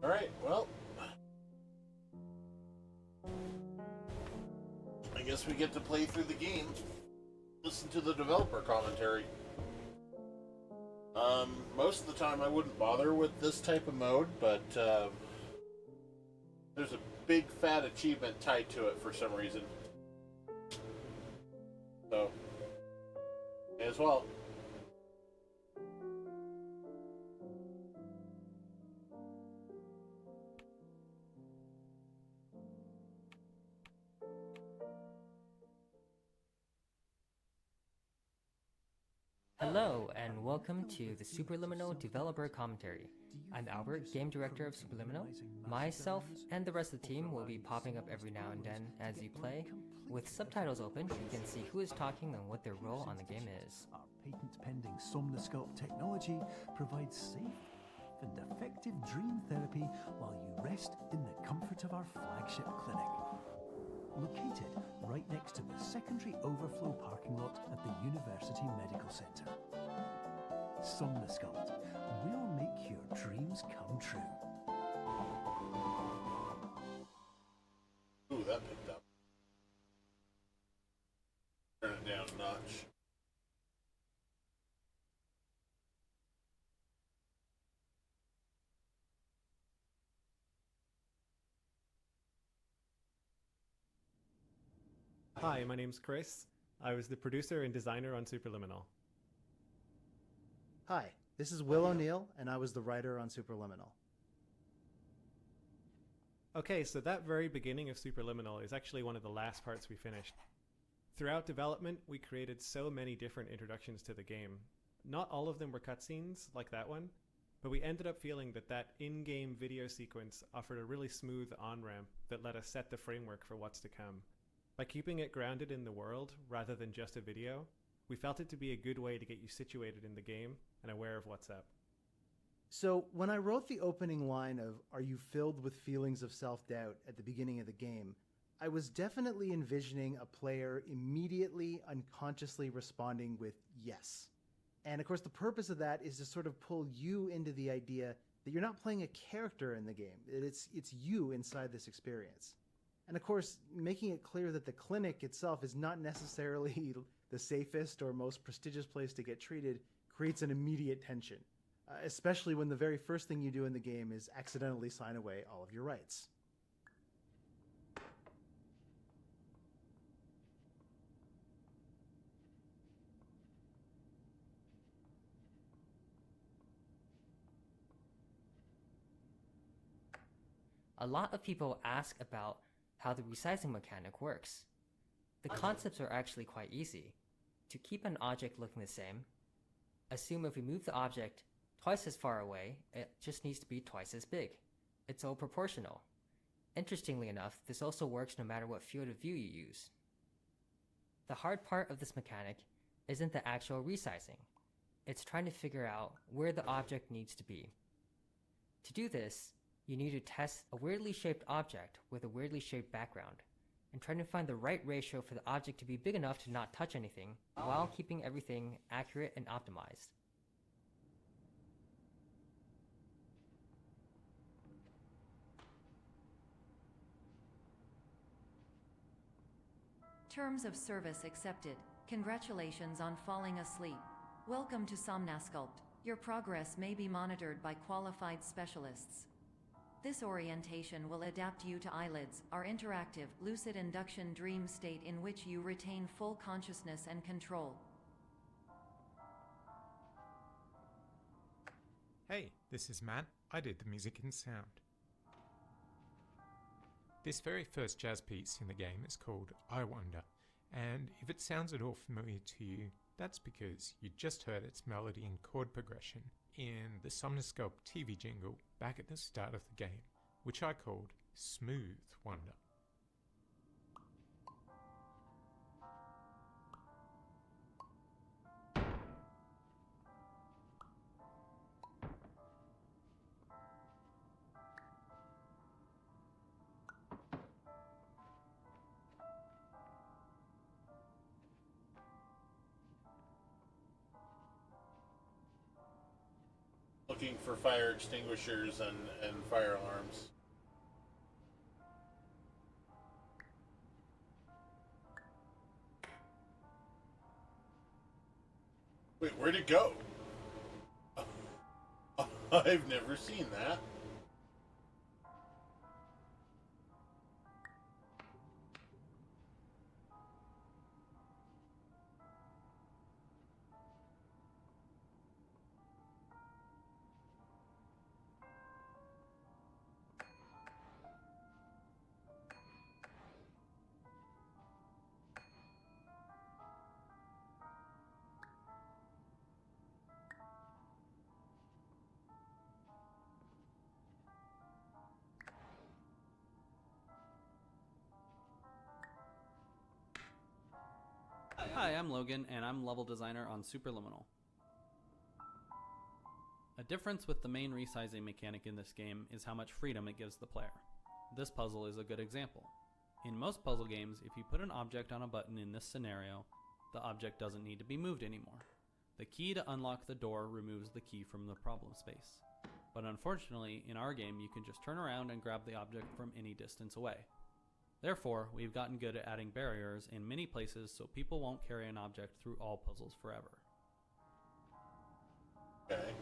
Alright, well, I guess we get to play through the game, listen to the developer commentary. Most of the time I wouldn't bother with this type of mode, but there's a big fat achievement tied to it for some reason. So, may as well. Hello, and welcome to the Superliminal Developer Commentary. I'm Albert, Game Director of Superliminal. Myself and the rest of the team will be popping up every now and then as you play. With subtitles open, you can see who is talking and what their role on the game is. Our patent-pending Somnosculpt technology provides safe and effective dream therapy while you rest in the comfort of our flagship clinic. Located right next to the secondary overflow parking lot at the University Medical Centre. Somnosculpt, we'll make your dreams come true. Ooh, that picked up. Turn it down a notch. Hi, my name's Chris. I was the producer and designer on Superliminal. Hi, this is Will O'Neill, and I was the writer on Superliminal. Okay, so that very beginning of Superliminal is actually one of the last parts we finished. Throughout development, we created so many different introductions to the game. Not all of them were cutscenes, like that one, but we ended up feeling that that in-game video sequence offered a really smooth on-ramp that let us set the framework for what's to come. By keeping it grounded in the world, rather than just a video, we felt it to be a good way to get you situated in the game and aware of what's up. So, when I wrote the opening line of, "Are you filled with feelings of self-doubt?" at the beginning of the game, I was definitely envisioning a player immediately, unconsciously responding with yes. And of course, the purpose of that is to sort of pull you into the idea that you're not playing a character in the game, that it's you inside this experience. And of course, making it clear that the clinic itself is not necessarily the safest or most prestigious place to get treated creates an immediate tension, especially when the very first thing you do in the game is accidentally sign away all of your rights. A lot of people ask about how the resizing mechanic works. The concepts are actually quite easy. To keep an object looking the same, assume if we move the object twice as far away, it just needs to be twice as big. It's all proportional. Interestingly enough, this also works no matter what field of view you use. The hard part of this mechanic isn't the actual resizing. It's trying to figure out where the object needs to be. To do this, you need to test a weirdly shaped object with a weirdly shaped background, and trying to find the right ratio for the object to be big enough to not touch anything, while keeping everything accurate and optimized. Terms of service accepted. Congratulations on falling asleep. Welcome to Somnosculpt. Your progress may be monitored by qualified specialists. This orientation will adapt you to eyelids, our interactive, lucid induction dream state in which you retain full consciousness and control. Hey, this is Matt. I did the music and sound. This very first jazz piece in the game is called I Wonder, and if it sounds at all familiar to you, that's because you just heard its melody and chord progression in the Somnosculpt TV jingle back at the start of the game, which I called Smooth Wonder. looking for fire extinguishers and fire alarms. Wait, where'd it go? I've never seen that. Hi, I'm Logan, and I'm level designer on Superliminal. A difference with the main resizing mechanic in this game is how much freedom it gives the player. This puzzle is a good example. In most puzzle games, if you put an object on a button in this scenario, the object doesn't need to be moved anymore. The key to unlock the door removes the key from the problem space. But unfortunately, in our game, you can just turn around and grab the object from any distance away. Therefore, we've gotten good at adding barriers in many places so people won't carry an object through all puzzles forever. Okay.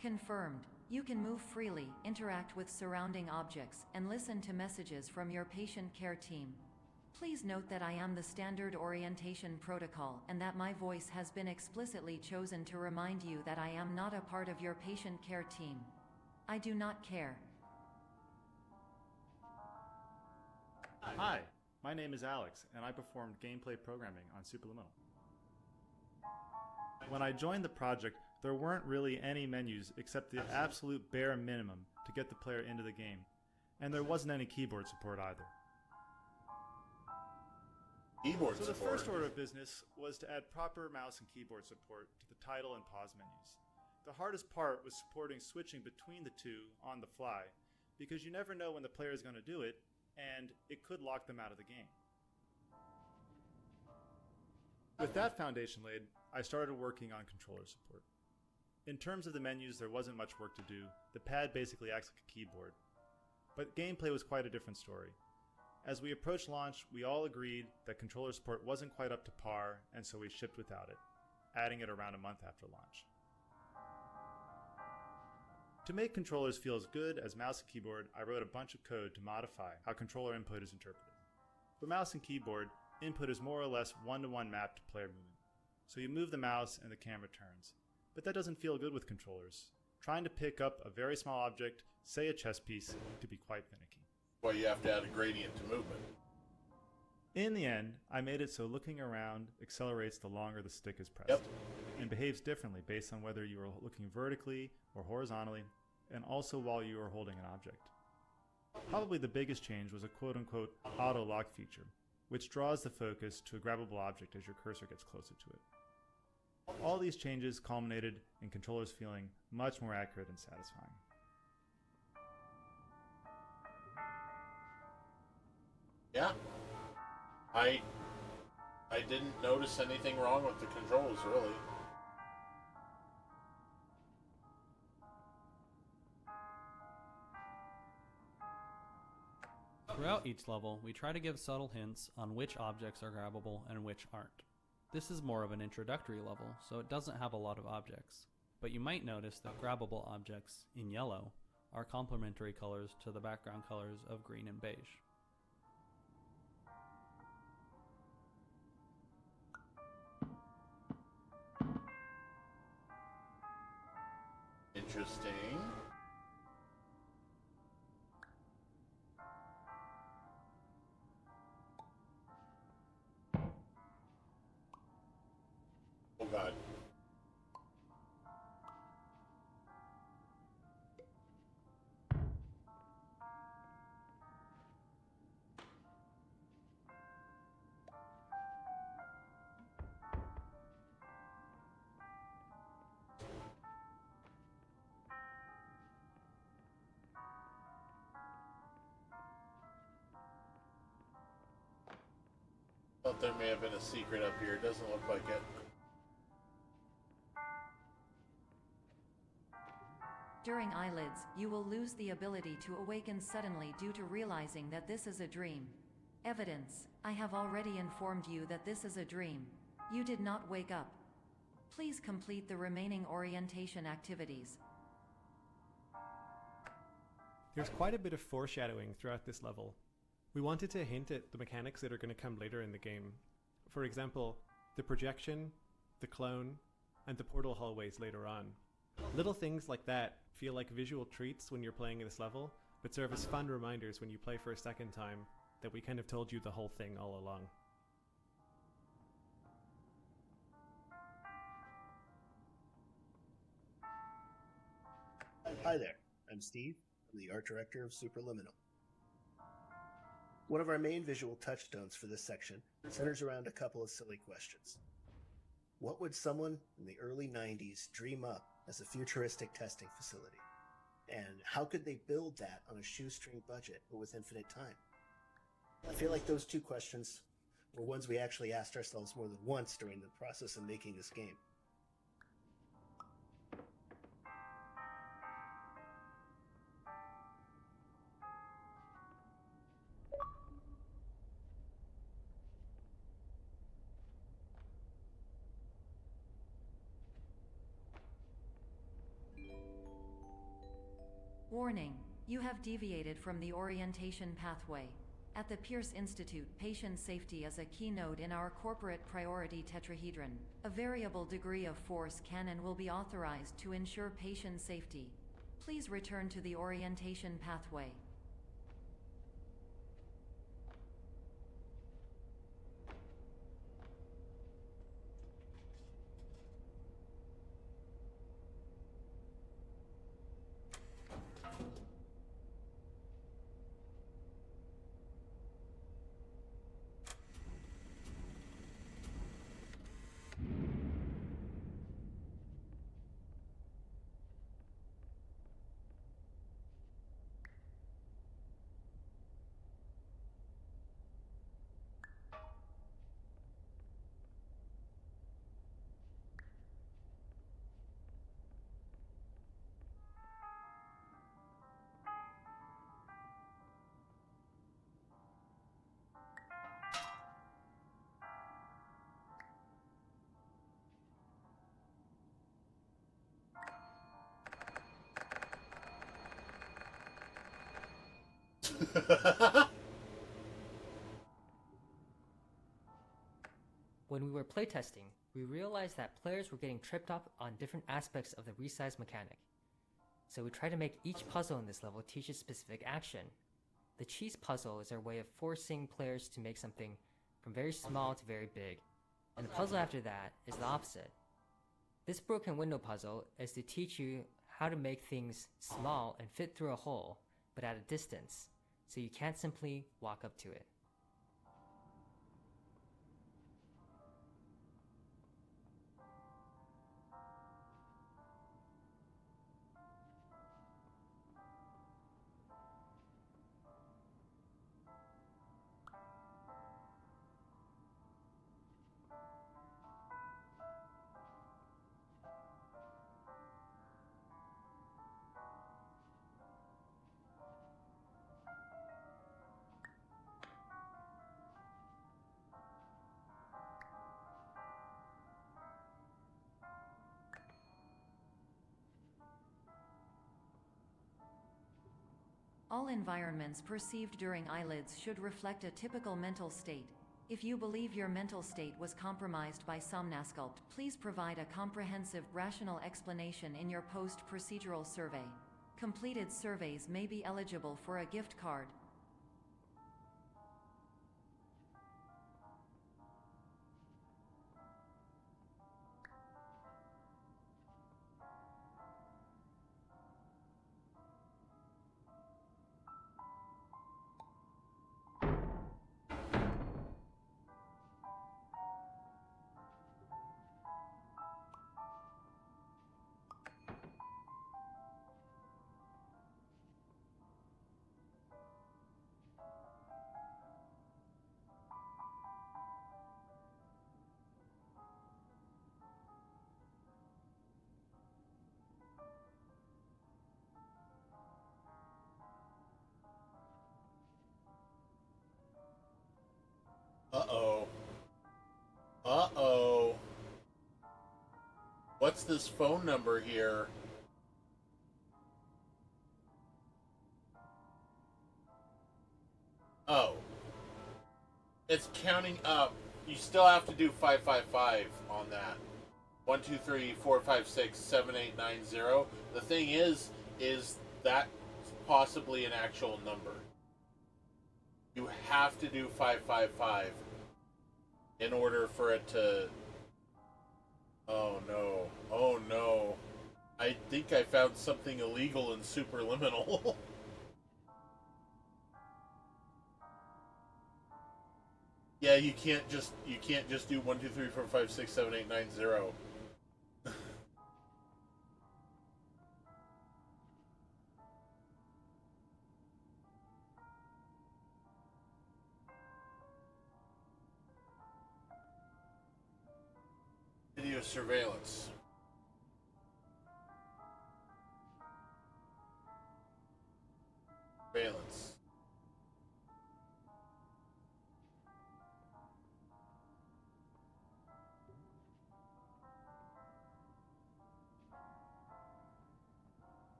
Confirmed. You can move freely, interact with surrounding objects, and listen to messages from your patient care team. Please note that I am the standard orientation protocol and that my voice has been explicitly chosen to remind you that I am not a part of your patient care team. I do not care. Hi, my name is Alex, and I performed gameplay programming on Superliminal. When I joined the project, there weren't really any menus except the absolute bare minimum to get the player into the game, and there wasn't any keyboard support either. Keyboard So the support. first order of business was to add proper mouse and keyboard support to the title and pause menus. The hardest part was supporting switching between the two on the fly, because you never know when the player is going to do it, and it could lock them out of the game. With that foundation laid, I started working on controller support. In terms of the menus, there wasn't much work to do. The pad basically acts like a keyboard. But gameplay was quite a different story. As we approached launch, we all agreed that controller support wasn't quite up to par, and so we shipped without it, adding it around a month after launch. To make controllers feel as good as mouse and keyboard, I wrote a bunch of code to modify how controller input is interpreted. For mouse and keyboard, input is more or less one-to-one mapped to player movement. So you move the mouse and the camera turns. But that doesn't feel good with controllers. Trying to pick up a very small object, say a chess piece, could be quite finicky. Well, you have to add a gradient to movement. In the end, I made it so looking around accelerates the longer the stick is pressed, Yep. and behaves differently based on whether you are looking vertically or horizontally, and also while you are holding an object. Probably the biggest change was a quote-unquote auto-lock feature, which draws the focus to a grabbable object as your cursor gets closer to it. All these changes culminated in controllers feeling much more accurate and satisfying. Yeah. I didn't notice anything wrong with the controls, really. Throughout each level, we try to give subtle hints on which objects are grabbable and which aren't. This is more of an introductory level, so it doesn't have a lot of objects. But you might notice that grabbable objects, in yellow, are complementary colors to the background colors of green and beige. Interesting. Oh god. Thought there may have been a secret up here. Doesn't look like it. During eyelids, you will lose the ability to awaken suddenly due to realizing that this is a dream. Evidence: I have already informed you that this is a dream. You did not wake up. Please complete the remaining orientation activities. There's quite a bit of foreshadowing throughout this level. We wanted to hint at the mechanics that are going to come later in the game. For example, the projection, the clone, and the portal hallways later on. Little things like that feel like visual treats when you're playing this level, but serve as fun reminders when you play for a second time that we kind of told you the whole thing all along. Hi there, I'm Steve. I'm the art director of Superliminal. One of our main visual touchstones for this section centers around a couple of silly questions. What would someone in the early 90s dream up as a futuristic testing facility? And how could they build that on a shoestring budget but with infinite time? I feel like those two questions were ones we actually asked ourselves more than once during the process of making this game. Warning: you have deviated from the orientation pathway. At the Pierce Institute, patient safety is a keynote in our corporate priority tetrahedron. A variable degree of force can and will be authorized to ensure patient safety. Please return to the orientation pathway. When we were playtesting, we realized that players were getting tripped up on different aspects of the resize mechanic. So we tried to make each puzzle in this level teach a specific action. The cheese puzzle is our way of forcing players to make something from very small to very big, and the puzzle after that is the opposite. This broken window puzzle is to teach you how to make things small and fit through a hole, but at a distance, so you can't simply walk up to it. All environments perceived during eyelids should reflect a typical mental state. If you believe your mental state was compromised by Somnasculpt, please provide a comprehensive, rational explanation in your post-procedural survey. Completed surveys may be eligible for a gift card. Uh-oh. What's this phone number here? Oh. It's counting up. You still have to do 555 on that. 1, 2, 3, 4, 5, 6, 7, 8, 9, 0. The thing is that possibly an actual number. You have to do 555 in order for it to... Oh no. Oh no. I think I found something illegal in Superliminal. Yeah, you can't just do 1, 2, 3, 4, 5, 6, 7, 8, 9, 0. Video surveillance. Surveillance.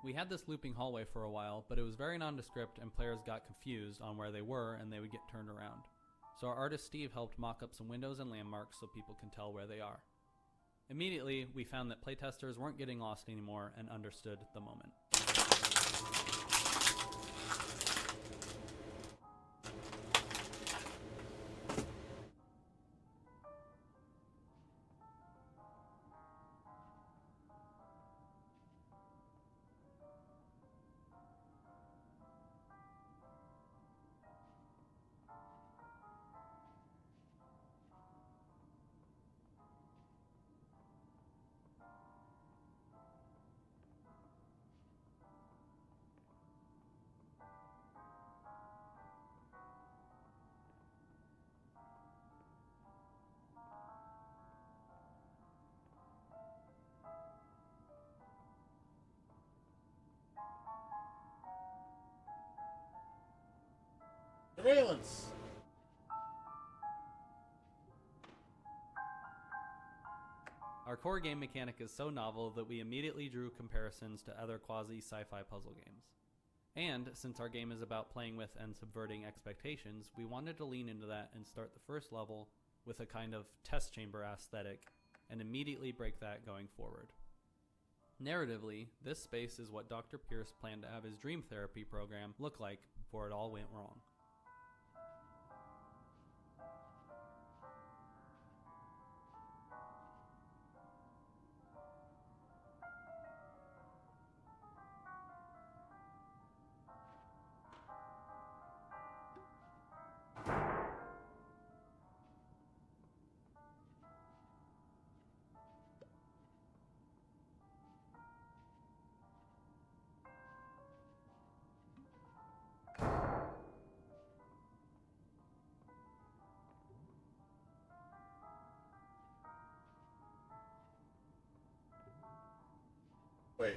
We had this looping hallway for a while, but it was very nondescript and players got confused on where they were and they would get turned around. So our artist Steve helped mock up some windows and landmarks so people can tell where they are. Immediately, we found that playtesters weren't getting lost anymore and understood the moment. Surveillance. Our core game mechanic is so novel that we immediately drew comparisons to other quasi-sci-fi puzzle games. And since our game is about playing with and subverting expectations, we wanted to lean into that and start the first level with a kind of test chamber aesthetic and immediately break that going forward. Narratively, this space is what Dr. Pierce planned to have his dream therapy program look like before it all went wrong. Wait.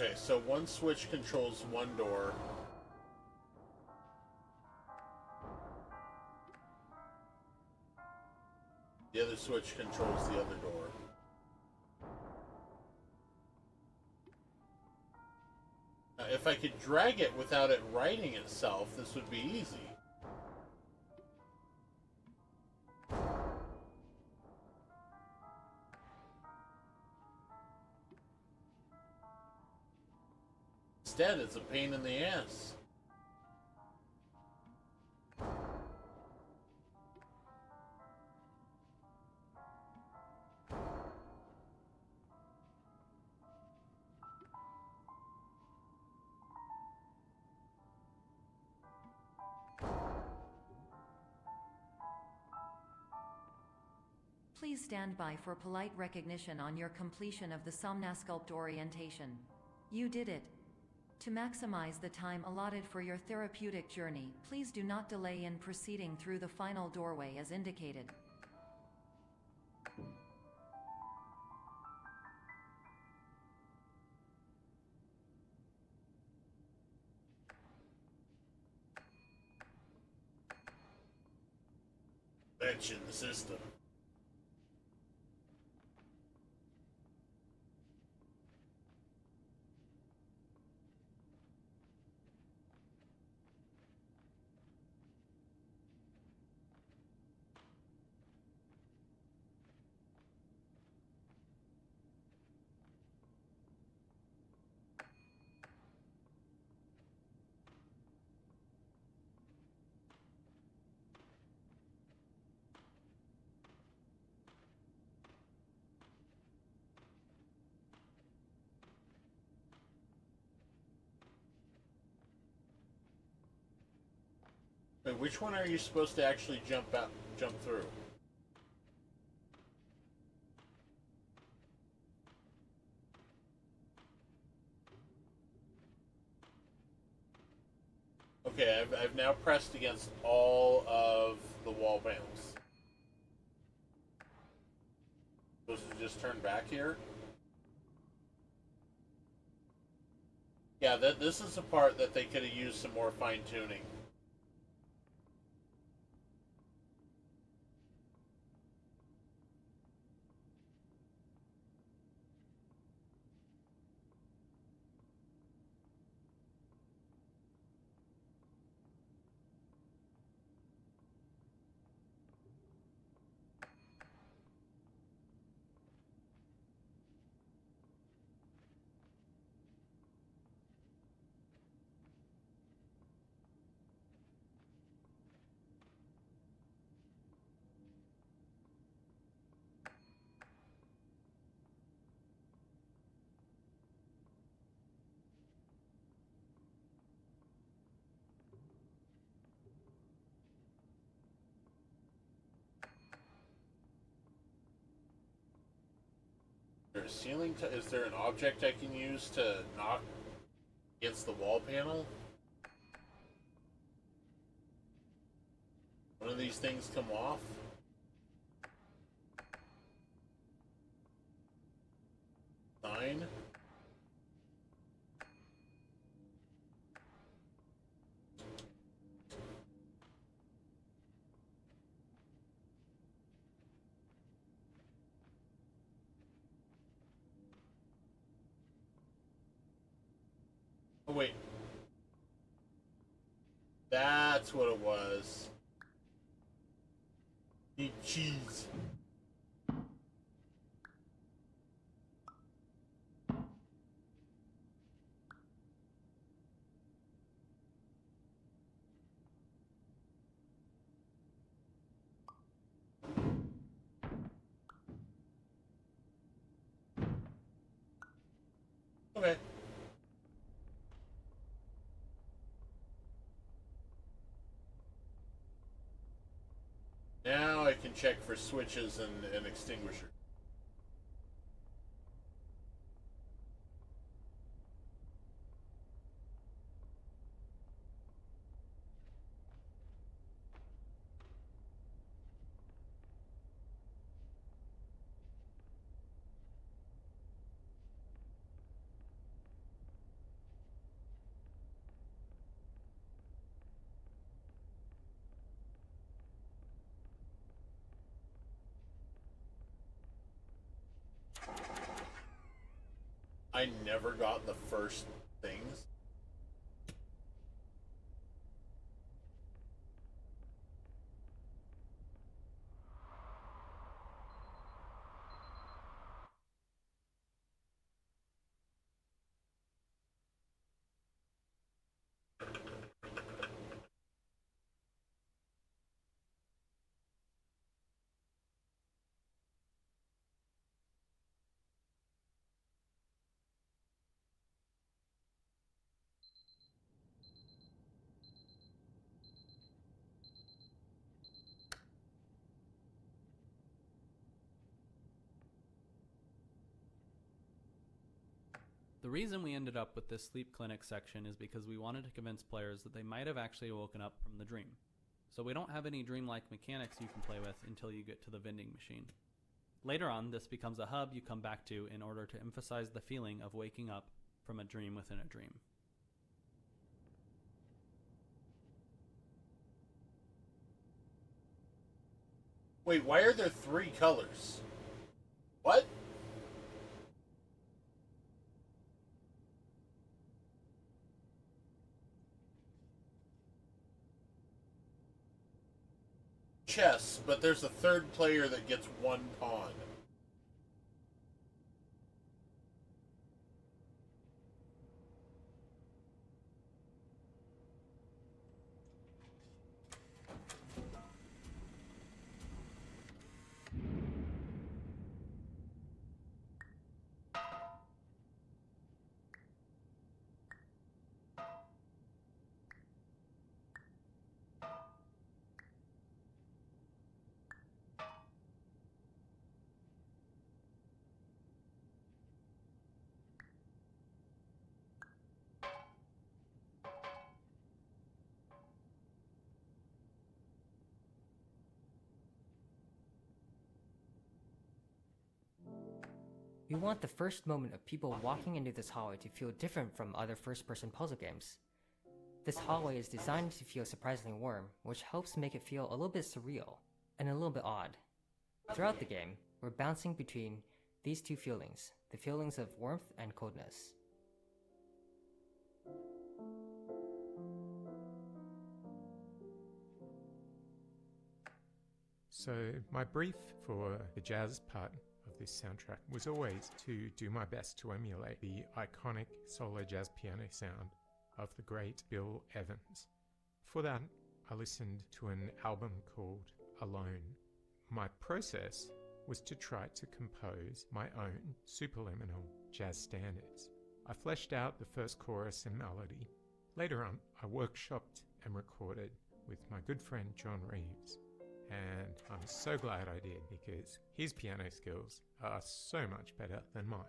Okay, so one switch controls one door. The other switch controls the other door. Now, if I could drag it without it writing itself, this would be easy. Instead, it's a pain in the ass. Please stand by for polite recognition on your completion of the Somnasculpt orientation. You did it. To maximize the time allotted for your therapeutic journey, please do not delay in proceeding through the final doorway as indicated. Bench in the system. Wait, which one are you supposed to actually jump through? Okay, I've now pressed against all of the wall panels. Supposed to just turn back here? Yeah, this is a part that they could have used some more fine-tuning. Is there a ceiling? Is there an object I can use to knock against the wall panel? One of these things come off? Sign? Oh, wait. That's what it was. Need cheese. Okay. Now I can check for switches and extinguishers. I never got the first things. The reason we ended up with this sleep clinic section is because we wanted to convince players that they might have actually woken up from the dream. So we don't have any dreamlike mechanics you can play with until you get to the vending machine. Later on, this becomes a hub you come back to in order to emphasize the feeling of waking up from a dream within a dream. Wait, why are there 3 colors? What? Chess, but there's a third player that gets 1 pawn. We want the first moment of people walking into this hallway to feel different from other first-person puzzle games. This hallway is designed to feel surprisingly warm, which helps make it feel a little bit surreal, and a little bit odd. Throughout the game, we're bouncing between these two feelings, the feelings of warmth and coldness. So my brief for the jazz part of this soundtrack was always to do my best to emulate the iconic solo jazz piano sound of the great Bill Evans. For that, I listened to an album called Alone. My process was to try to compose my own superliminal jazz standards. I fleshed out the first chorus and melody. Later on, I workshopped and recorded with my good friend John Reeves. And I'm so glad I did, because his piano skills are so much better than mine.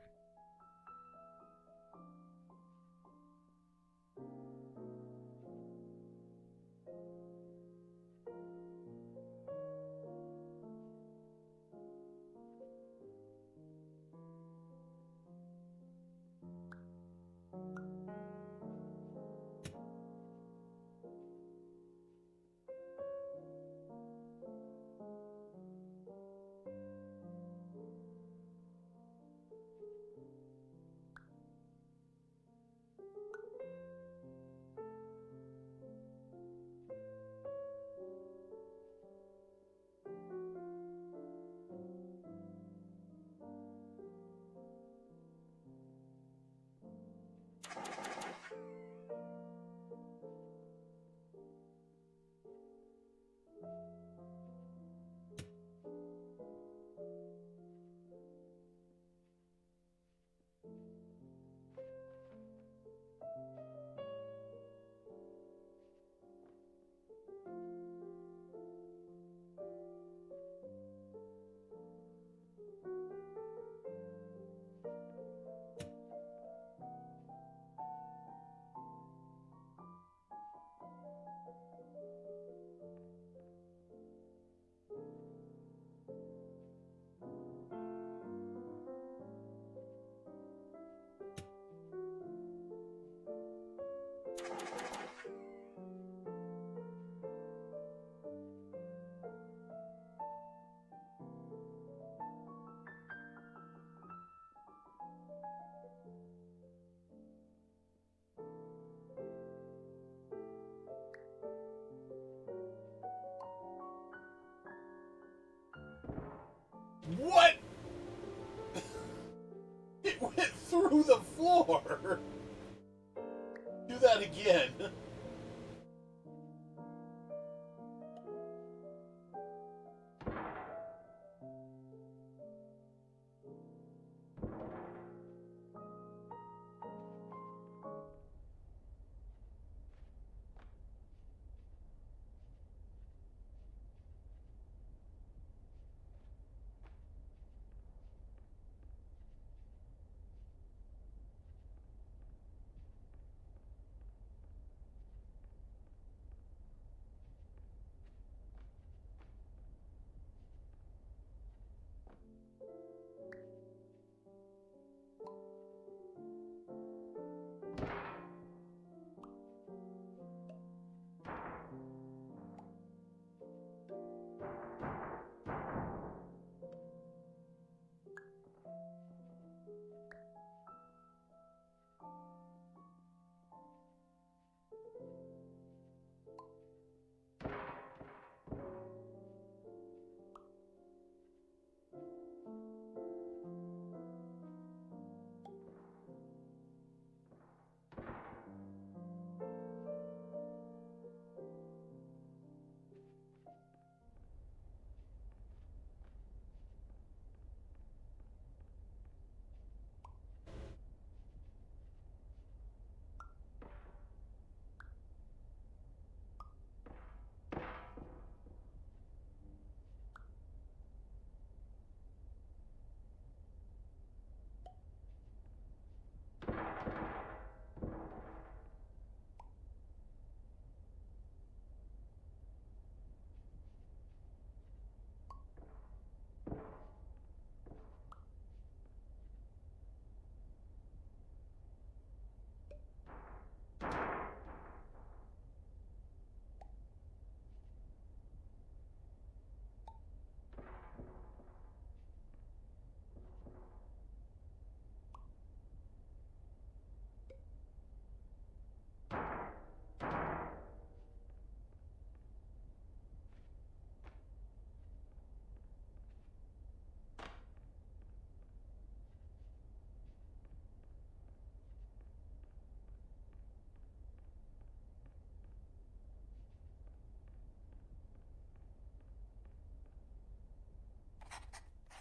Not again.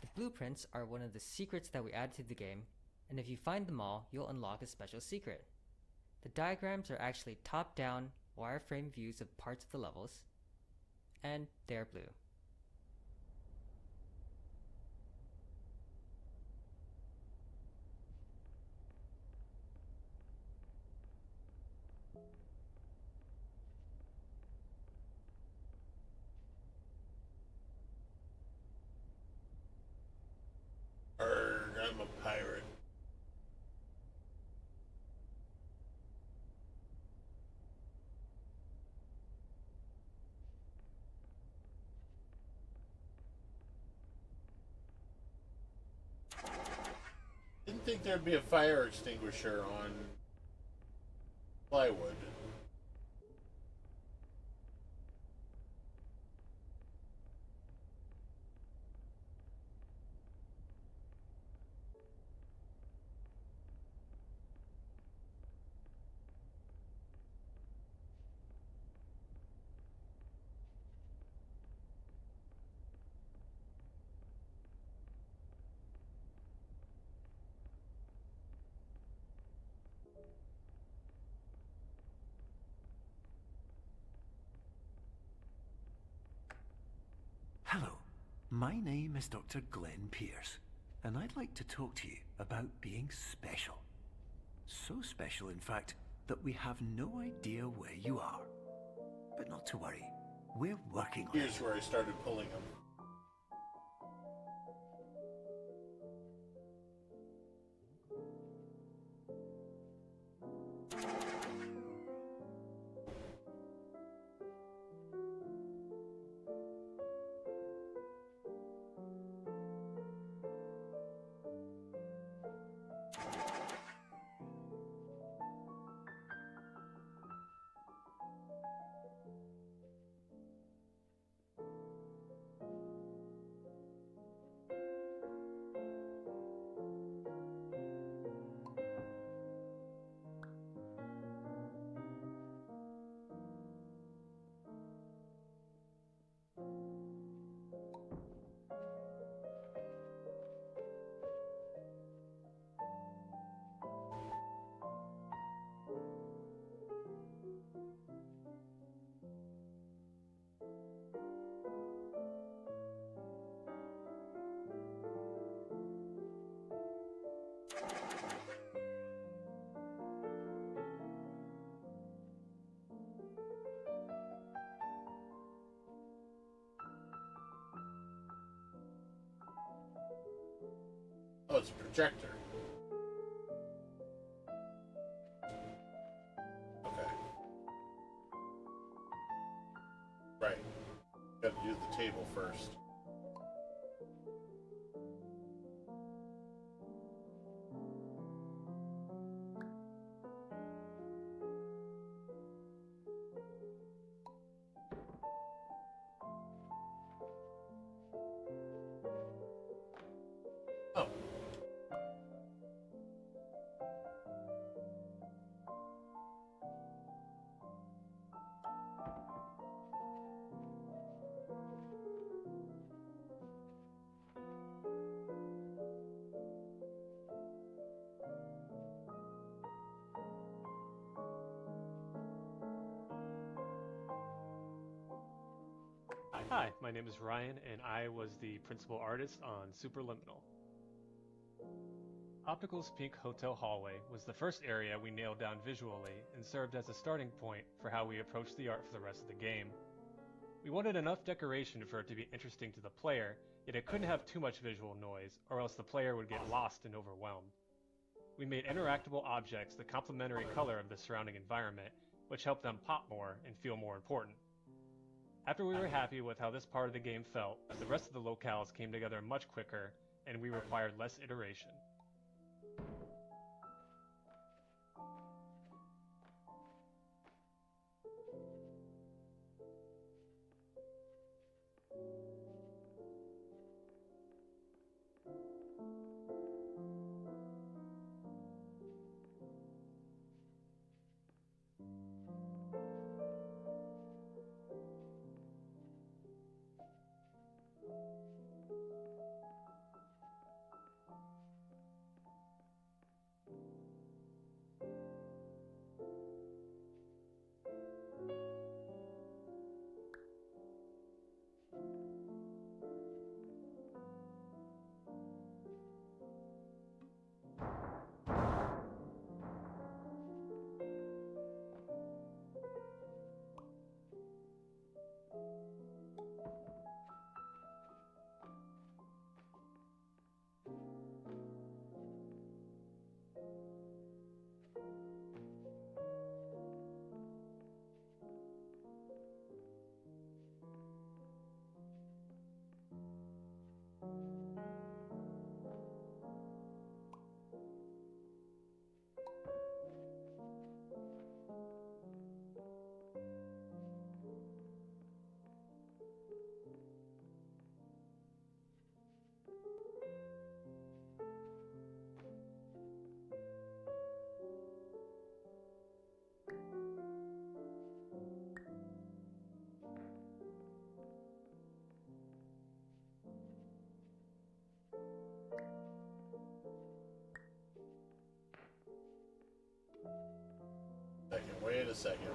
The blueprints are one of the secrets that we added to the game, and if you find them all, you'll unlock a special secret. The diagrams are actually top-down, wireframe views of parts of the levels, and they're blue. Arrgh, I'm a pirate. Didn't think there'd be a fire extinguisher on plywood. Hello, my name is Dr. Glenn Pierce, and I'd like to talk to you about being special. So special, in fact, that we have no idea where you are. But not to worry, we're working on it. Here's where I started pulling them. it's a projector. Okay. Right. Got to do the table first. Oh. Hi, my name is Ryan, and I was the principal artist on Superliminal. Optical's Pink Hotel Hallway was the first area we nailed down visually and served as a starting point for how we approached the art for the rest of the game. We wanted enough decoration for it to be interesting to the player, yet it couldn't have too much visual noise, or else the player would get lost and overwhelmed. We made interactable objects the complementary color of the surrounding environment, which helped them pop more and feel more important. After we were happy with how this part of the game felt, the rest of the locales came together much quicker, and we required less iteration. Wait a second.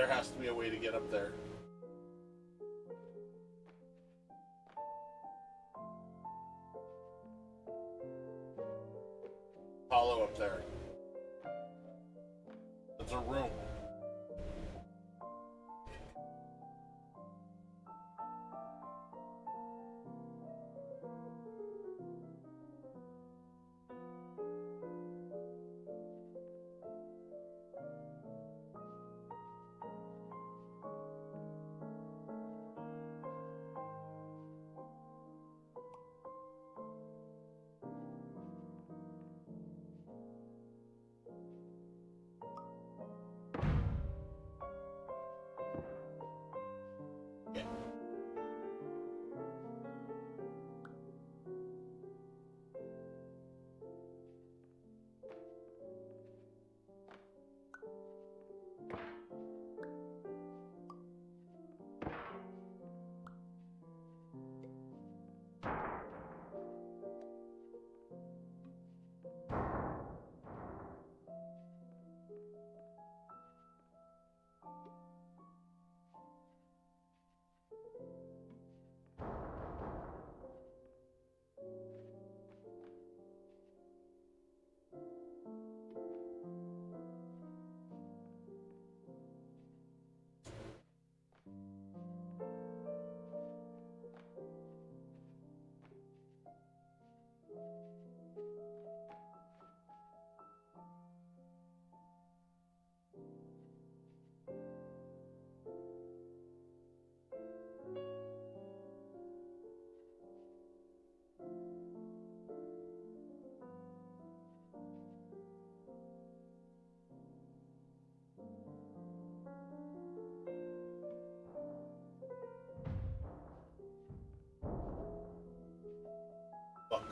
There has to be a way to get up there. Hollow up there. It's a room. Fuck.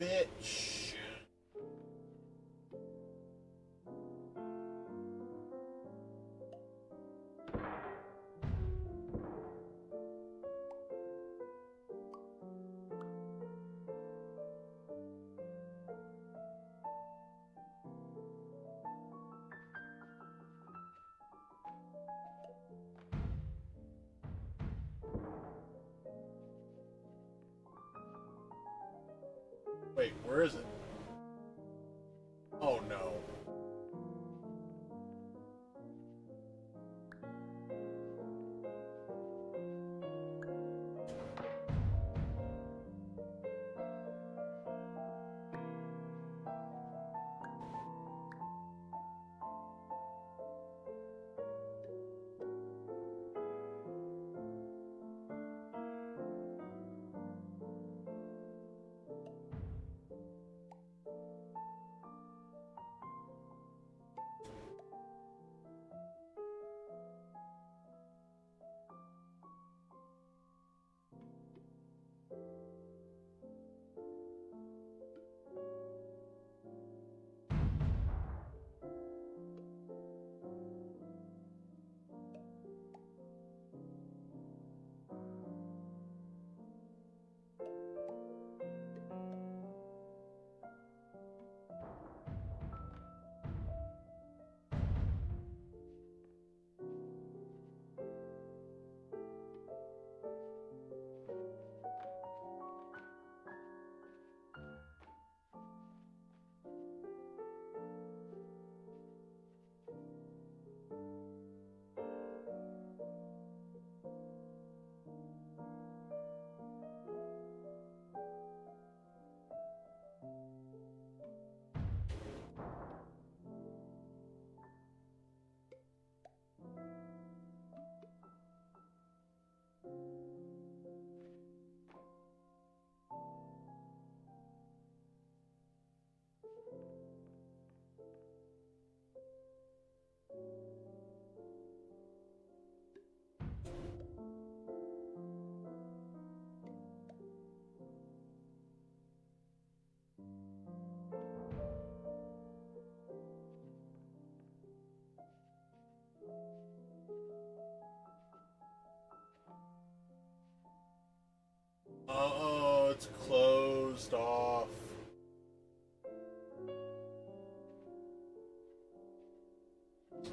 Bitch. Wait, where is it? Oh no.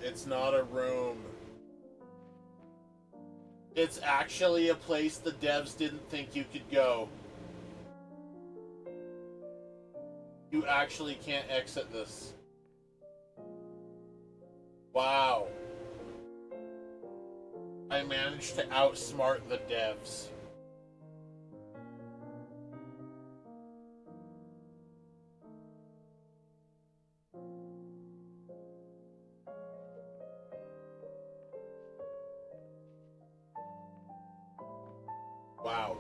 It's not a room. It's actually a place the devs didn't think you could go. You actually can't exit this. Wow. I managed to outsmart the devs. Wow.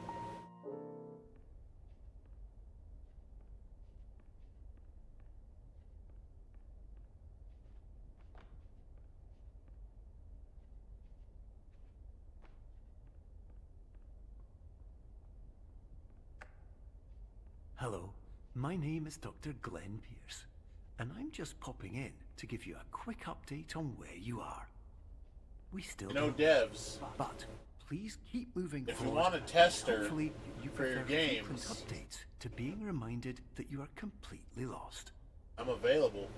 Hello, my name is Dr. Glenn Pierce, and I'm just popping in to give you a quick update on where you are. We still No don't- devs. But please keep moving If you forward. want a tester Hopefully you for your prefer frequent games, updates to being reminded that you are completely lost. I'm available.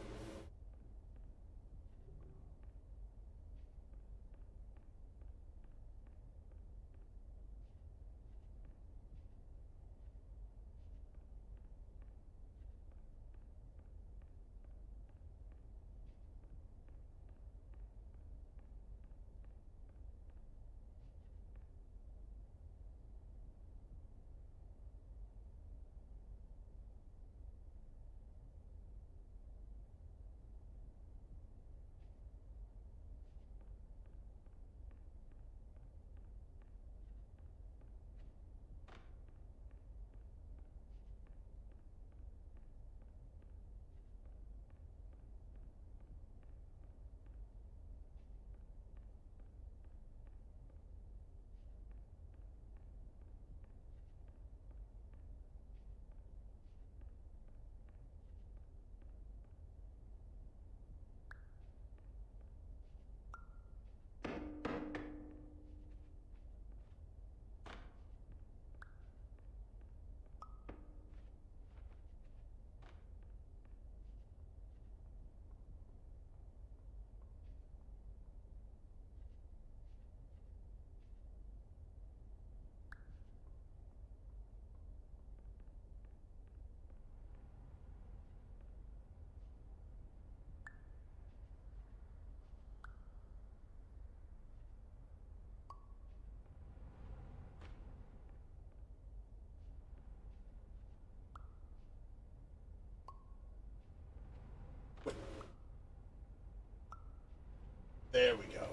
There we go.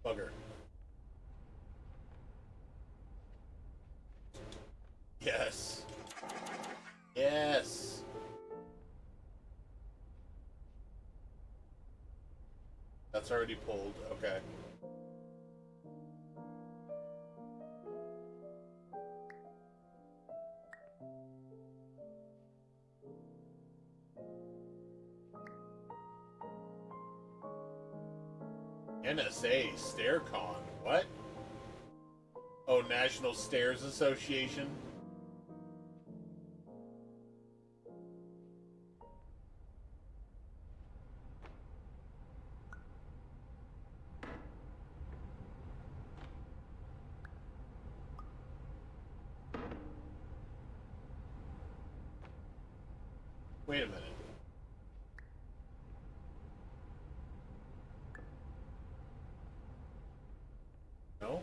Bugger. Yes. Yes. That's already pulled. Okay. NSA StairCon. What? Oh, National Stairs Association. Wait a minute. No?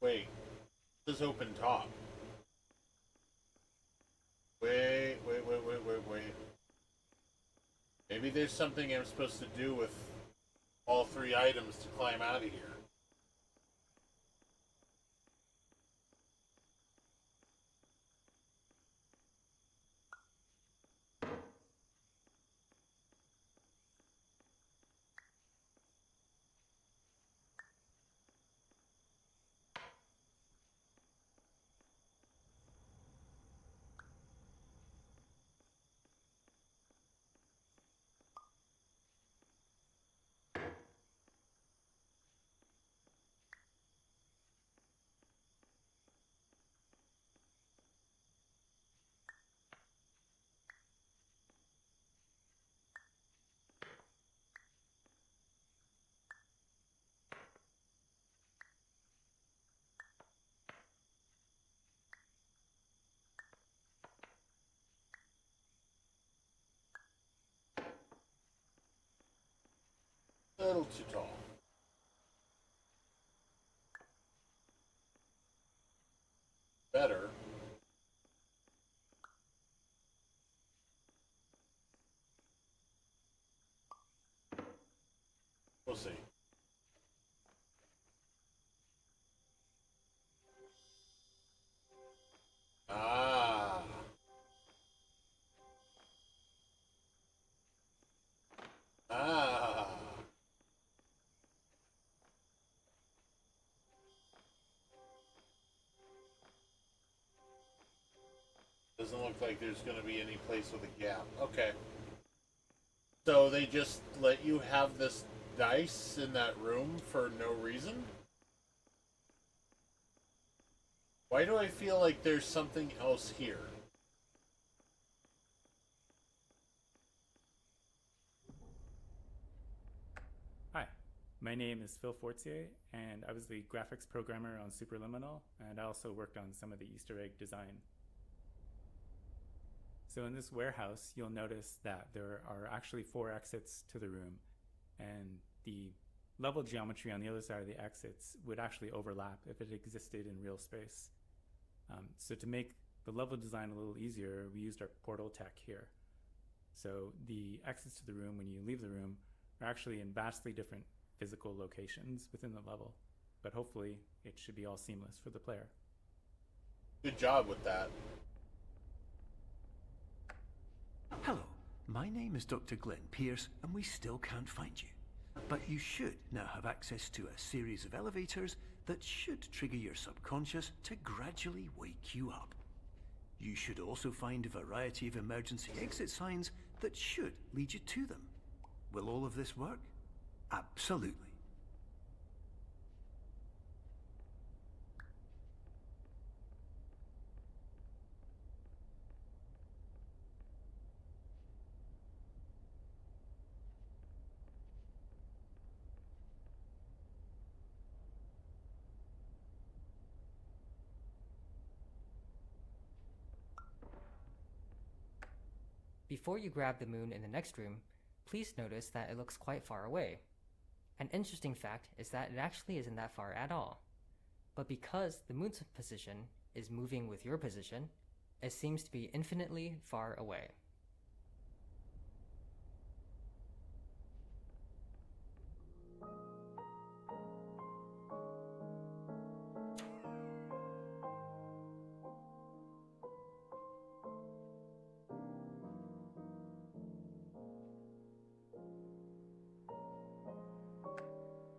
Wait. This is open top. Wait. Maybe there's something I'm supposed to do with all three items to climb out of here. A little too tall. Better. We'll see. Ah. Ah. Doesn't look like there's going to be any place with a gap. Okay. So they just let you have this dice in that room for no reason? Why do I feel like there's something else here? Hi, my name is Phil Fortier, and I was the graphics programmer on Superliminal, and I also worked on some of the Easter egg design. So in this warehouse, you'll notice that there are actually 4 exits to the room, and the level geometry on the other side of the exits would actually overlap if it existed in real space. So to make the level design a little easier, we used our portal tech here. So the exits to the room when you leave the room are actually in vastly different physical locations within the level, but hopefully it should be all seamless for the player. Good job with that. Hello, my name is Dr. Glenn Pierce, and we still can't find you. But you should now have access to a series of elevators that should trigger your subconscious to gradually wake you up. You should also find a variety of emergency exit signs that should lead you to them. Will all of this work? Absolutely. Before you grab the moon in the next room, please notice that it looks quite far away. An interesting fact is that it actually isn't that far at all. But because the moon's position is moving with your position, it seems to be infinitely far away.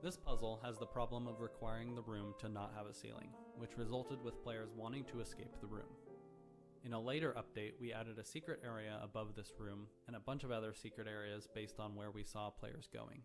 This puzzle has the problem of requiring the room to not have a ceiling, which resulted with players wanting to escape the room. In a later update, we added a secret area above this room and a bunch of other secret areas based on where we saw players going.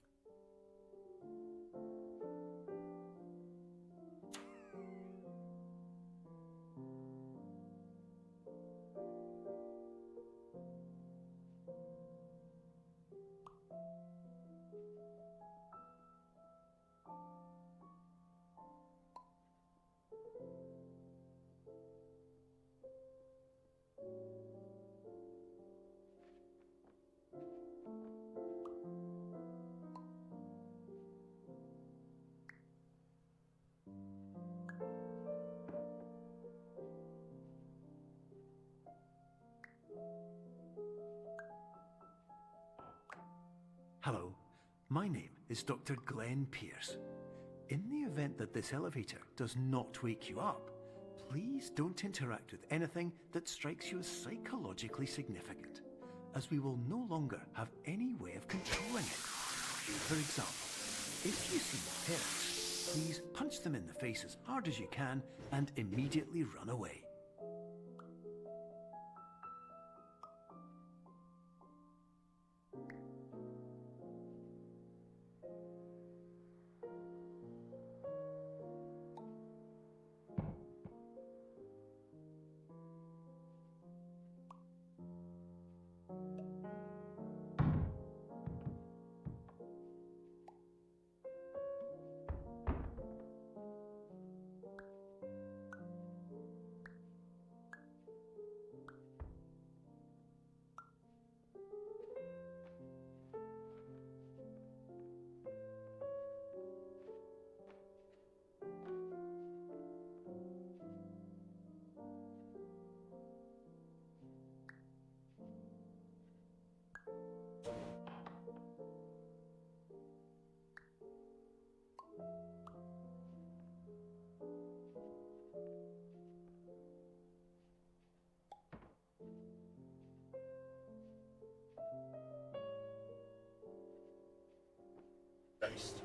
Hello, my name is Dr. Glenn Pierce. In the event that this elevator does not wake you up, please don't interact with anything that strikes you as psychologically significant, as we will no longer have any way of controlling it. For example, if you see parents, please punch them in the face as hard as you can and immediately run away. Christ.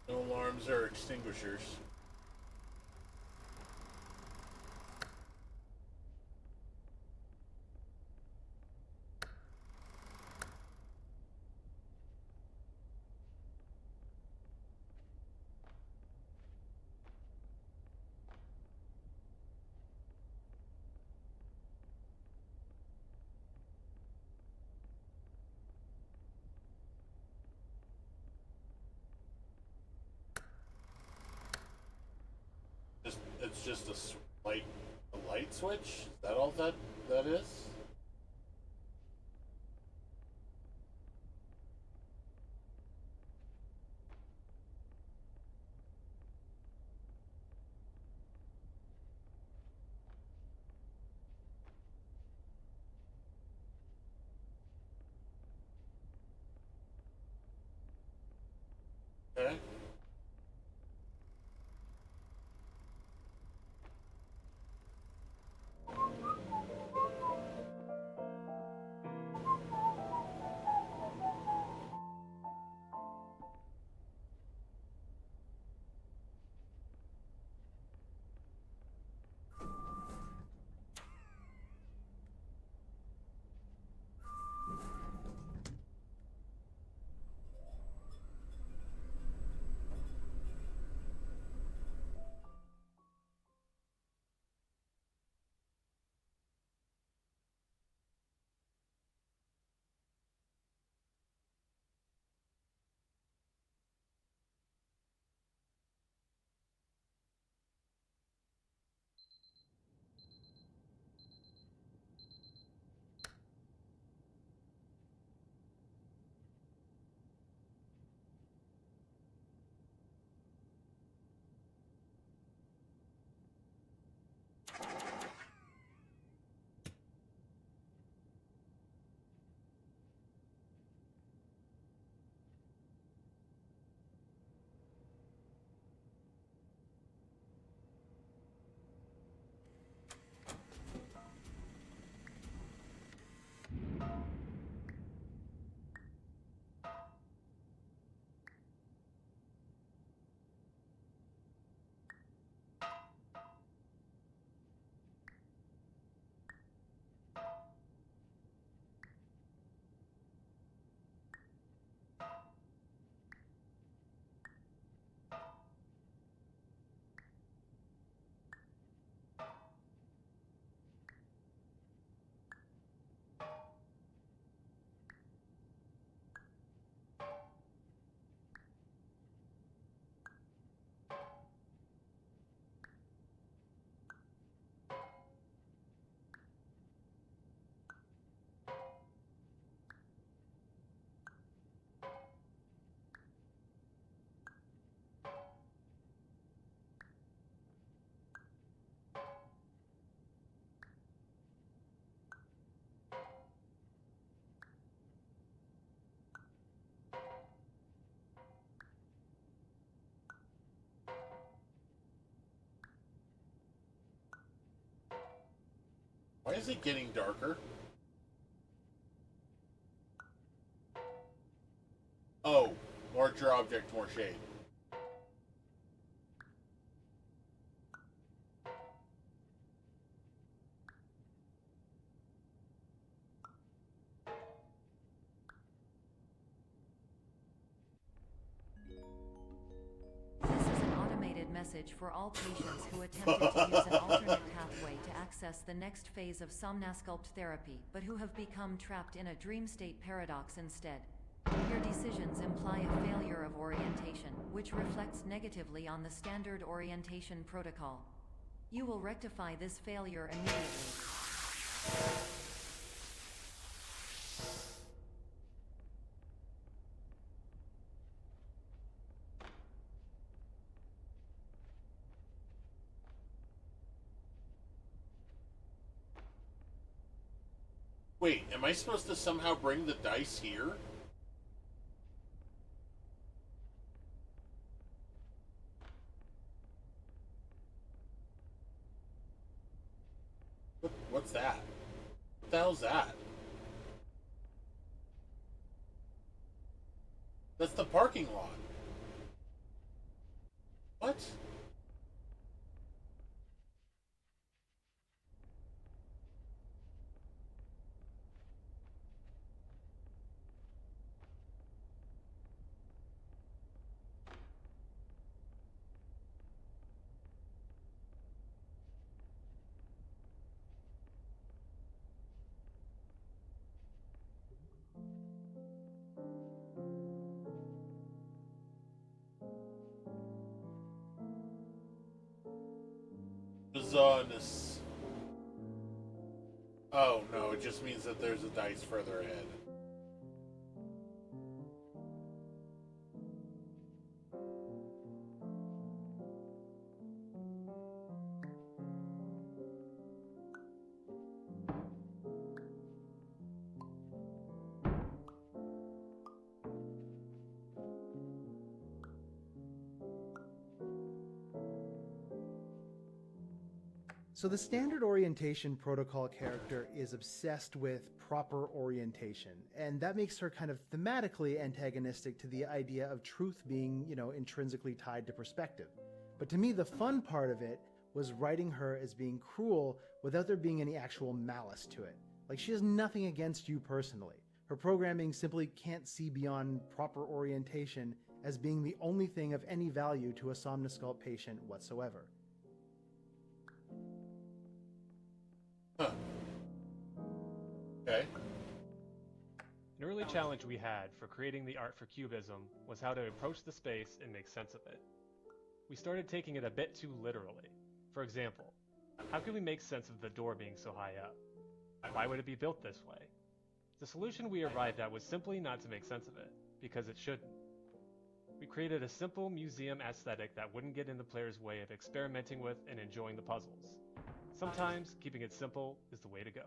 No alarms or extinguishers. It's just a light switch? Is that all that is? Okay. Why is it getting darker? Oh, larger object, more shade. This is an automated message for all patients who attempted to use an alternate pathway to access the next phase of Somnasculpt therapy, but who have become trapped in a dream state paradox instead. Your decisions imply a failure of orientation, which reflects negatively on the standard orientation protocol. You will rectify this failure immediately. Wait, am I supposed to somehow bring the dice here? What's that? What the hell's that? That's the parking lot. What? Bizarreness. Oh no, it just means that there's a dice further ahead. So the standard orientation protocol character is obsessed with proper orientation, and that makes her kind of thematically antagonistic to the idea of truth being, intrinsically tied to perspective. But to me, the fun part of it was writing her as being cruel without there being any actual malice to it. Like, she has nothing against you personally. Her programming simply can't see beyond proper orientation as being the only thing of any value to a Somnasculpt patient whatsoever. Huh. Okay. An early challenge we had for creating the art for Cubism was how to approach the space and make sense of it. We started taking it a bit too literally. For example, how can we make sense of the door being so high up? Why would it be built this way? The solution we arrived at was simply not to make sense of it, because it shouldn't. We created a simple museum aesthetic that wouldn't get in the player's way of experimenting with and enjoying the puzzles. Sometimes, keeping it simple is the way to go.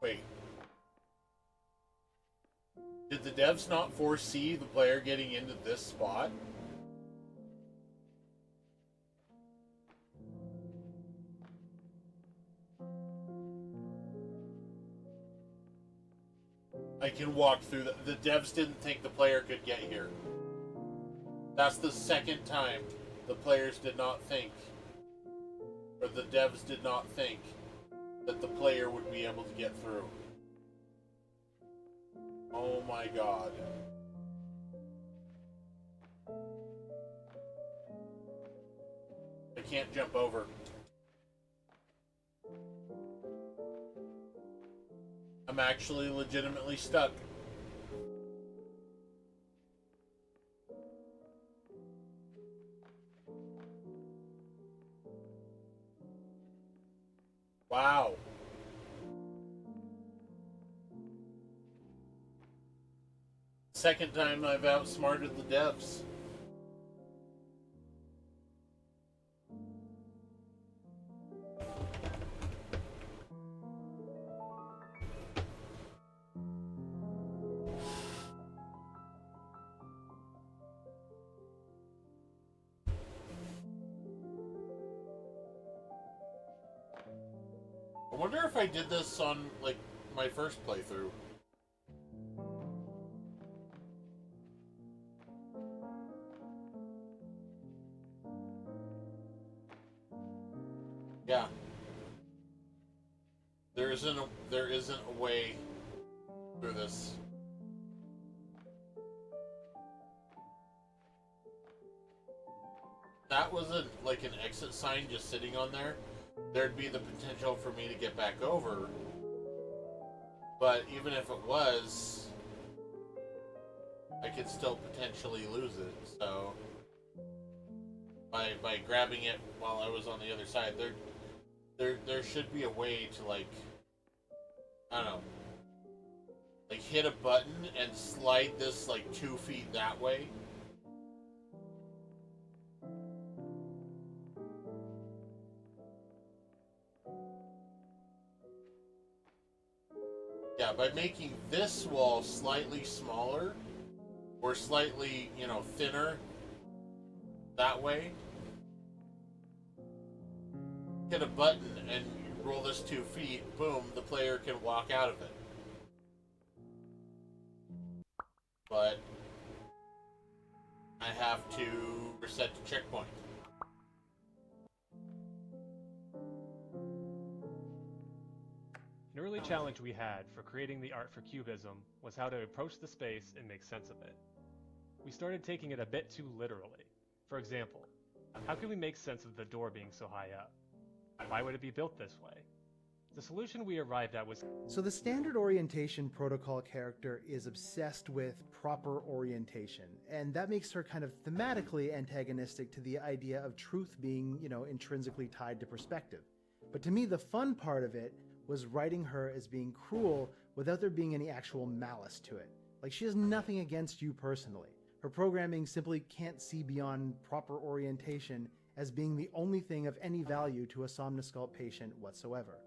Wait. Did the devs not foresee the player getting into this spot? I can walk through the devs didn't think the player could get here. That's the second time the players did not think, or the devs did not think, that the player would be able to get through. Oh my god. I can't jump over. I'm actually legitimately stuck. Wow. Second time I've outsmarted the devs. I wonder if I did this on, like, my first playthrough. Yeah. There isn't a way through this. That wasn't like an exit sign just sitting on there. There'd be the potential for me to get back over. But even if it was, I could still potentially lose it. So by grabbing it while I was on the other side, there should be a way to, like, I don't know, like hit a button and slide this like 2 feet that way. Yeah, by making this wall slightly smaller or slightly, you know, thinner that way. Hit a button and you roll this 2 feet, boom, the player can walk out of it. But I have to reset the checkpoint. An early challenge we had for creating the art for Cubism was how to approach the space and make sense of it. We started taking it a bit too literally. For example, how can we make sense of the door being so high up? Why would it be built this way? The solution we arrived at was... So the standard orientation protocol character is obsessed with proper orientation, and that makes her kind of thematically antagonistic to the idea of truth being, you know, intrinsically tied to perspective. But to me, the fun part of it was writing her as being cruel without there being any actual malice to it. Like, she has nothing against you personally. Her programming simply can't see beyond proper orientation as being the only thing of any value to a Somnosculpt patient whatsoever.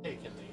Taking these.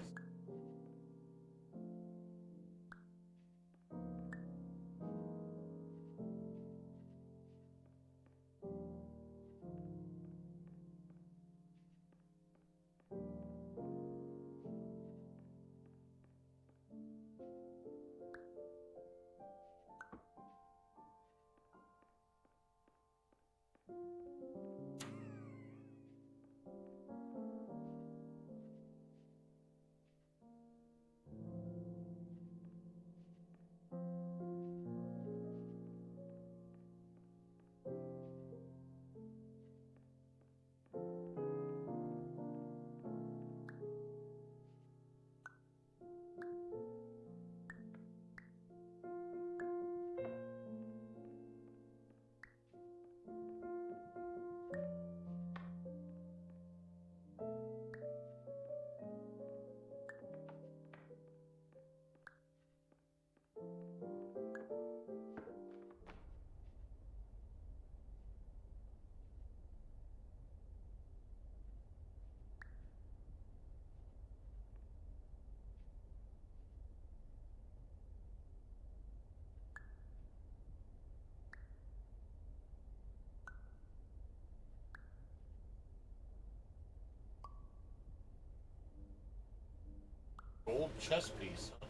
chess piece. Huh?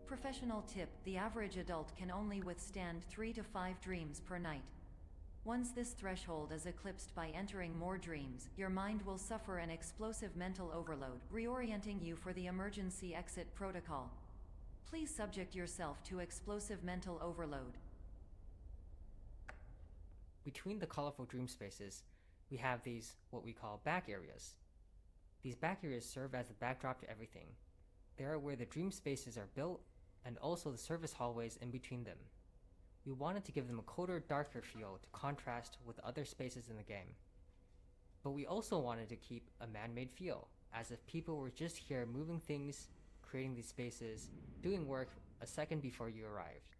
Professional tip: the average adult can only withstand 3 to 5 dreams per night. Once this threshold is eclipsed by entering more dreams, your mind will suffer an explosive mental overload, reorienting you for the emergency exit protocol. Please subject yourself to explosive mental overload. Between the colorful dream spaces, we have these, what we call back areas. These back areas serve as the backdrop to everything. They are where the dream spaces are built, and also the service hallways in between them. We wanted to give them a colder, darker feel to contrast with other spaces in the game. But we also wanted to keep a man-made feel, as if people were just here moving things, creating these spaces, doing work a second before you arrived.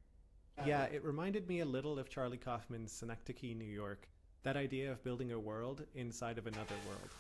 Yeah, it reminded me a little of Charlie Kaufman's Synecdoche, New York. That idea of building a world inside of another world.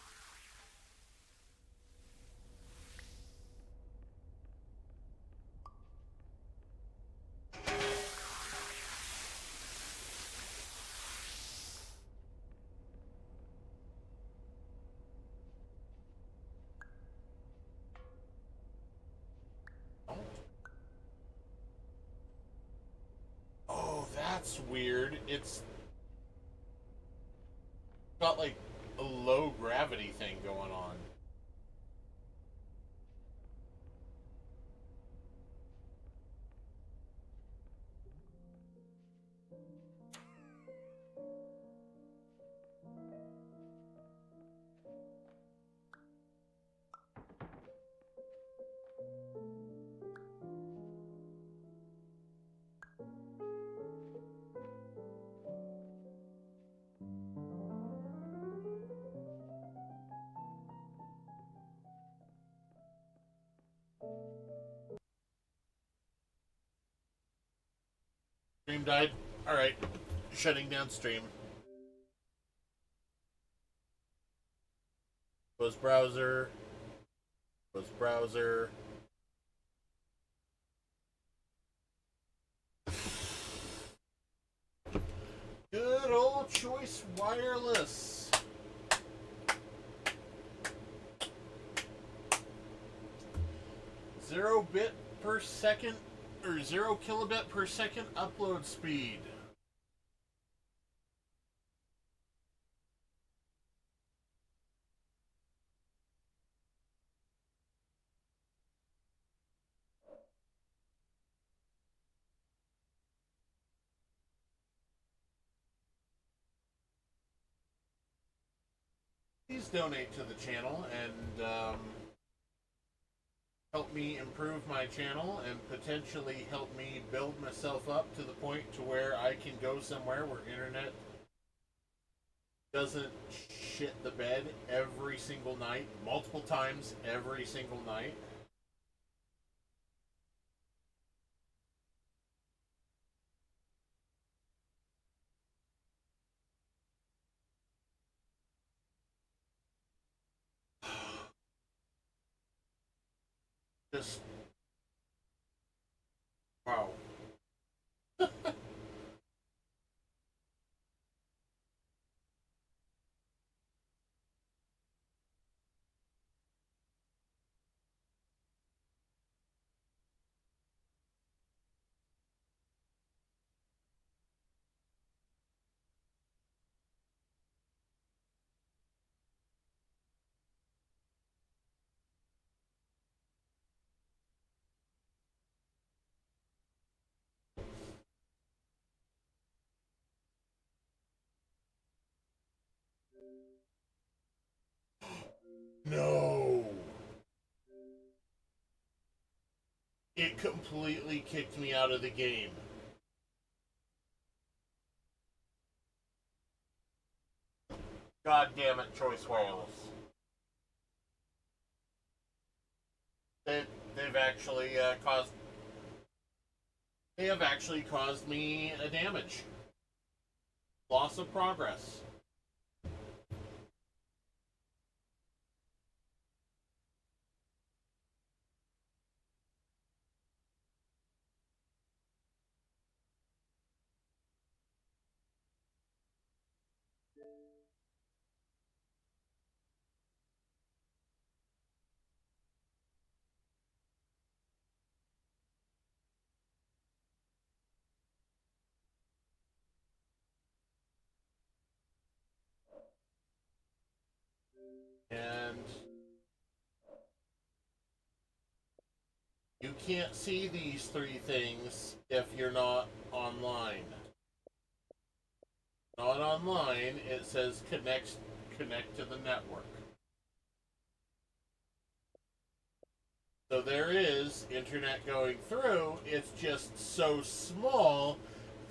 Oh, that's weird. It's got like a low gravity thing going on. Stream died. Alright. Shutting down stream. Close browser. Close browser. Good old Choice Wireless. Zero bit per second, or 0 kilobit per second upload speed. Please donate to the channel and help me improve my channel and potentially help me build myself up to the point to where I can go somewhere where internet doesn't shit the bed every single night, multiple times every single night. Just wow. No. It completely kicked me out of the game. God damn it, Choice Wireless. They've actually caused. They have actually caused me a damage. Loss of progress. And you can't see these three things if you're not online. Not online, it says connect to the network. So there is internet going through, it's just so small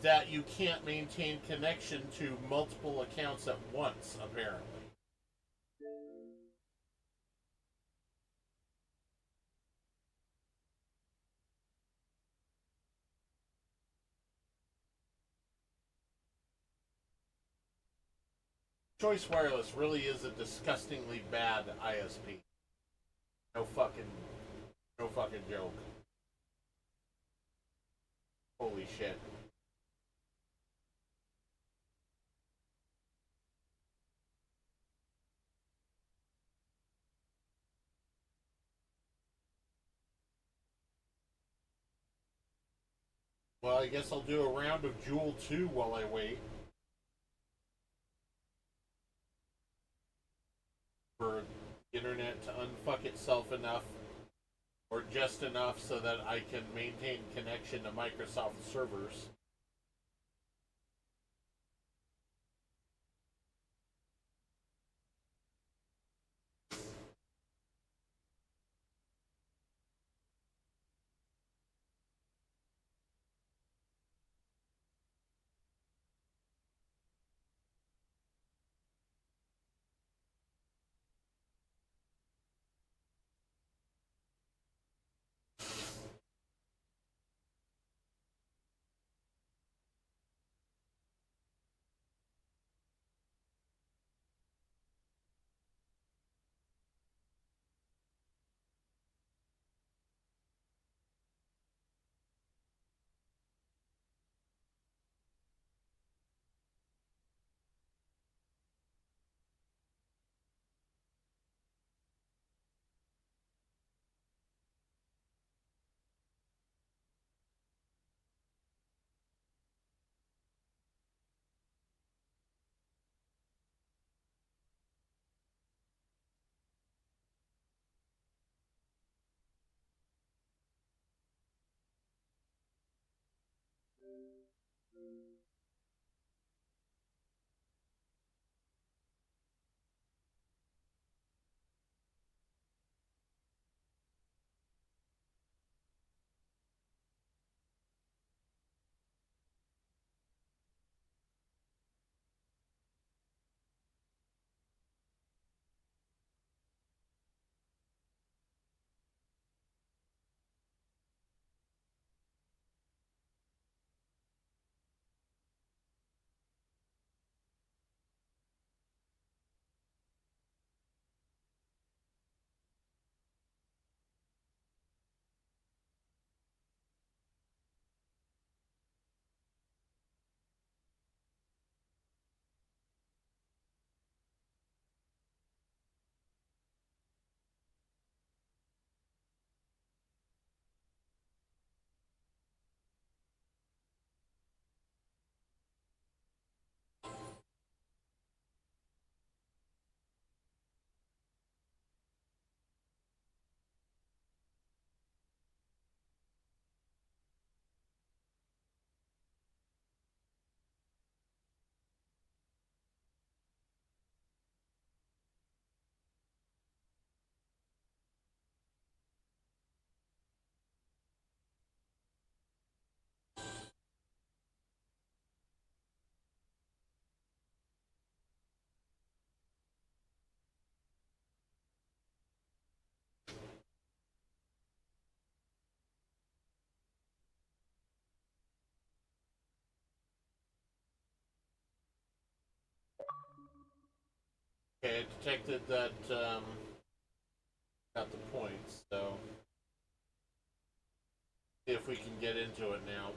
that you can't maintain connection to multiple accounts at once, apparently. Choice Wireless really is a disgustingly bad ISP. No fucking joke. Holy shit. Well, I guess I'll do a round of Jewel 2 while I wait. For the internet to unfuck itself enough, or just enough so that I can maintain connection to Microsoft servers. Okay, I detected that, got the points, so see if we can get into it now.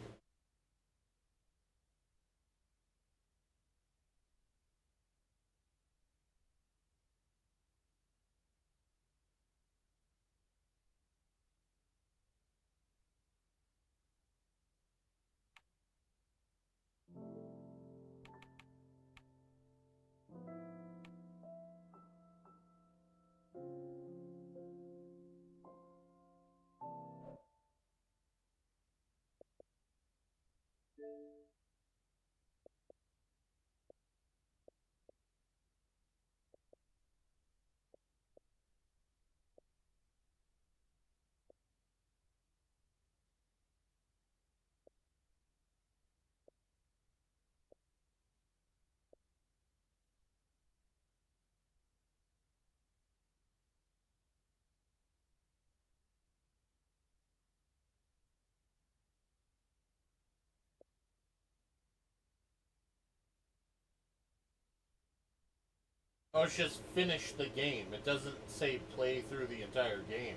Oh, it's just finish the game. It doesn't say play through the entire game.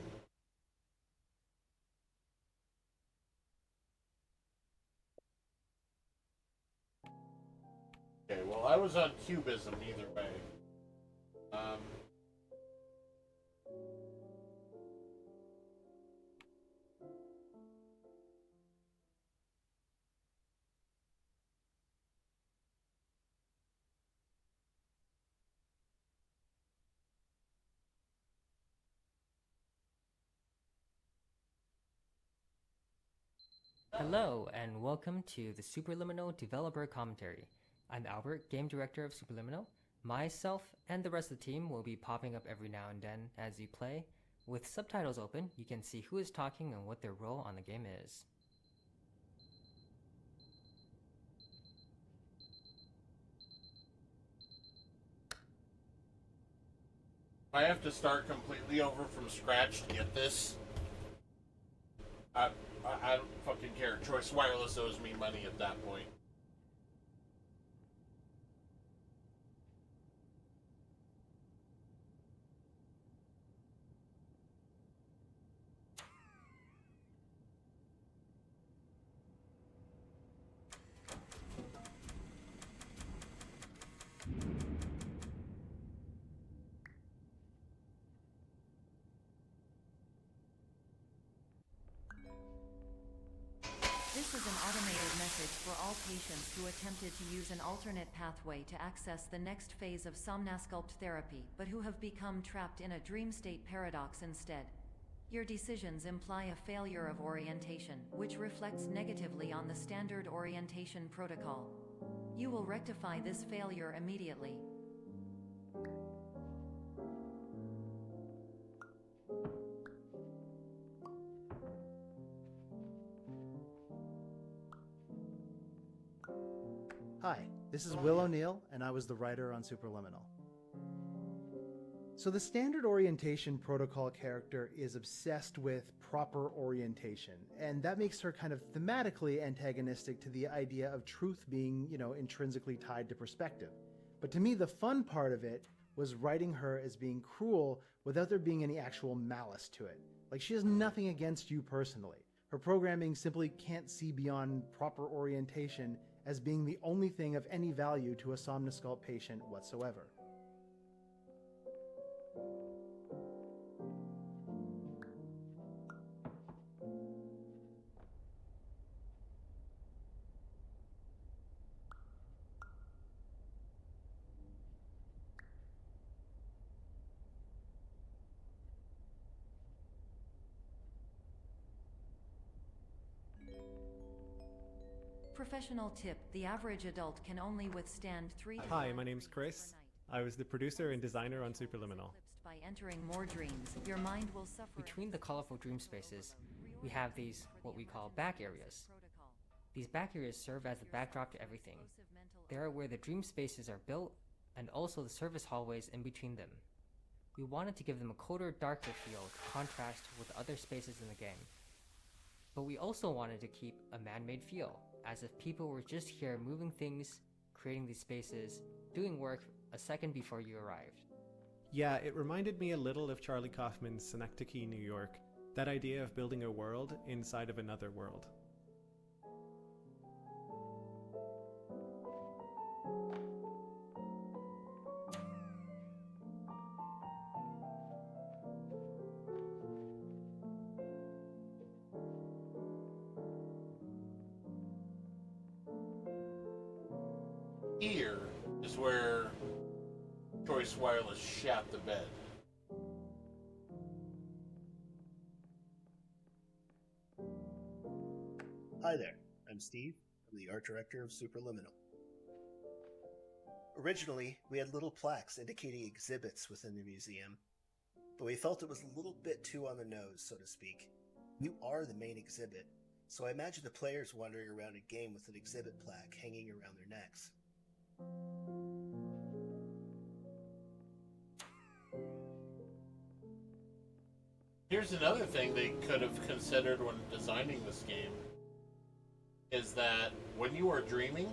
Okay, well, I was on Cubism either way. Hello, and welcome to the Superliminal Developer Commentary. I'm Albert, Game Director of Superliminal. Myself and the rest of the team will be popping up every now and then as you play. With subtitles open, you can see who is talking and what their role on the game is. If I have to start completely over from scratch to get this, I don't fucking care. Choice Wireless owes me money at that point. This is an automated message for all patients who attempted to use an alternate pathway to access the next phase of Somnasculpt therapy, but who have become trapped in a dream state paradox instead. Your decisions imply a failure of orientation, which reflects negatively on the standard orientation protocol. You will rectify this failure immediately. Hi, this is Will O'Neill, and I was the writer on Superliminal. So the standard orientation protocol character is obsessed with proper orientation, and that makes her kind of thematically antagonistic to the idea of truth being, intrinsically tied to perspective. But to me, the fun part of it was writing her as being cruel without there being any actual malice to it. Like, she has nothing against you personally. Her programming simply can't see beyond proper orientation as being the only thing of any value to a Somnasculpt patient whatsoever. Professional tip: the average adult can only withstand 3 to Hi, 5 my name's dreams per Chris. night. I was the producer and designer on Superliminal. By entering more dreams, your mind will suffer. Between the colorful dream spaces, we have these, what we call back areas. These back areas serve as the backdrop to everything. They are where the dream spaces are built, and also the service hallways in between them. We wanted to give them a colder, darker feel to contrast with other spaces in the game. But we also wanted to keep a man-made feel, as if people were just here moving things, creating these spaces, doing work a second before you arrived. Yeah, it reminded me a little of Charlie Kaufman's Synecdoche, New York, that idea of building a world inside of another world. Here is where Choice Wireless shat the bed. Hi there, I'm Steve. I'm the art director of Superliminal. Originally, we had little plaques indicating exhibits within the museum, but we felt it was a little bit too on the nose, so to speak. You are the main exhibit, so I imagine the players wandering around a game with an exhibit plaque hanging around their necks. Here's another thing they could have considered when designing this game, is that when you are dreaming,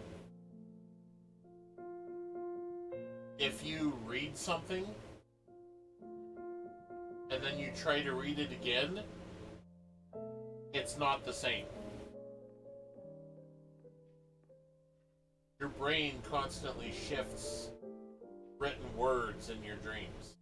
if you read something and then you try to read it again, it's not the same. Your brain constantly shifts written words in your dreams.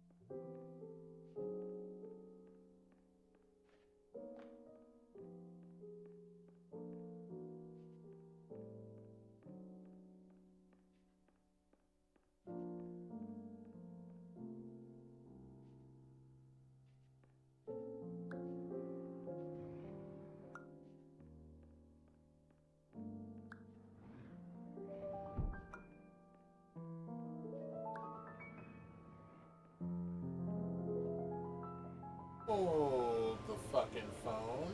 Hold the fucking phone.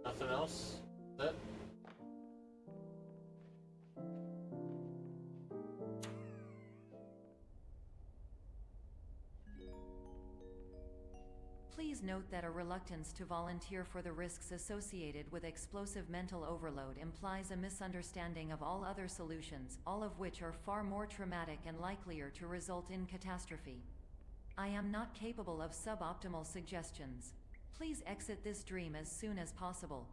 Nothing else? That? Please note that a reluctance to volunteer for the risks associated with explosive mental overload implies a misunderstanding of all other solutions, all of which are far more traumatic and likelier to result in catastrophe. I am not capable of suboptimal suggestions. Please exit this dream as soon as possible.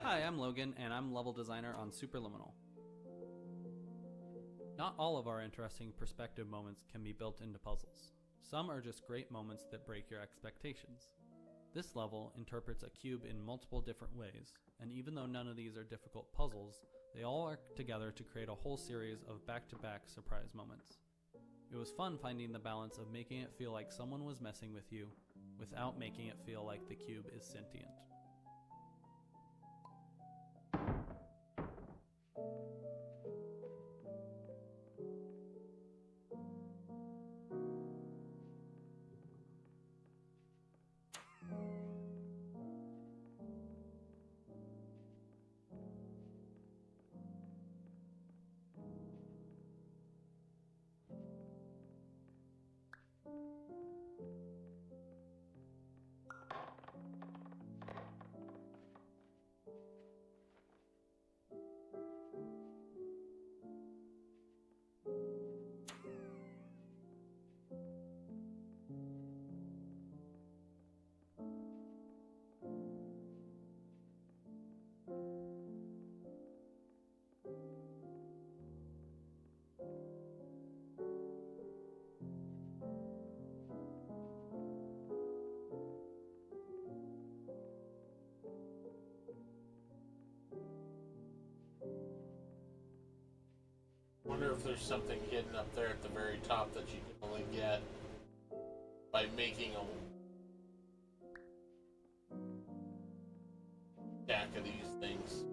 Hi, I'm Logan, and I'm level designer on Superliminal. Not all of our interesting perspective moments can be built into puzzles. Some are just great moments that break your expectations. This level interprets a cube in multiple different ways, and even though none of these are difficult puzzles, they all work together to create a whole series of back-to-back surprise moments. It was fun finding the balance of making it feel like someone was messing with you, without making it feel like the cube is sentient. there's something hidden up there at the very top that you can only get by making a stack of these things.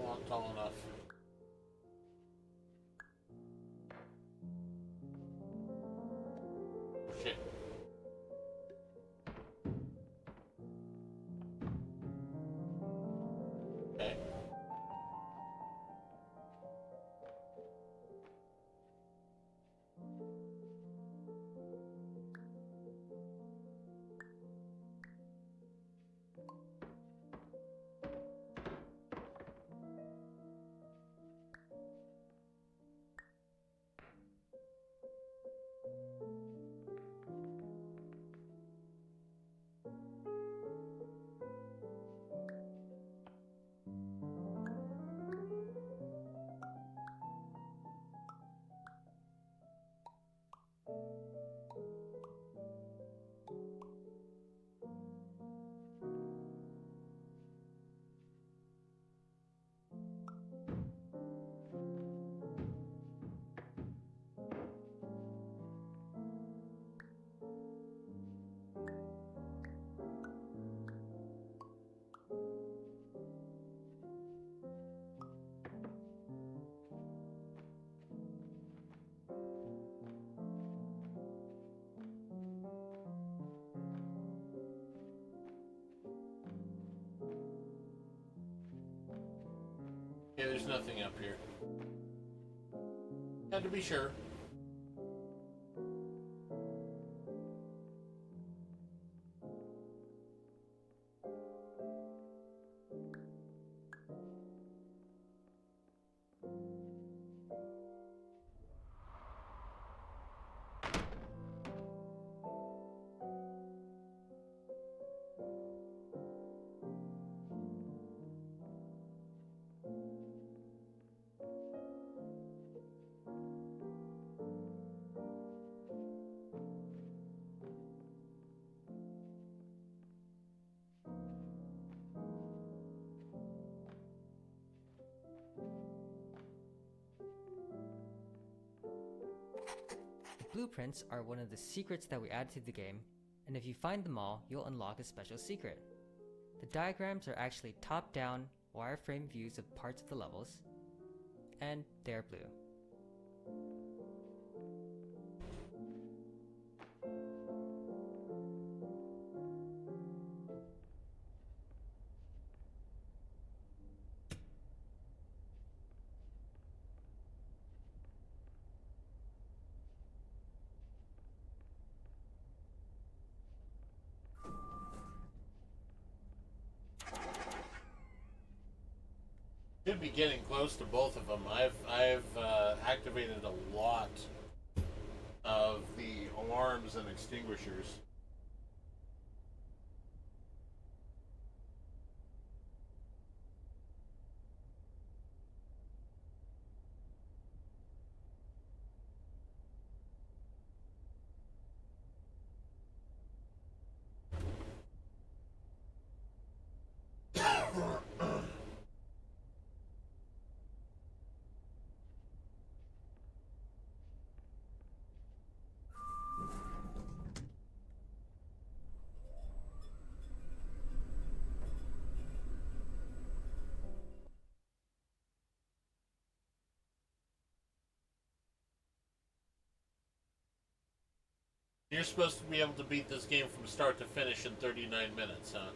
Not tall enough. Shit. Okay. Okay, there's nothing up here. Had to be sure. Blueprints are one of the secrets that we added to the game, and if you find them all, you'll unlock a special secret. The diagrams are actually top-down, wireframe views of parts of the levels, and they're blue. Should be getting close to both of them. I've activated a lot of the alarms and extinguishers. You're supposed to be able to beat this game from start to finish in 39 minutes, huh?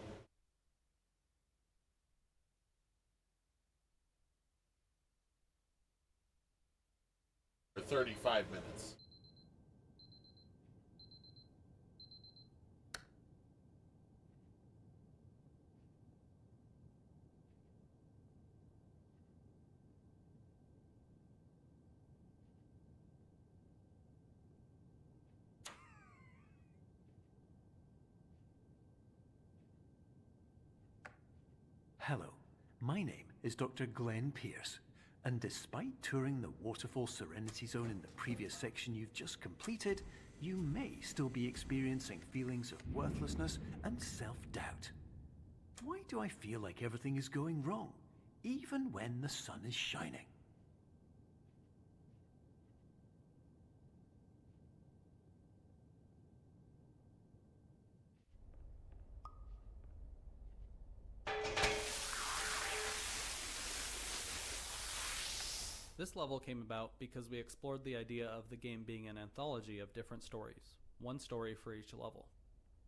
Or 35 minutes. Hello, my name is Dr. Glenn Pierce, and despite touring the Waterfall Serenity Zone in the previous section you've just completed, you may still be experiencing feelings of worthlessness and self-doubt. Why do I feel like everything is going wrong, even when the sun is shining? This level came about because we explored the idea of the game being an anthology of different stories, one story for each level.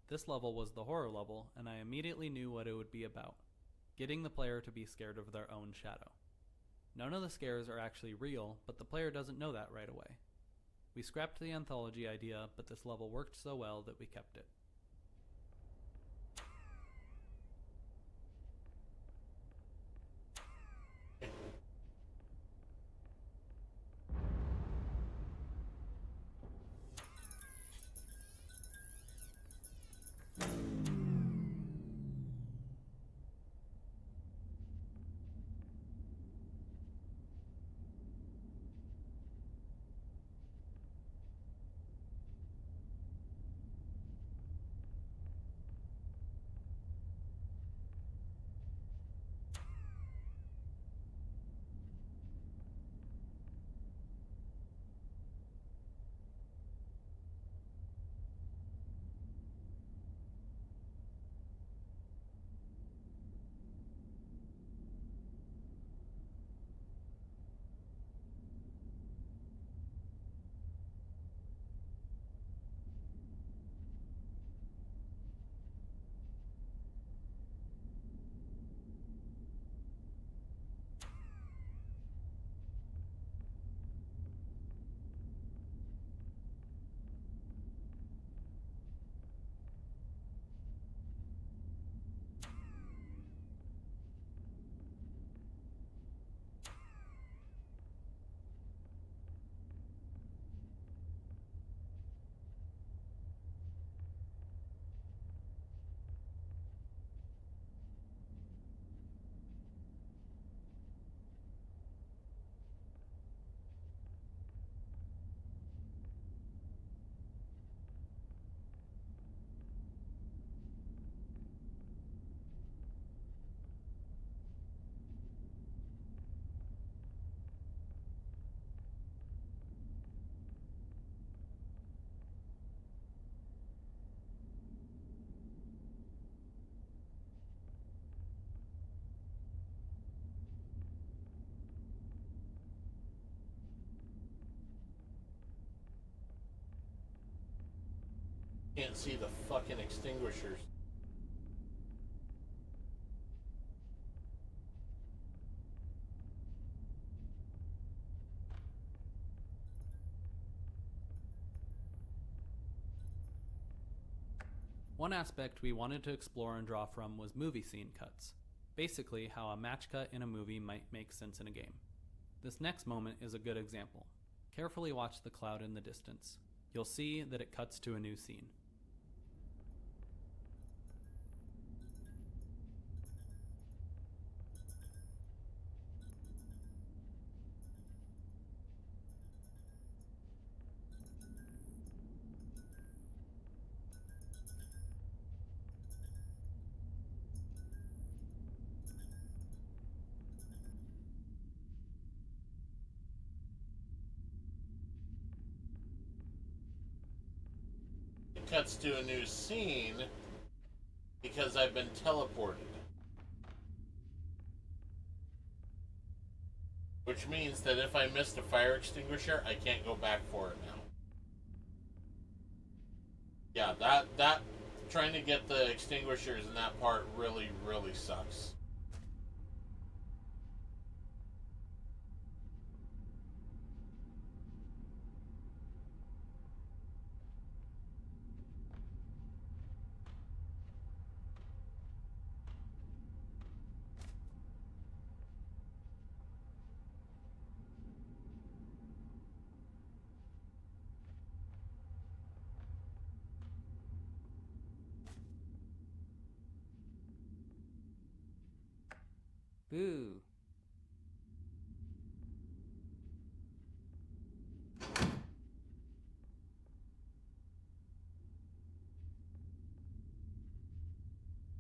This level was the horror level, and I immediately knew what it would be about, getting the player to be scared of their own shadow. None of the scares are actually real, but the player doesn't know that right away. We scrapped the anthology idea, but this level worked so well that we kept it. Can't see the fucking extinguishers. One aspect we wanted to explore and draw from was movie scene cuts. Basically, how a match cut in a movie might make sense in a game. This next moment is a good example. Carefully watch the cloud in the distance. You'll see that it cuts to a new scene. It cuts to a new scene because I've been teleported. Which means that if I missed a fire extinguisher, I can't go back for it now. Yeah, that trying to get the extinguishers in that part really, really sucks. Boo.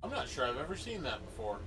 I'm not sure I've ever seen that before.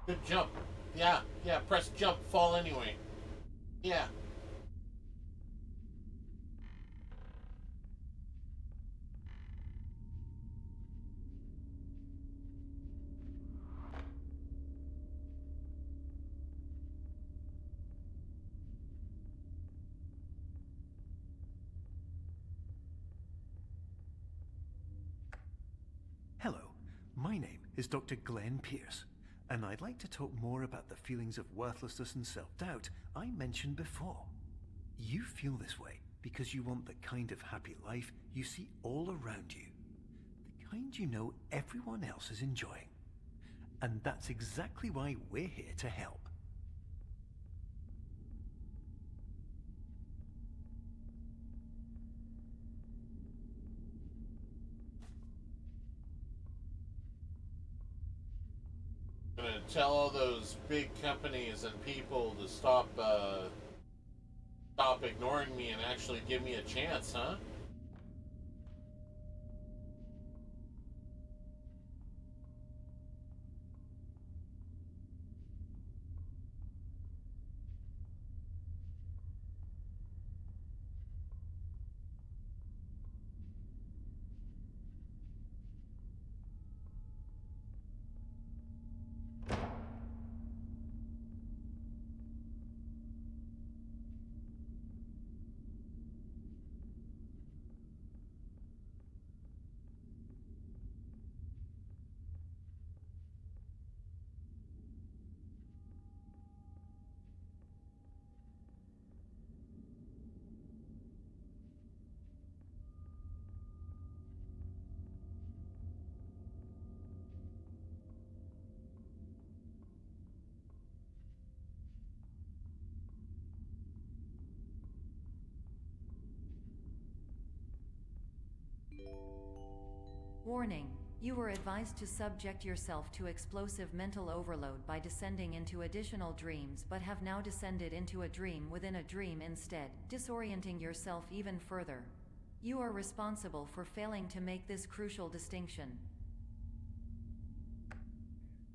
Good jump. Yeah, press jump, fall anyway. Yeah. Hello, my name is Dr. Glenn Pierce, and I'd like to talk more about the feelings of worthlessness and self-doubt I mentioned before. You feel this way because you want the kind of happy life you see all around you, the kind you know everyone else is enjoying. And that's exactly why we're here to help. I'm gonna tell all those big companies and people to stop ignoring me and actually give me a chance, huh? Warning. You were advised to subject yourself to explosive mental overload by descending into additional dreams, but have now descended into a dream within a dream instead, disorienting yourself even further. You are responsible for failing to make this crucial distinction.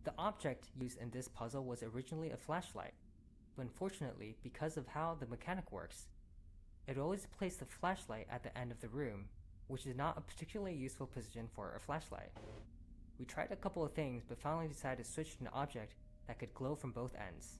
The object used in this puzzle was originally a flashlight, but unfortunately, because of how the mechanic works, it always placed the flashlight at the end of the room, which is not a particularly useful position for a flashlight. We tried a couple of things, but finally decided to switch to an object that could glow from both ends.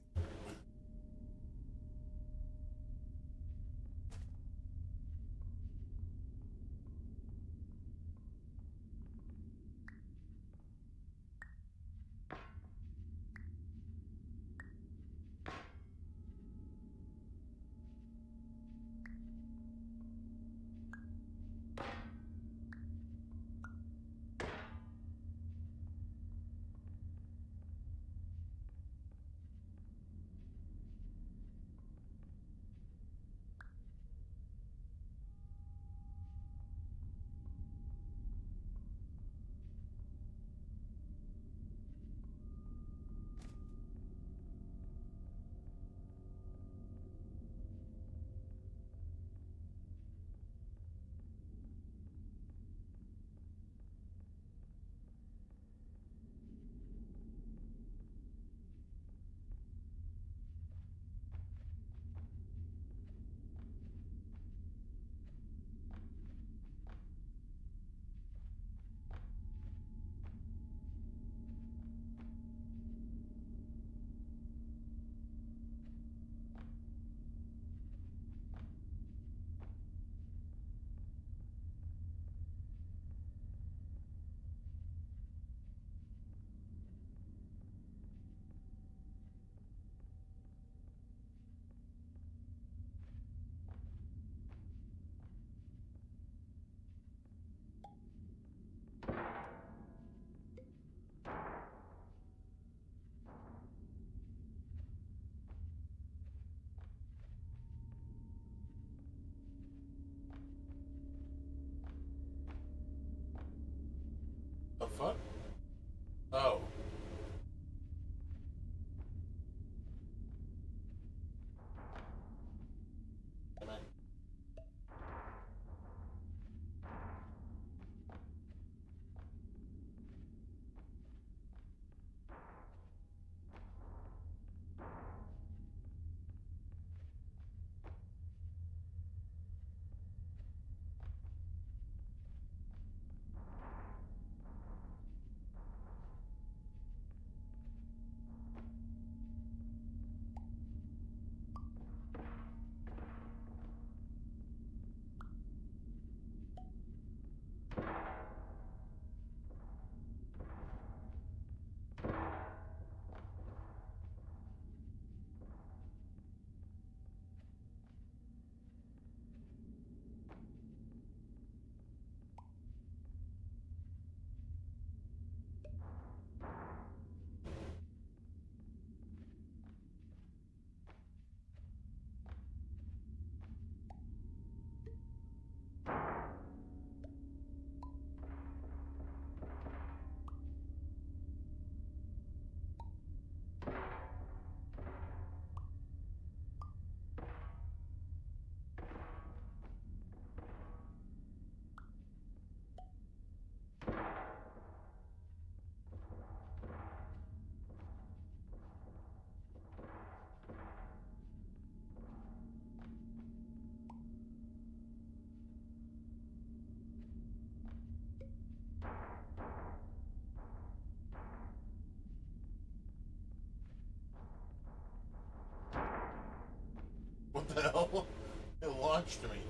much to me.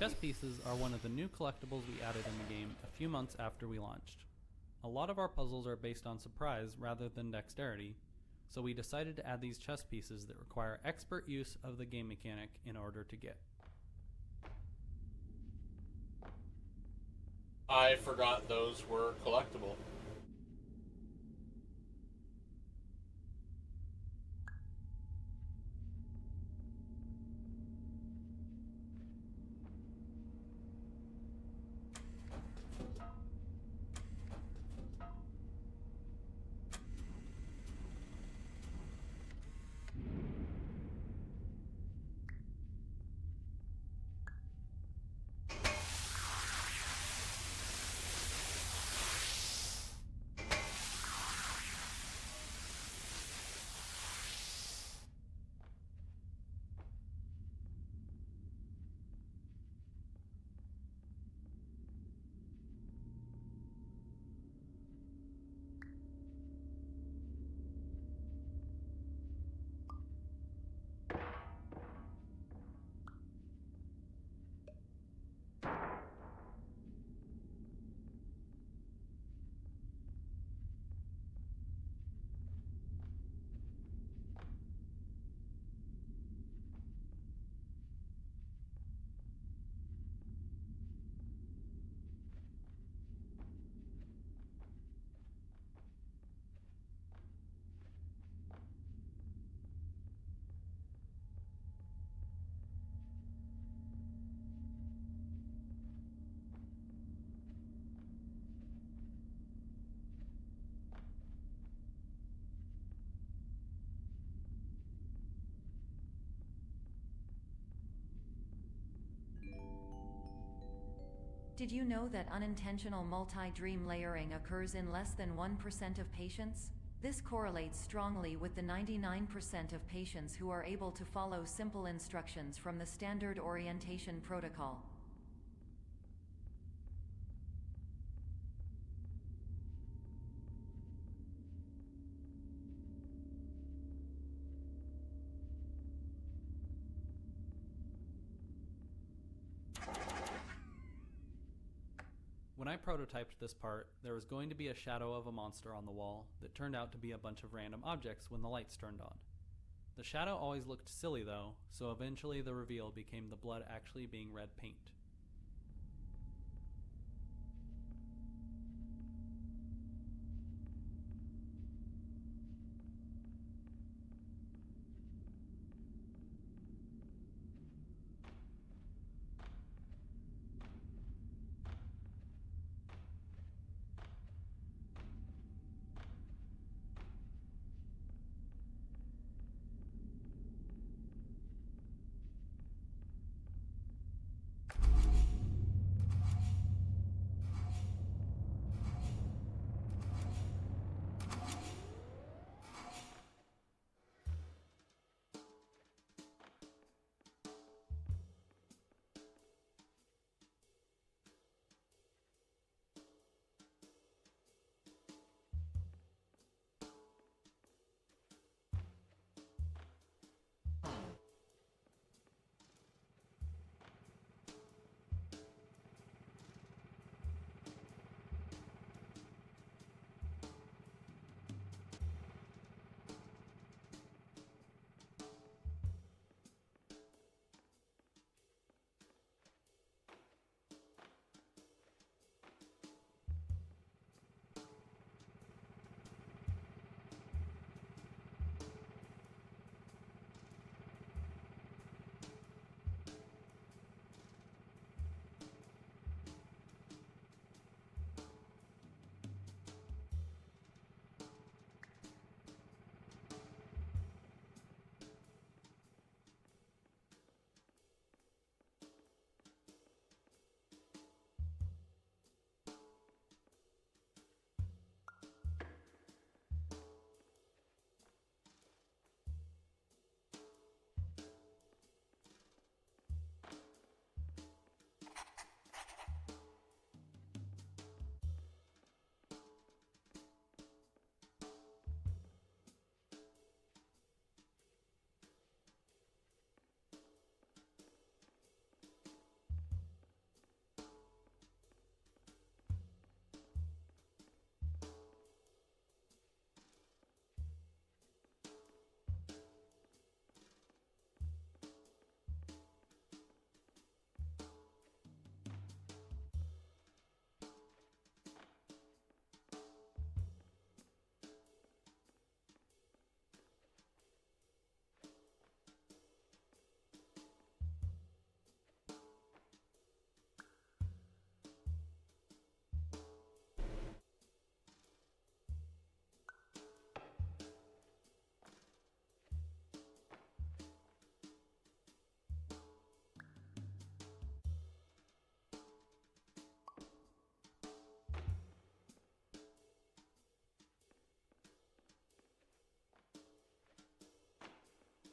Chess pieces are one of the new collectibles we added in the game a few months after we launched. A lot of our puzzles are based on surprise rather than dexterity, so we decided to add these chess pieces that require expert use of the game mechanic in order to get. I forgot those were collectible. Did you know that unintentional multi-dream layering occurs in less than 1% of patients? This correlates strongly with the 99% of patients who are able to follow simple instructions from the standard orientation protocol. When I prototyped this part, there was going to be a shadow of a monster on the wall that turned out to be a bunch of random objects when the lights turned on. The shadow always looked silly though, so eventually the reveal became the blood actually being red paint.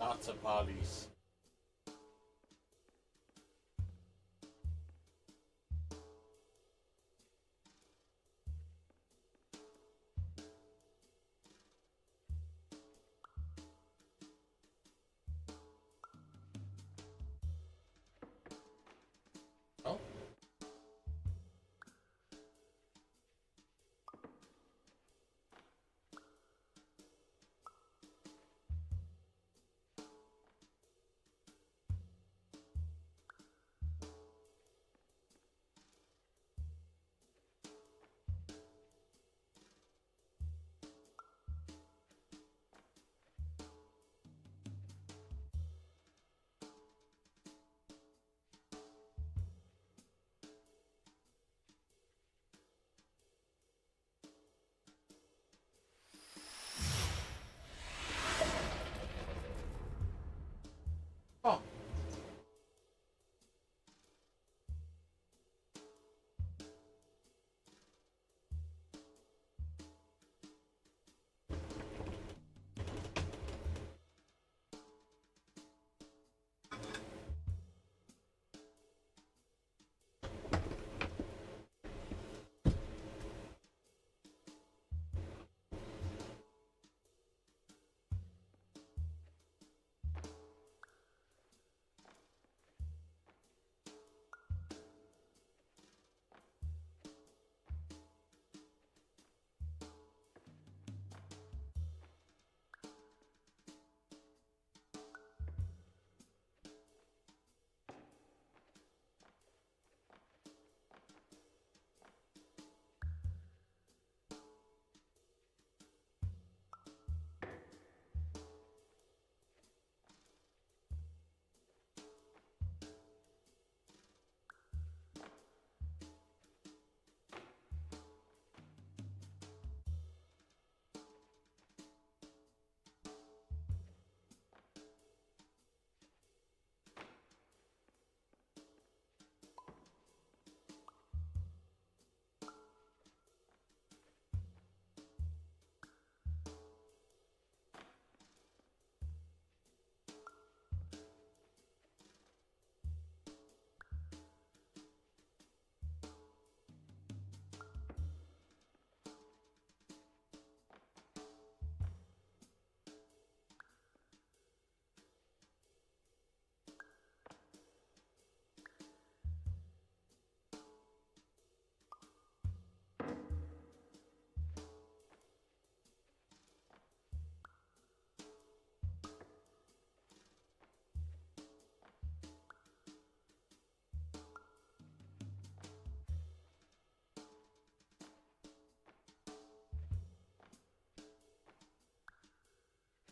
Lots of bodies. Oh. Oh.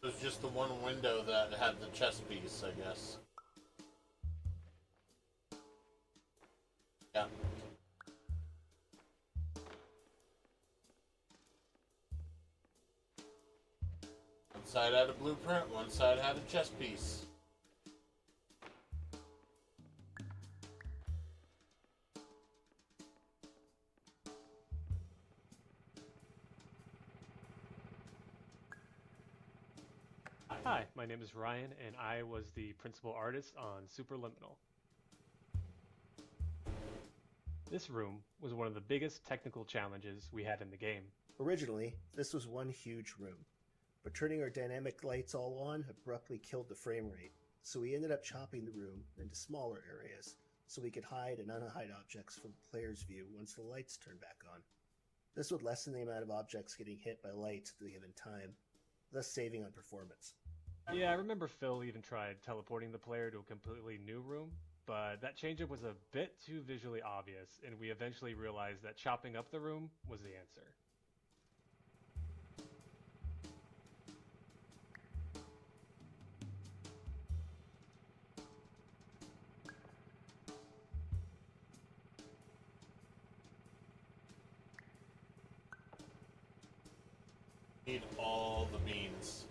It was just the one window that had the chess piece, I guess. Yeah. One side had a blueprint, one side had a chess piece. Hi, my name is Ryan, and I was the principal artist on Superliminal. This room was one of the biggest technical challenges we had in the game. Originally, this was one huge room, but turning our dynamic lights all on abruptly killed the frame rate, so we ended up chopping the room into smaller areas so we could hide and unhide objects from the player's view once the lights turned back on. This would lessen the amount of objects getting hit by lights at the given time, thus saving on performance. Yeah, I remember Phil even tried teleporting the player to a completely new room, but that change-up was a bit too visually obvious, and we eventually realized that chopping up the room was the answer. Need all the beans.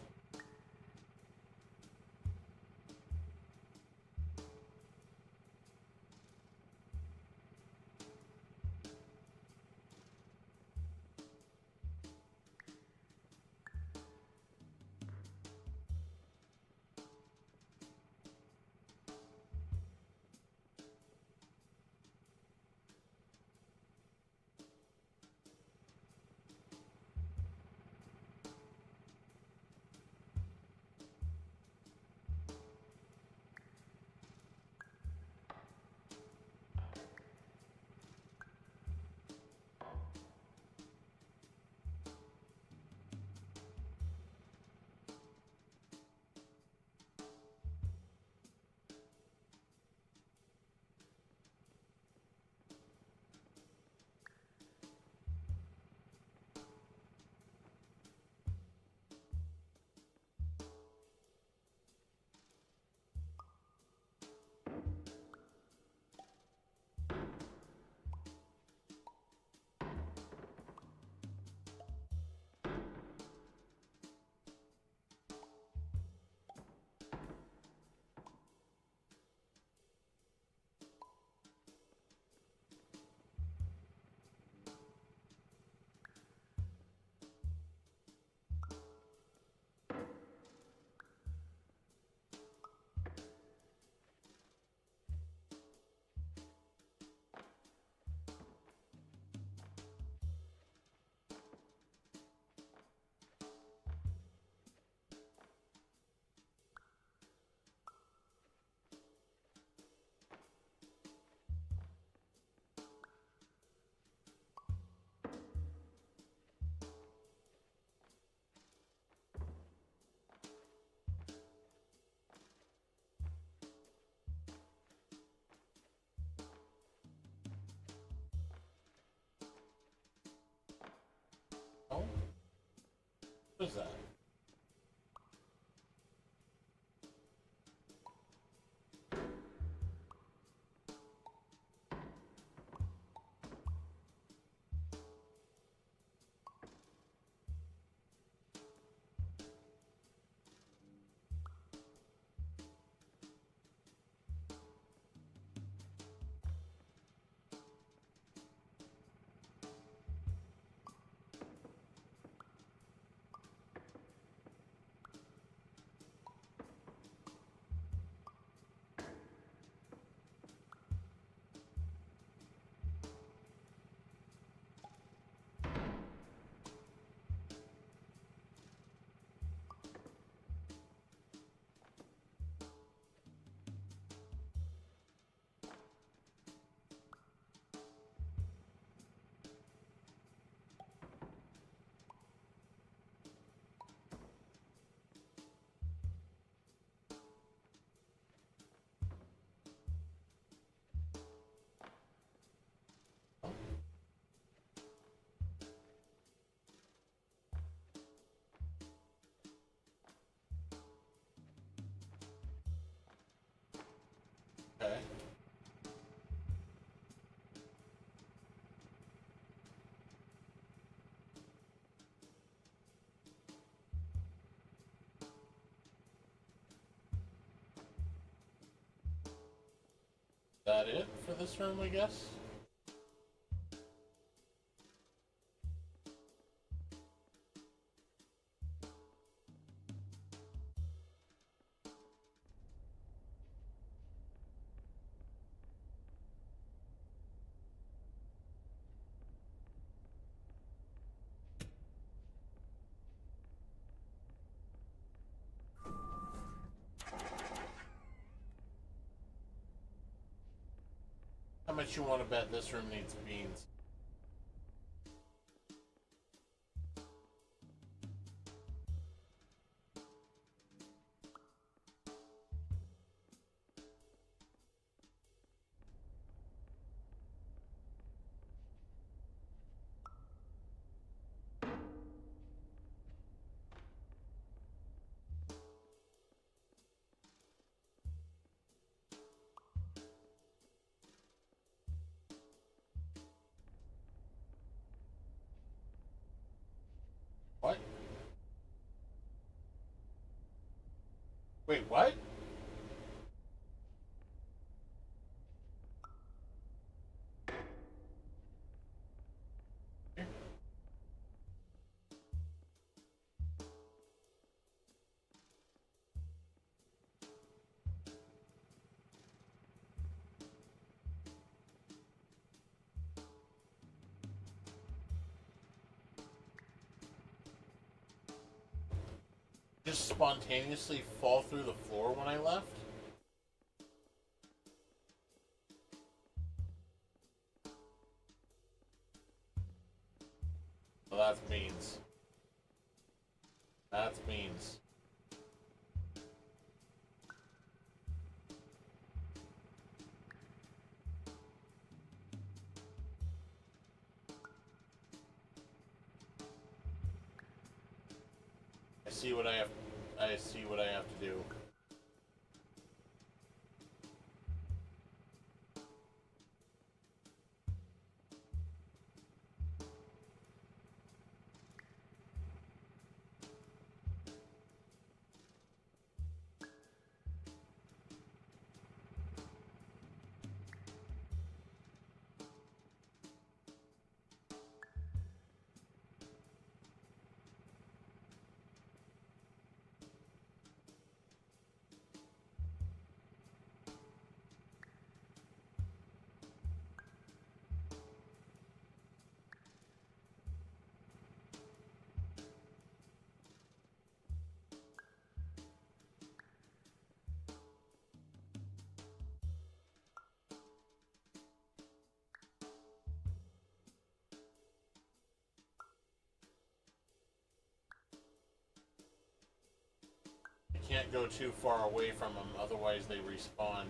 What is that? Okay. That it for this room, I guess? How much you want to bet this room needs beans? What? Wait, what? Just spontaneously fall through the floor when I left? Well, that's beans. That's beans. I see what I have to do. Can't go too far away from them, otherwise they respawn.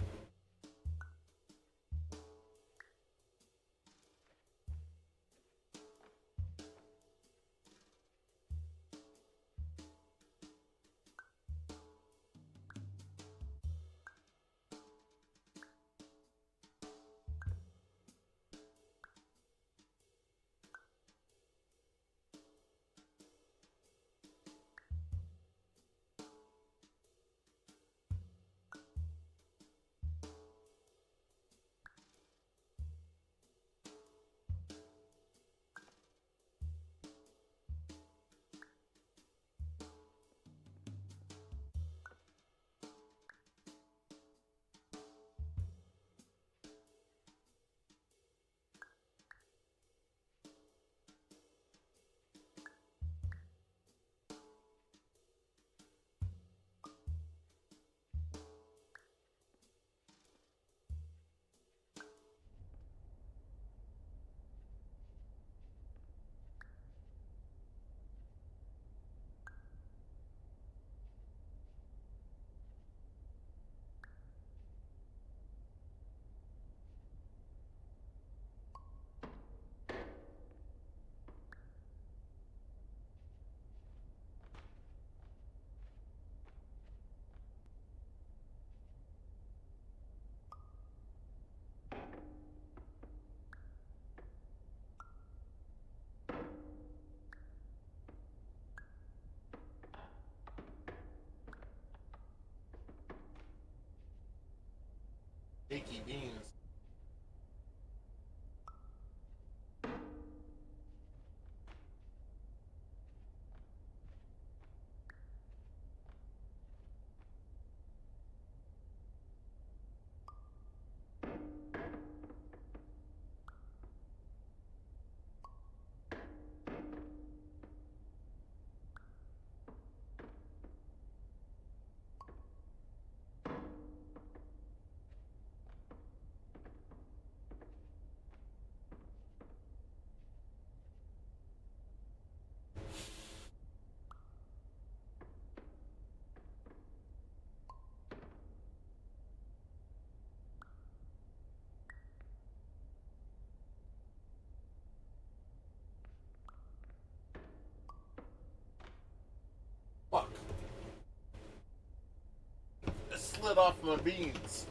Bakey beans. Fuck. It slid off my beans.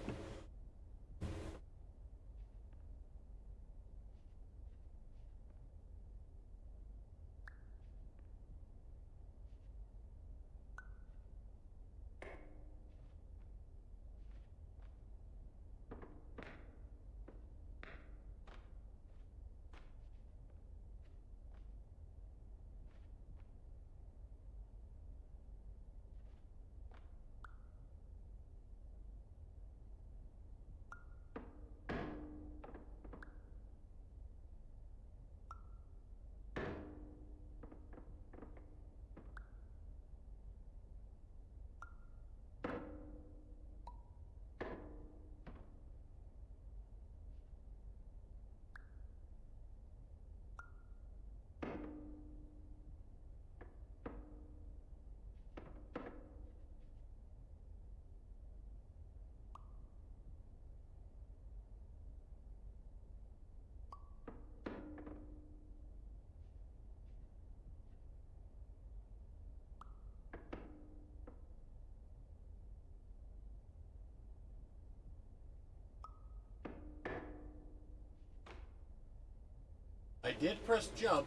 I did press jump.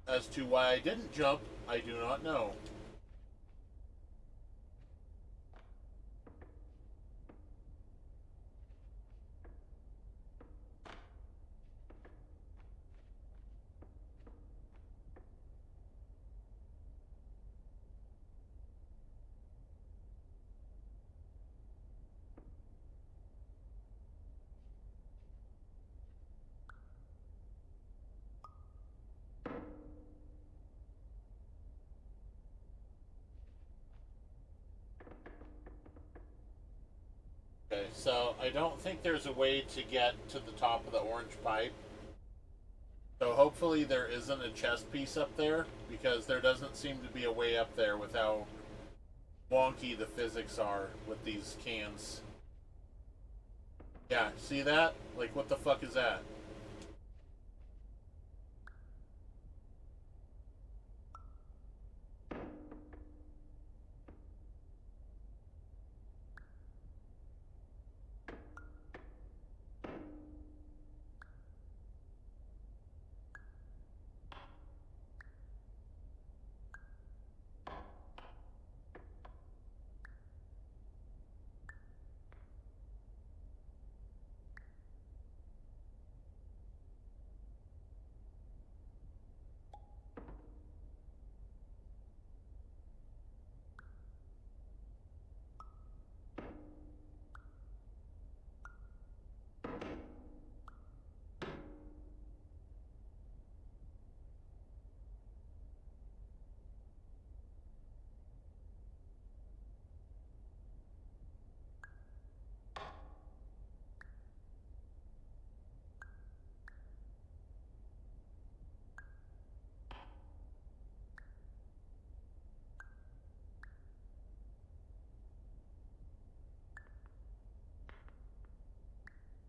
As to why I didn't jump, I do not know. Okay, so I don't think there's a way to get to the top of the orange pipe. So hopefully there isn't a chest piece up there, because there doesn't seem to be a way up there with how wonky the physics are with these cans. Yeah, see that? Like, what the fuck is that?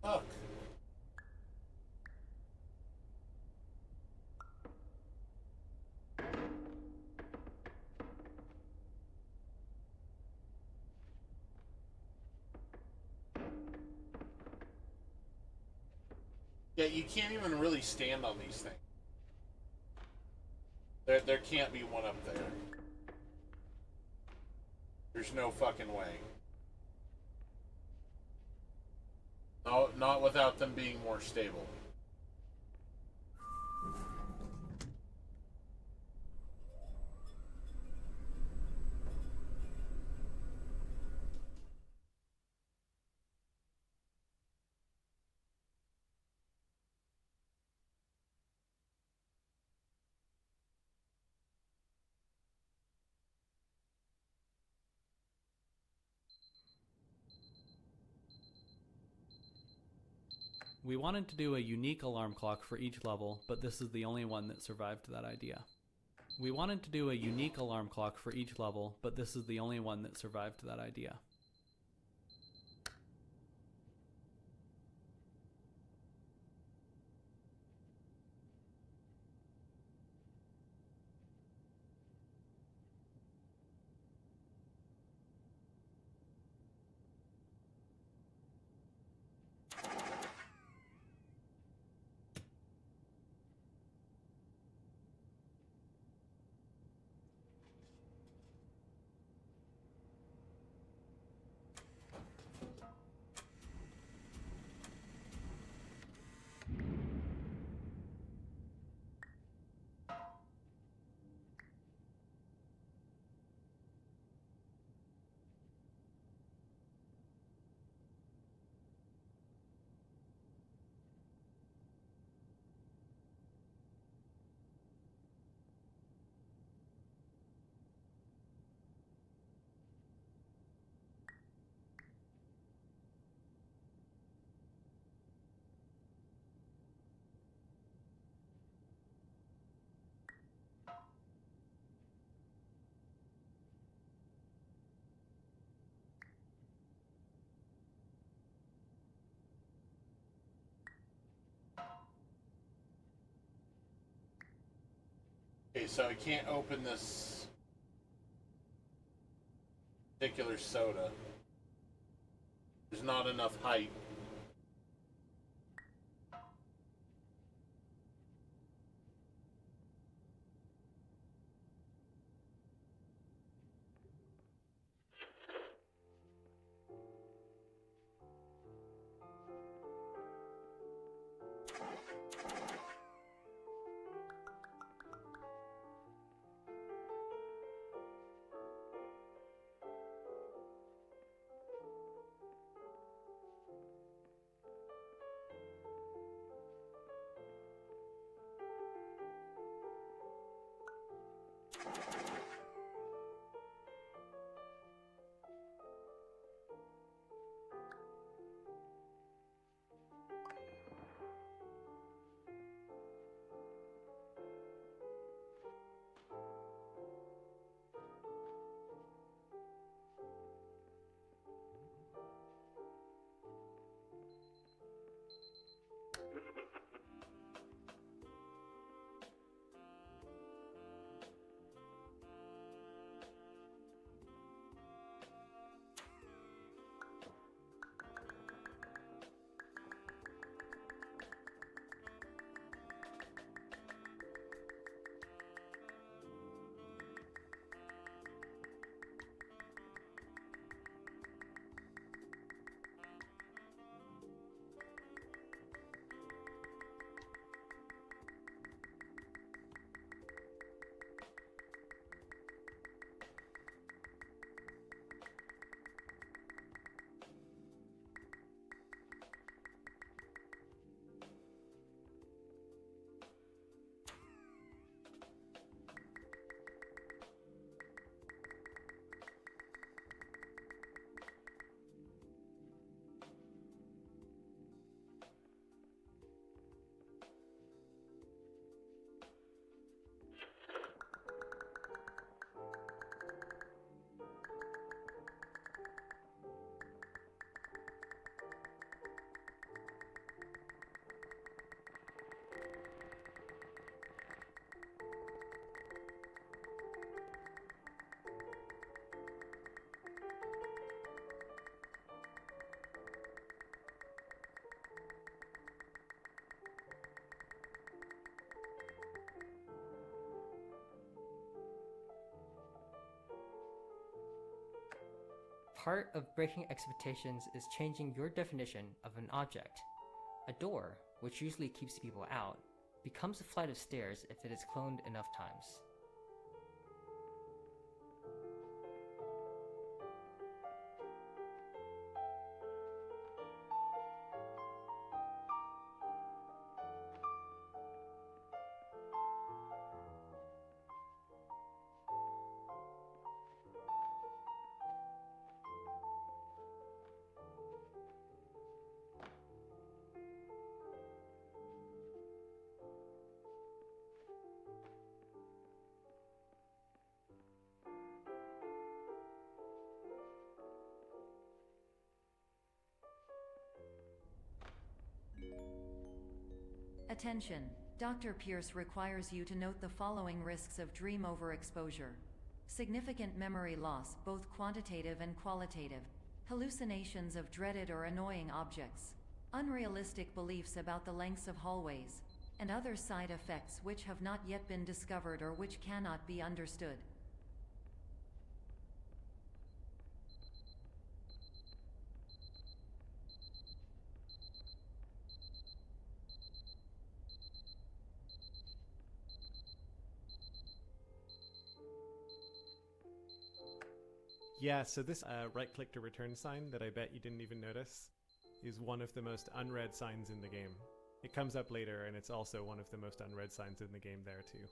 Fuck. Yeah, you can't even really stand on these things. There can't be one up there. There's no fucking way. No, not without them being more stable. We wanted to do a unique alarm clock for each level, but this is the only one that survived that idea. We wanted to do a unique alarm clock for each level, but this is the only one that survived that idea. Okay, so I can't open this particular soda. There's not enough height. part of breaking expectations is changing your definition of an object. A door, which usually keeps people out, becomes a flight of stairs if it is cloned enough times. Attention! Dr. Pierce requires you to note the following risks of dream overexposure. Significant memory loss, both quantitative and qualitative. Hallucinations of dreaded or annoying objects. Unrealistic beliefs about the lengths of hallways. And other side effects which have not yet been discovered or which cannot be understood. Yeah, so this right-click to return sign that I bet you didn't even notice is one of the most unread signs in the game. It comes up later, and it's also one of the most unread signs in the game there too.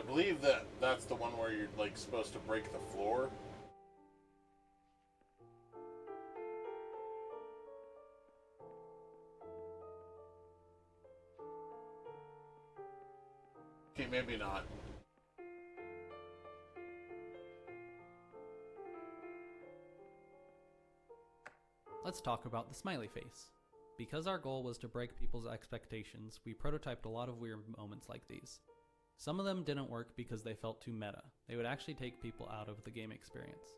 believe that that's the one where you're like supposed to break the floor. Okay, maybe not. Let's talk about the smiley face. Because our goal was to break people's expectations, we prototyped a lot of weird moments like these. Some of them didn't work because they felt too meta. They would actually take people out of the game experience.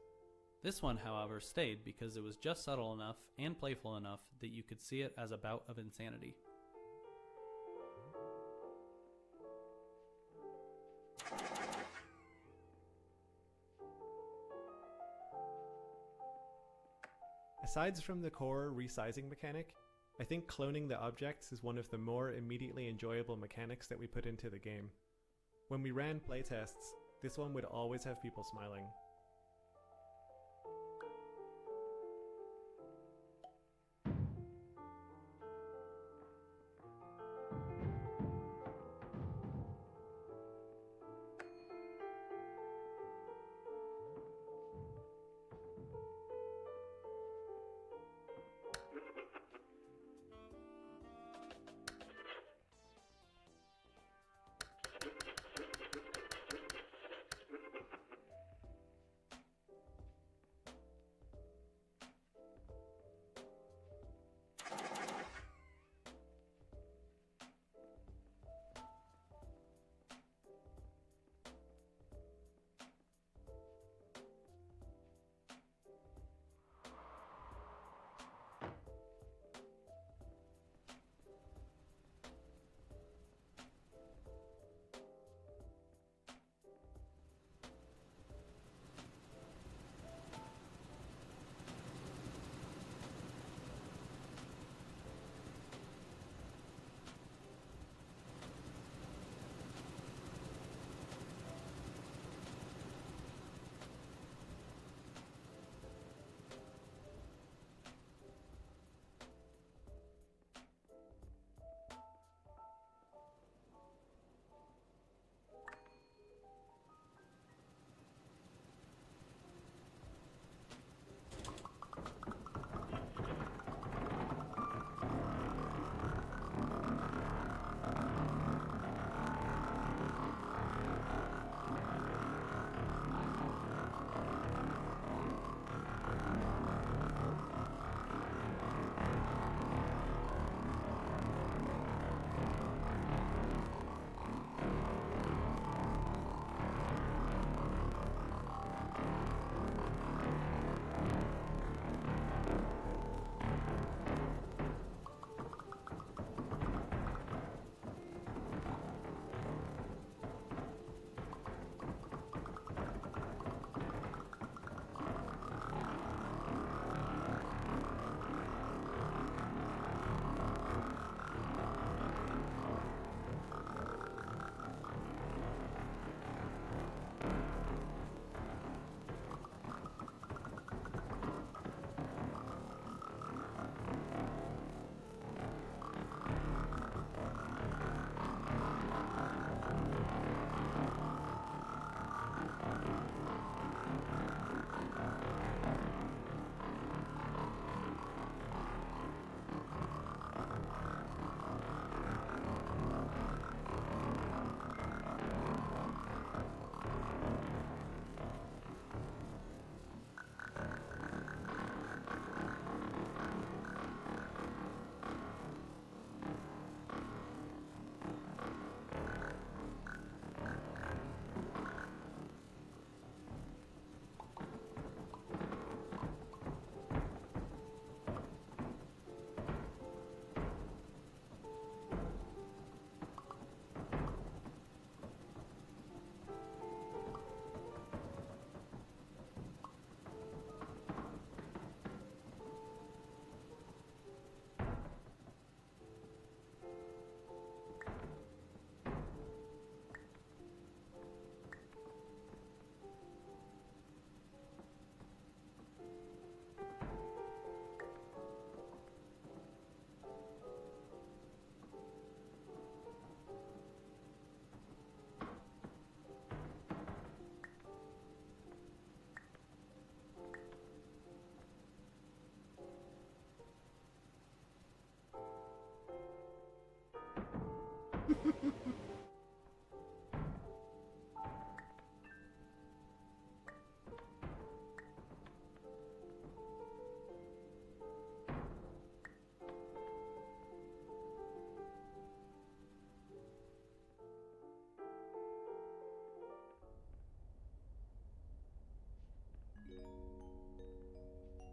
This one, however, stayed because it was just subtle enough and playful enough that you could see it as a bout of insanity. Aside from the core resizing mechanic, I think cloning the objects is one of the more immediately enjoyable mechanics that we put into the game. When we ran playtests, this one would always have people smiling.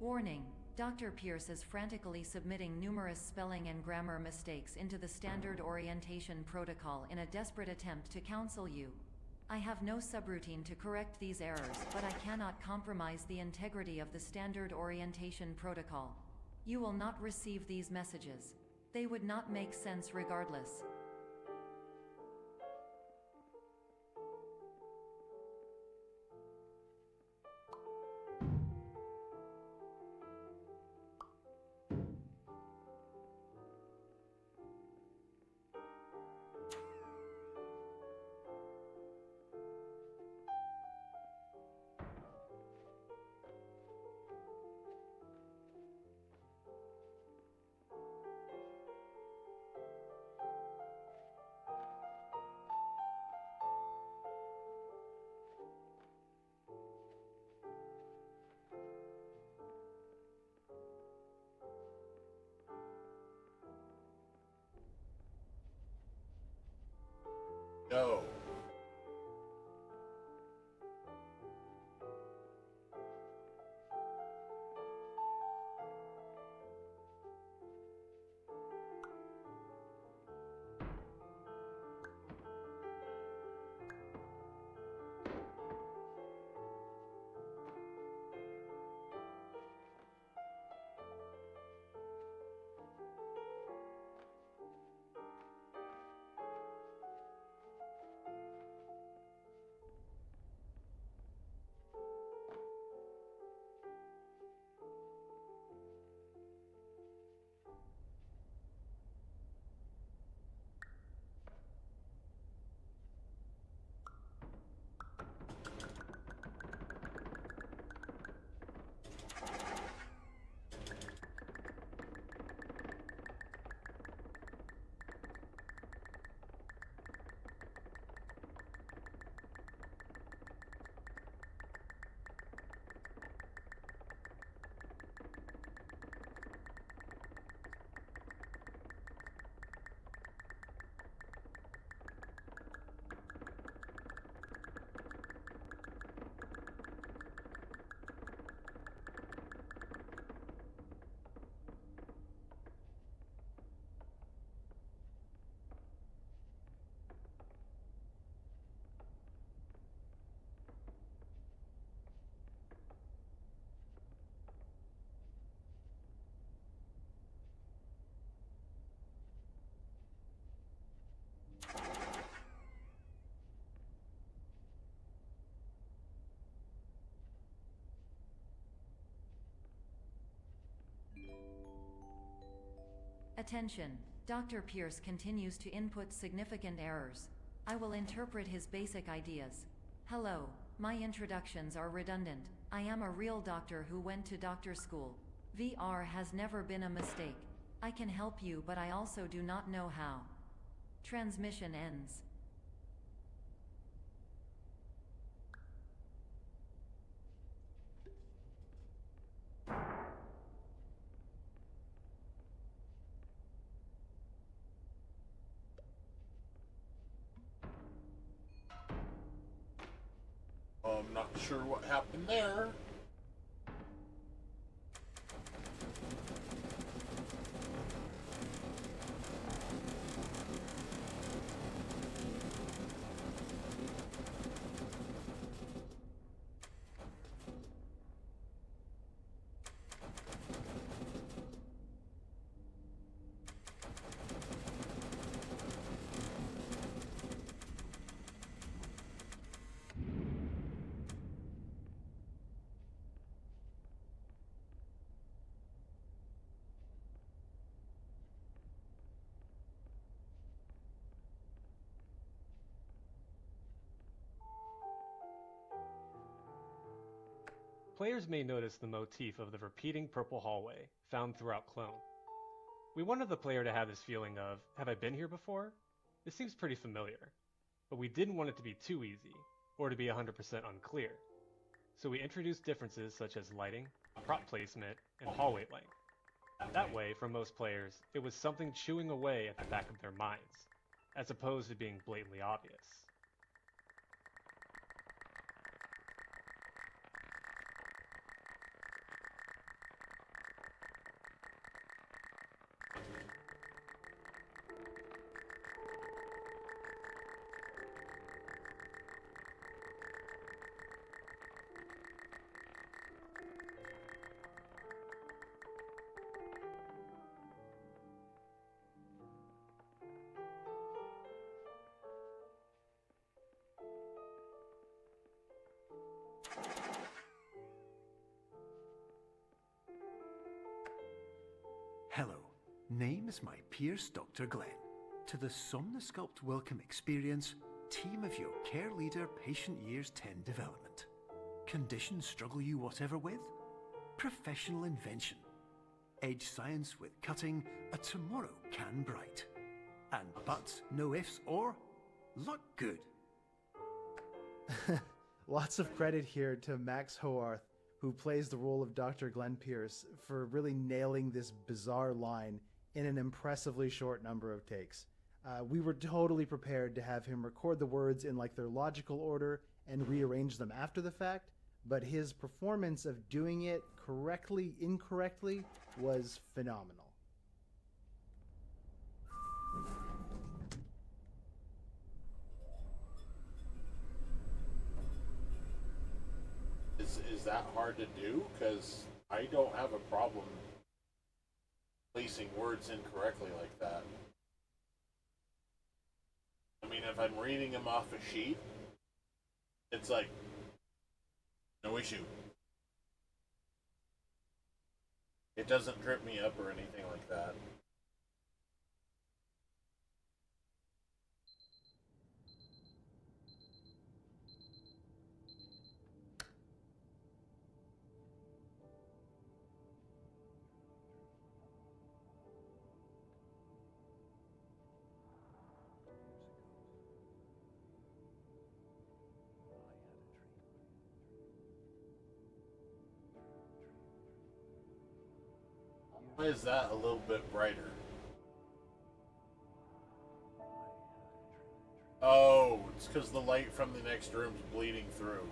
Warning: Dr. Pierce is frantically submitting numerous spelling and grammar mistakes into the standard orientation protocol in a desperate attempt to counsel you. I have no subroutine to correct these errors, but I cannot compromise the integrity of the standard orientation protocol. You will not receive these messages. They would not make sense regardless. No. Attention! Dr. Pierce continues to input significant errors. I will interpret his basic ideas. Hello, my introductions are redundant. I am a real doctor who went to doctor school. VR has never been a mistake. I can help you, but I also do not know how. Transmission ends. I'm not sure what happened there. Players may notice the motif of the repeating purple hallway found throughout Clone. We wanted the player to have this feeling of, have I been here before? This seems pretty familiar. But we didn't want it to be too easy, or to be 100% unclear. So we introduced differences such as lighting, prop placement, and hallway length. That way, for most players, it was something chewing away at the back of their minds, as opposed to being blatantly obvious. Name's my Pierce Dr. Glenn. To the Somnosculpt Welcome Experience, team of your care leader patient years 10 development. Conditions struggle you whatever with? Professional invention. Edge science with cutting, a tomorrow can bright. And buts, no ifs or, look good. Lots of credit here to Max Hoarth, who plays the role of Dr. Glenn Pierce, for really nailing this bizarre line in an impressively short number of takes. We were totally prepared to have him record the words in like their logical order and rearrange them after the fact, but his performance of doing it correctly, incorrectly, was phenomenal. Is that hard to do? Because I don't have a problem placing words incorrectly like that. I mean, if I'm reading them off a sheet, it's like, no issue. It doesn't trip me up or anything like that. Why is that a little bit brighter? Oh, it's because the light from the next room's bleeding through.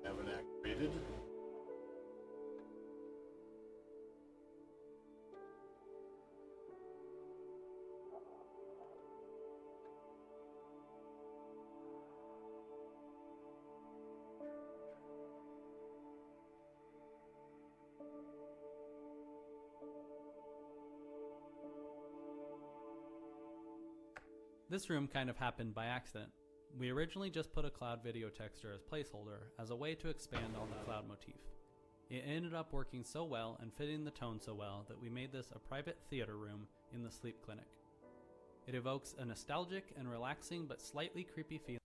Haven't activated. This room kind of happened by accident. We originally just put a cloud video texture as placeholder as a way to expand on the cloud motif. It ended up working so well and fitting the tone so well that we made this a private theater room in the sleep clinic. It evokes a nostalgic and relaxing but slightly creepy feeling.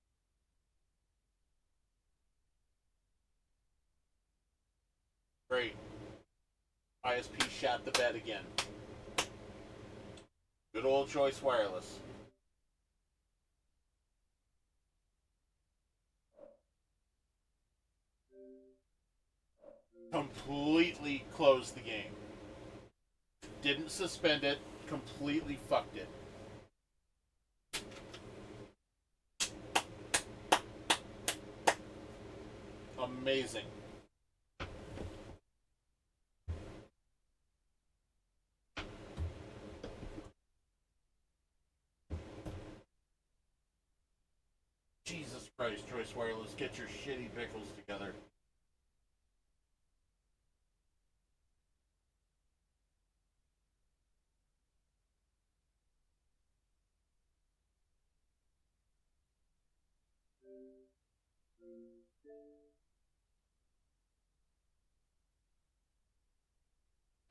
Great. ISP shat the bed again. Good old Choice Wireless. Completely closed the game. Didn't suspend it, completely fucked it. Amazing. Jesus Christ, Choice Wireless, get your shitty pickles together.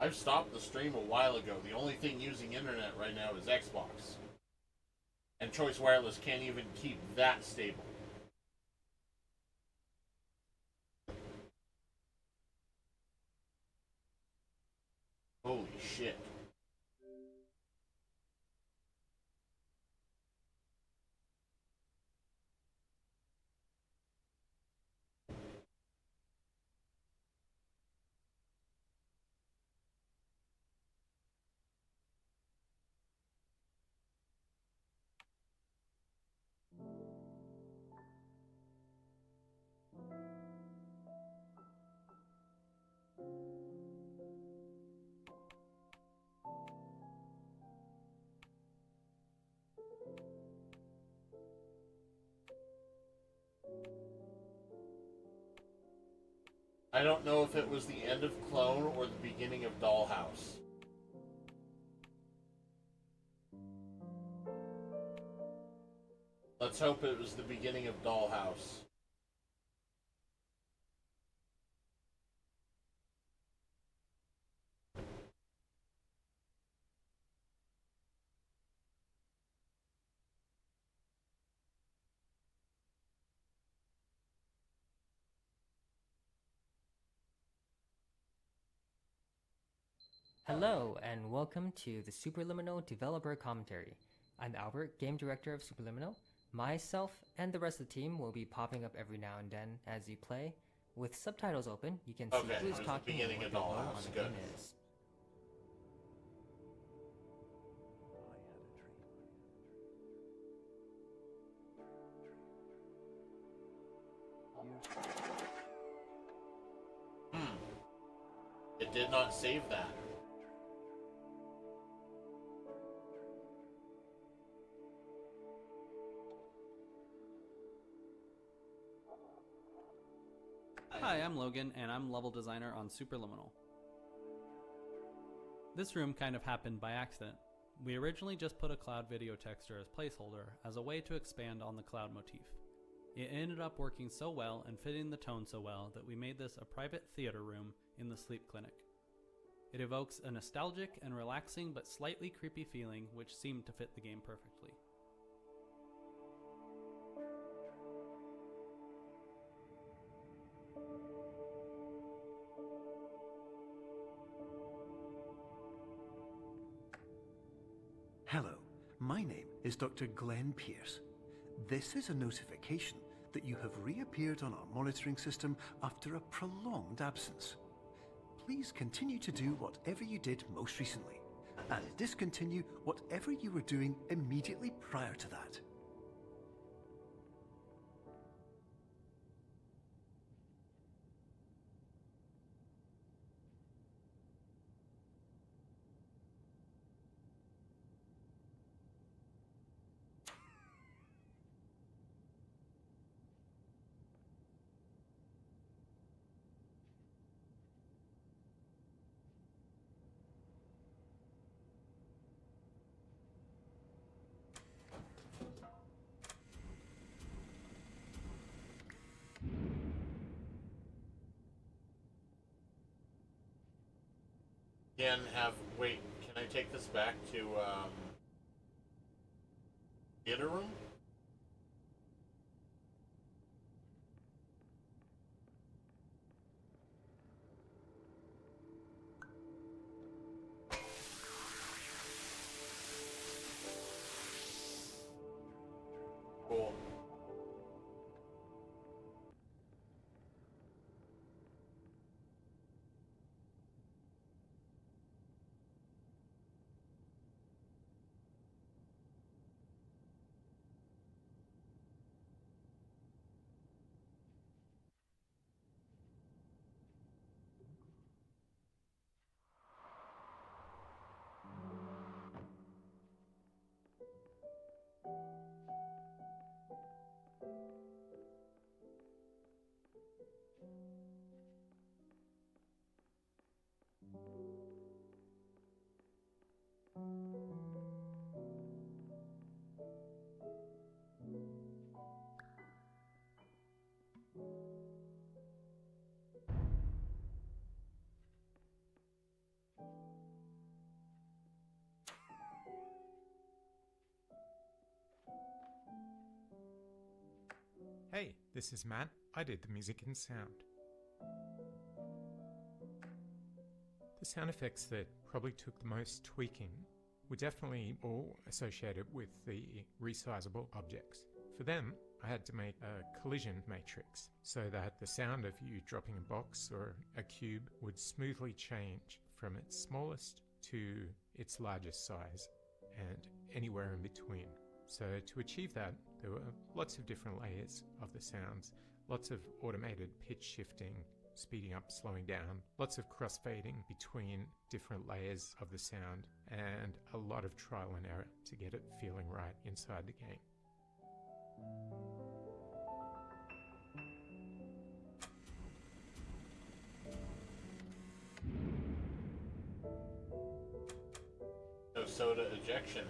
I've stopped the stream a while ago. The only thing using internet right now is Xbox. And Choice Wireless can't even keep that stable. Holy shit. I don't know if it was the end of Clone or the beginning of Dollhouse. Let's hope it was the beginning of Dollhouse. Hello, and welcome to the Superliminal Developer Commentary. I'm Albert, Game Director of Superliminal. Myself and the rest of the team will be popping up every now and then as you play. With subtitles open, you can see Okay, who's talking and what the role on the game is. It did not save that. Hi, I'm Logan, and I'm level designer on Superliminal. This room kind of happened by accident. We originally just put a cloud video texture as placeholder as a way to expand on the cloud motif. It ended up working so well and fitting the tone so well that we made this a private theater room in the sleep clinic. It evokes a nostalgic and relaxing but slightly creepy feeling which seemed to fit the game perfectly. Hello, my name is Dr. Glenn Pierce. This is a notification that you have reappeared on our monitoring system after a prolonged absence. Please continue to do whatever you did most recently, and discontinue whatever you were doing immediately prior to that. Wait, can I take this back to, theater room? Cool. Hey, this is Matt. I did the music and sound. The sound effects that probably took the most tweaking were definitely all associated with the resizable objects. For them, I had to make a collision matrix so that the sound of you dropping a box or a cube would smoothly change from its smallest to its largest size and anywhere in between. So to achieve that, there were lots of different layers of the sounds, lots of automated pitch shifting, speeding up, slowing down, lots of crossfading between different layers of the sound, and a lot of trial and error to get it feeling right inside the game. soda ejection.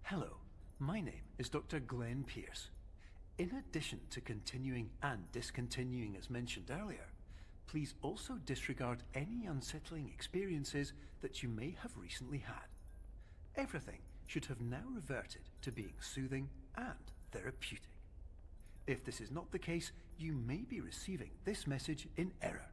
Hello, my name is Dr. Glenn Pierce. In addition to continuing and discontinuing as mentioned earlier, please also disregard any unsettling experiences that you may have recently had. Everything should have now reverted to being soothing and therapeutic. If this is not the case, you may be receiving this message in error.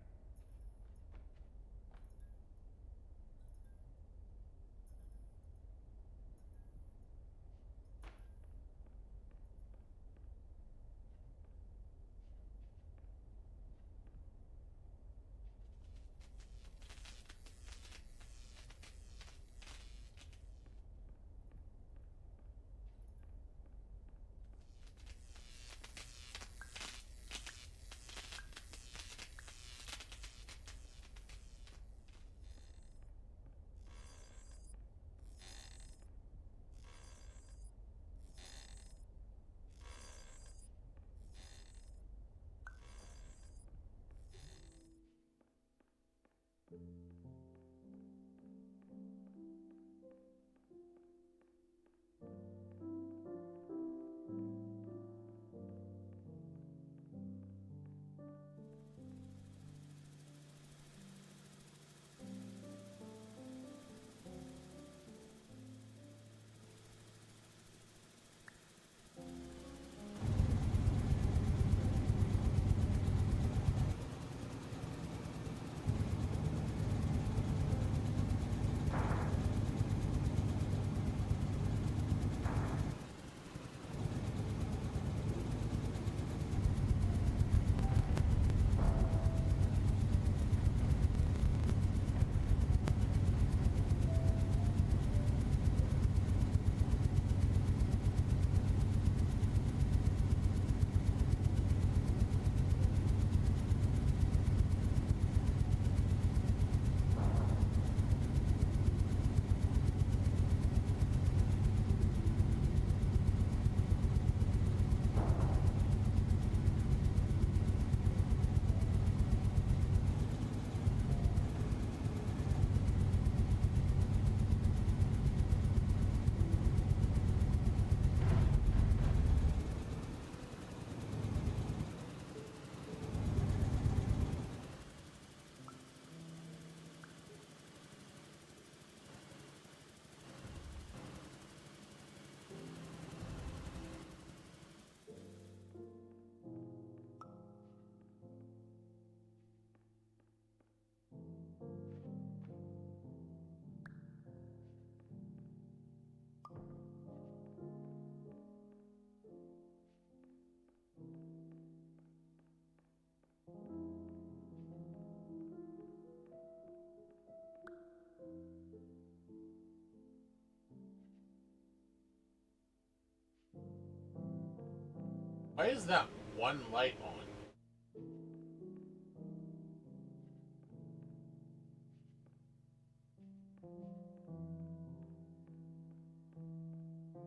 Why is that one light on?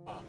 Huh.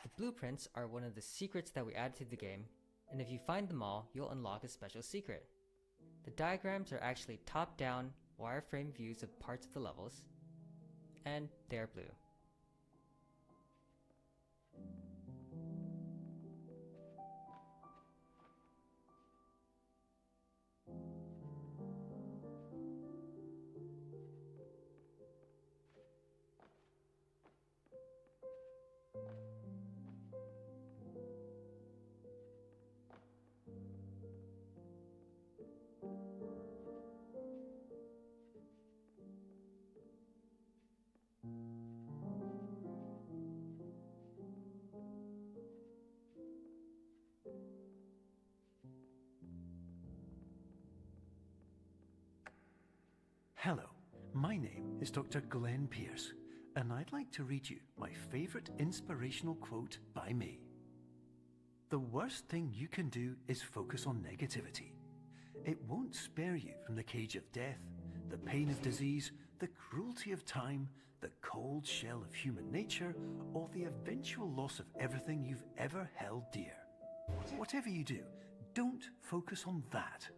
The blueprints are one of the secrets that we added to the game, and if you find them all, you'll unlock a special secret. The diagrams are actually top-down, wireframe views of parts of the levels, and they're blue. Hello, my name is Dr. Glenn Pierce, and I'd like to read you my favourite inspirational quote by me. The worst thing you can do is focus on negativity. It won't spare you from the cage of death, the pain of disease, the cruelty of time, the cold shell of human nature, or the eventual loss of everything you've ever held dear. Whatever you do, don't focus on that.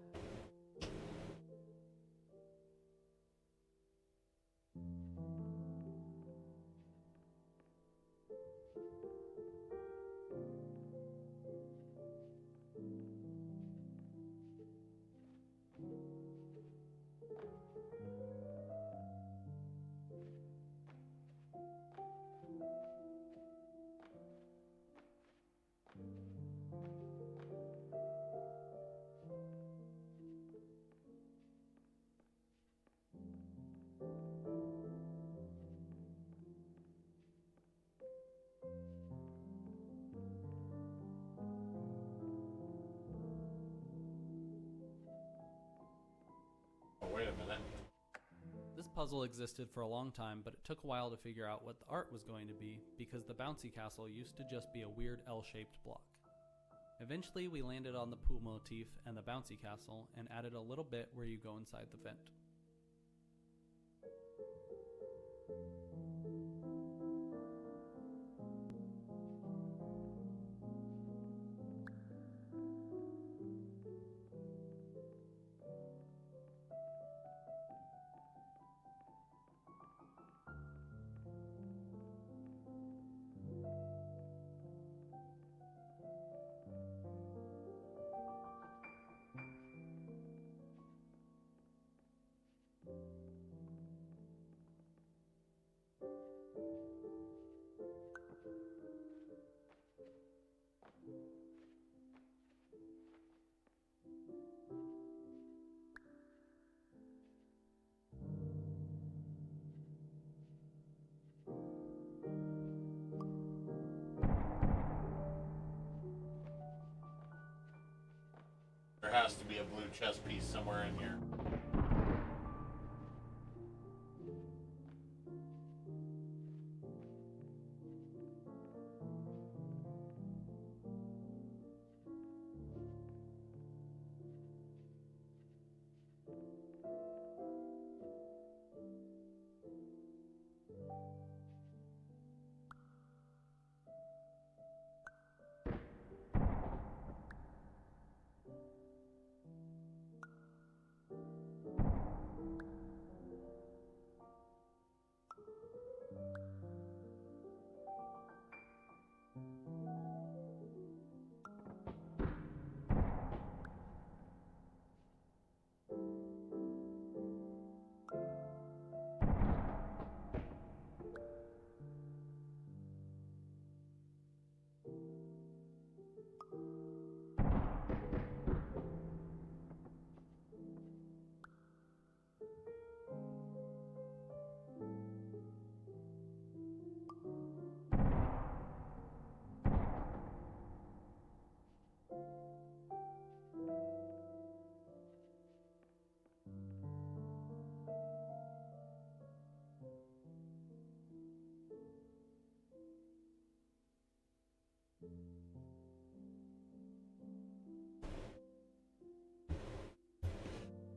Oh, wait a minute. This puzzle existed for a long time, but it took a while to figure out what the art was going to be because the bouncy castle used to just be a weird L-shaped block. Eventually we landed on the pool motif and the bouncy castle and added a little bit where you go inside the vent. There has to be a blue chess piece somewhere in here.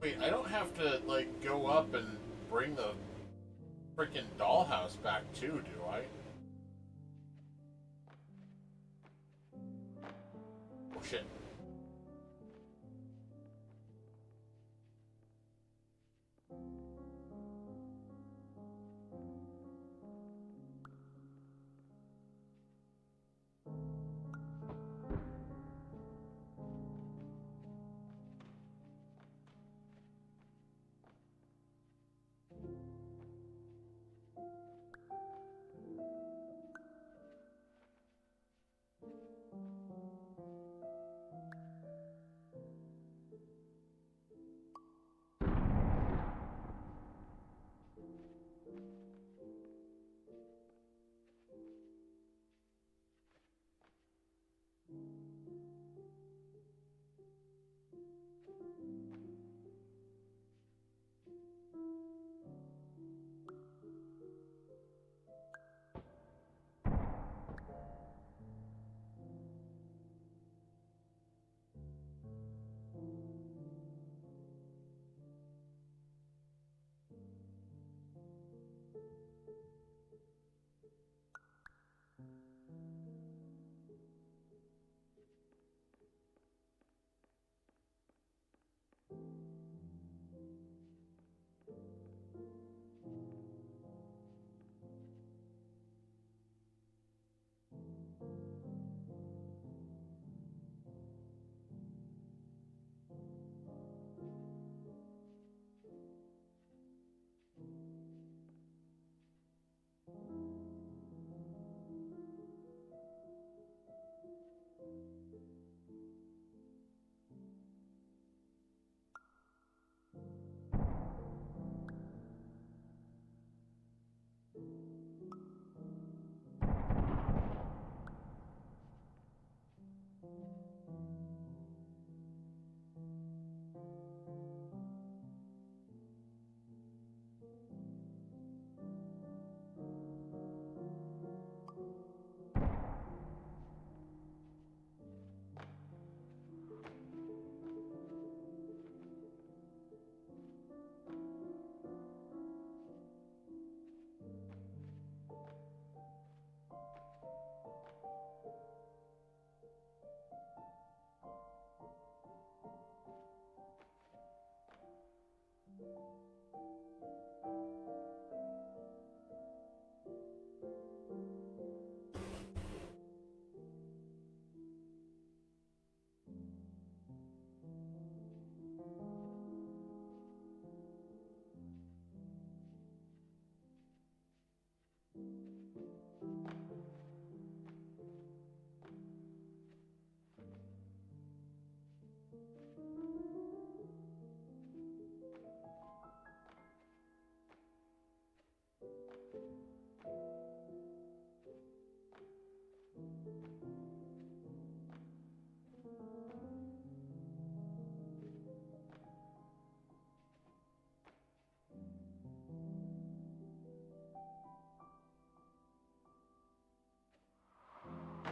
Wait, I don't have to, like, go up and bring the freaking dollhouse back too, do I? Oh, shit.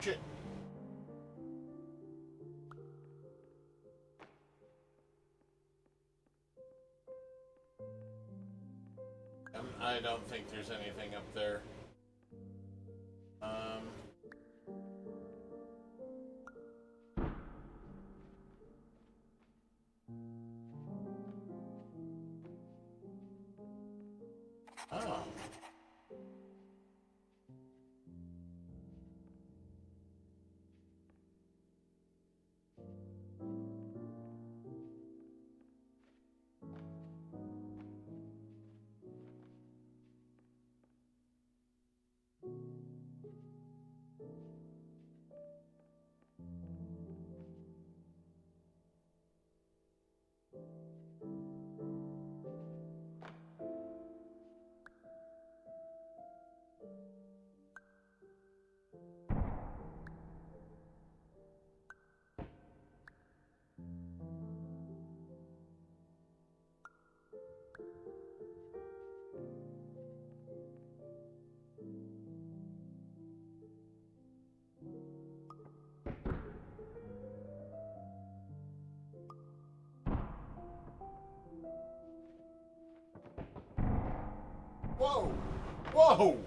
Shit. I don't think there's anything up there. Oh. Whoa! Whoa!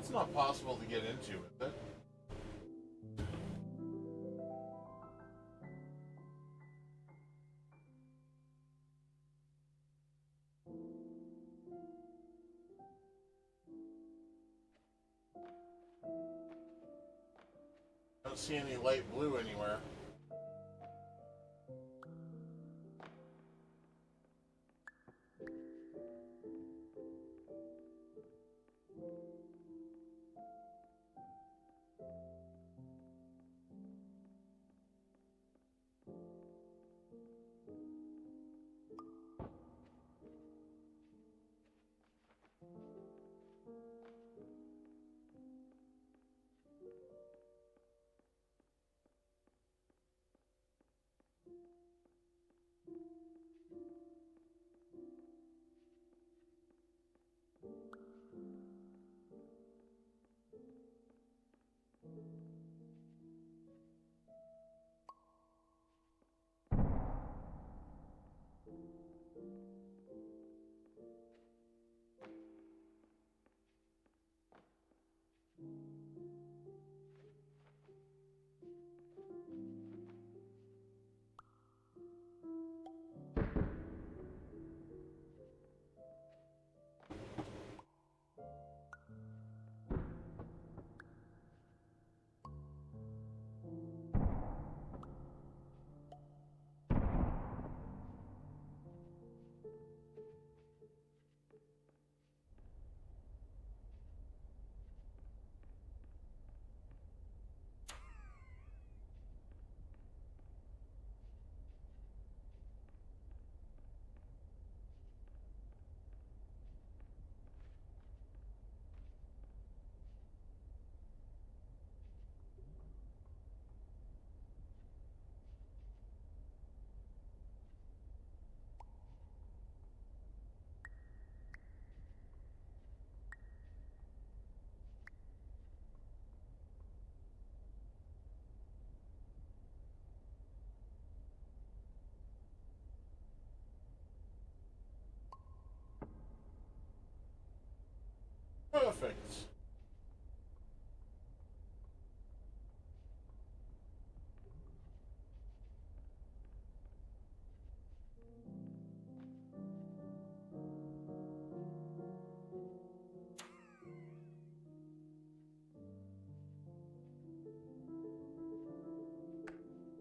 That's not possible to get into, is it? I don't see any light blue anywhere. Perfect.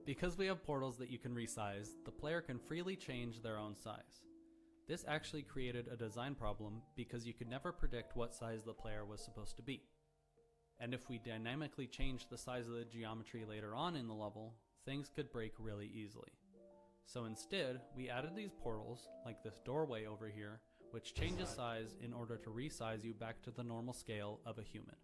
Because we have portals that you can resize, the player can freely change their own size. This actually created a design problem because you could never predict what size the player was supposed to be. And if we dynamically changed the size of the geometry later on in the level, things could break really easily. So instead, we added these portals, like this doorway over here, which changes size in order to resize you back to the normal scale of a human.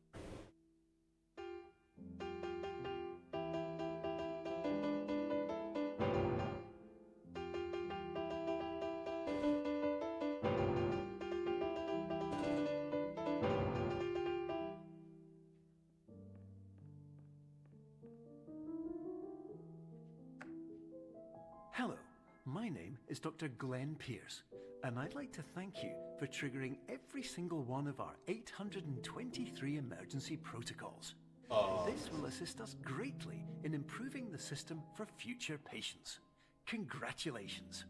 Hello, my name is Dr. Glenn Pierce, and I'd like to thank you for triggering every single one of our 823 emergency protocols. This will assist us greatly in improving the system for future patients. Congratulations.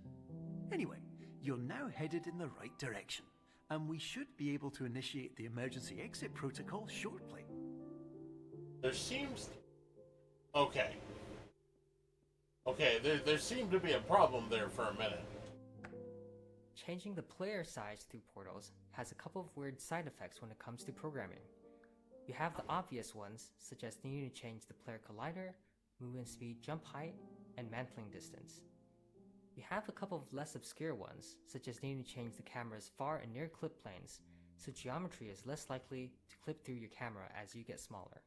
Anyway, you're now headed in the right direction, and we should be able to initiate the emergency exit protocol shortly. There seems... Okay, there seemed to be a problem there for a minute. Changing the player size through portals has a couple of weird side effects when it comes to programming. You have the obvious ones, such as needing to change the player collider, movement speed, jump height, and mantling distance. You have a couple of less obscure ones, such as needing to change the camera's far and near clip planes, so geometry is less likely to clip through your camera as you get smaller.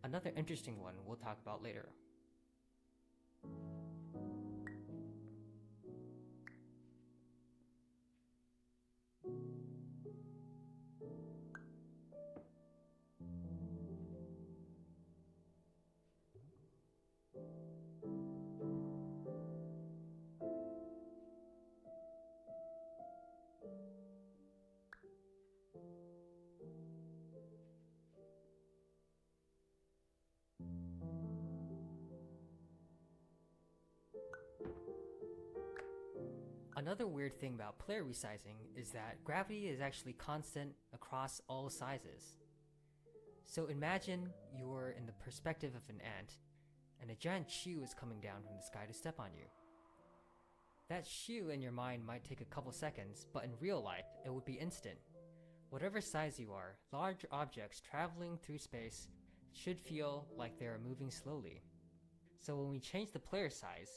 Another interesting one we'll talk about later. Another weird thing about player resizing is that gravity is actually constant across all sizes. So imagine you're in the perspective of an ant, and a giant shoe is coming down from the sky to step on you. That shoe in your mind might take a couple seconds, but in real life, it would be instant. Whatever size you are, large objects traveling through space should feel like they are moving slowly. So when we change the player size,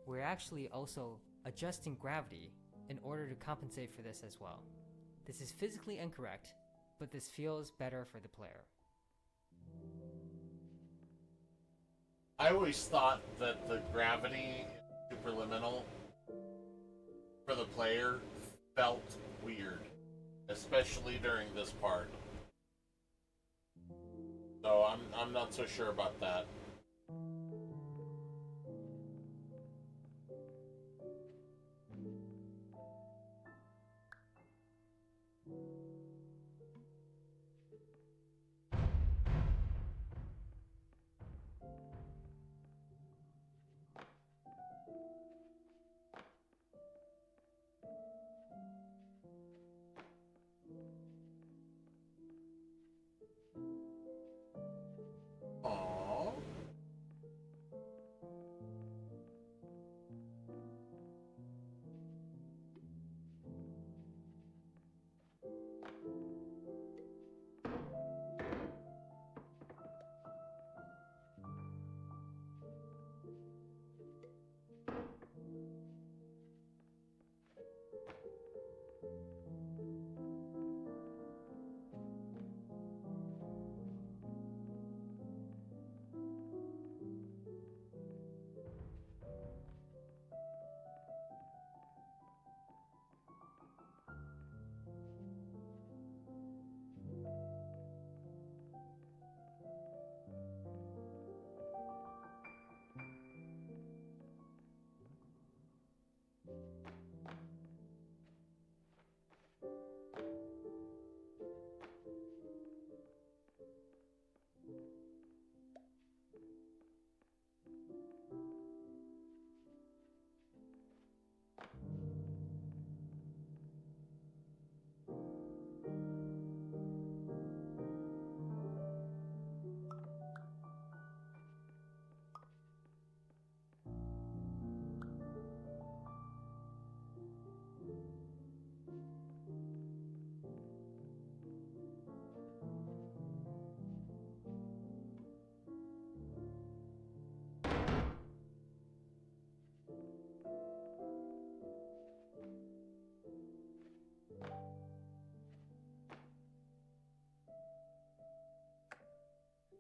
we're actually also adjusting gravity in order to compensate for this as well. This is physically incorrect, but this feels better for the player. I always thought that the gravity in Superliminal for the player felt weird, especially during this part. So I'm not so sure about that. Aww.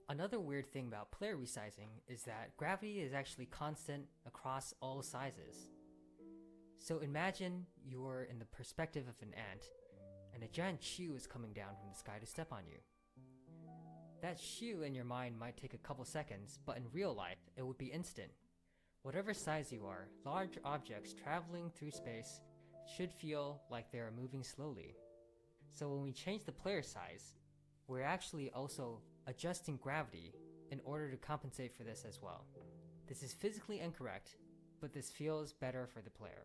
Another weird thing about player resizing is that gravity is actually constant across all sizes. So imagine you're in the perspective of an ant, and a giant shoe is coming down from the sky to step on you. That shoe in your mind might take a couple seconds, but in real life, it would be instant. Whatever size you are, large objects traveling through space should feel like they are moving slowly. So when we change the player size, we're actually also adjusting gravity in order to compensate for this as well. This is physically incorrect, but this feels better for the player.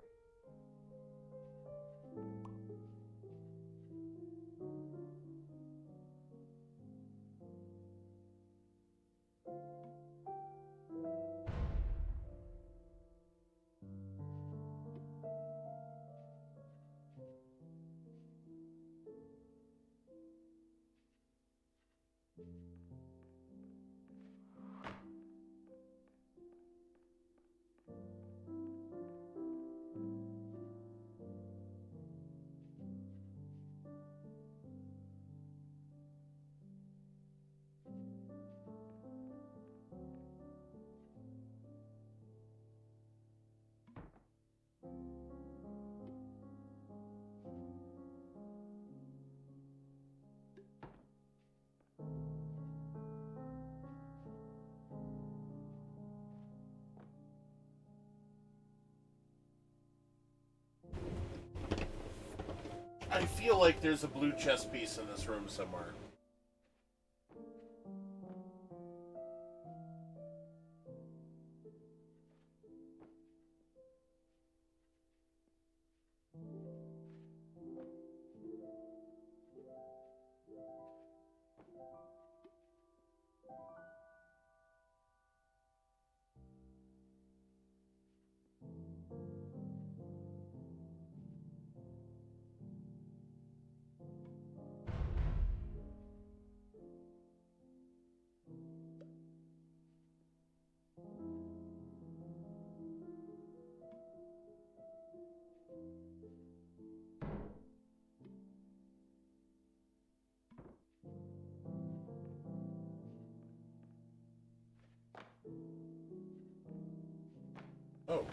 I feel like there's a blue chess piece in this room somewhere. Oh.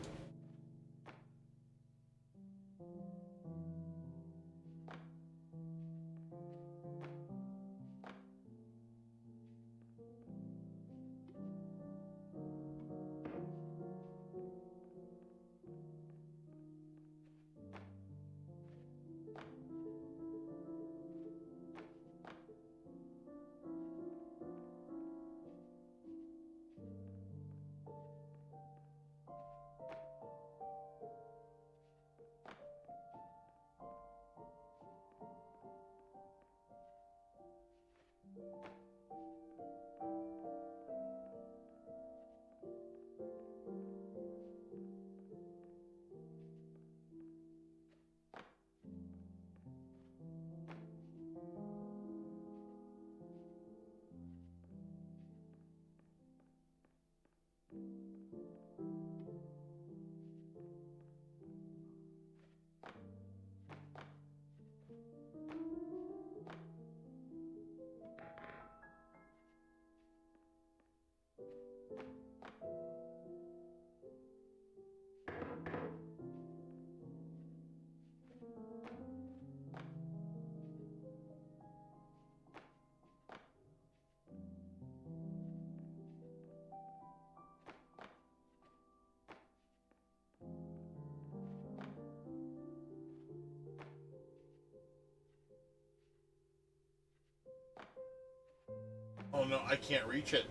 Oh no, I can't reach it.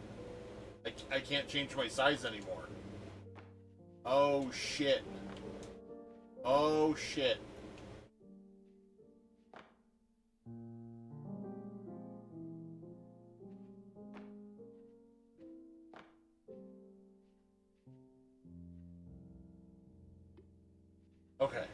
I can't change my size anymore. Oh shit. Oh shit. Okay.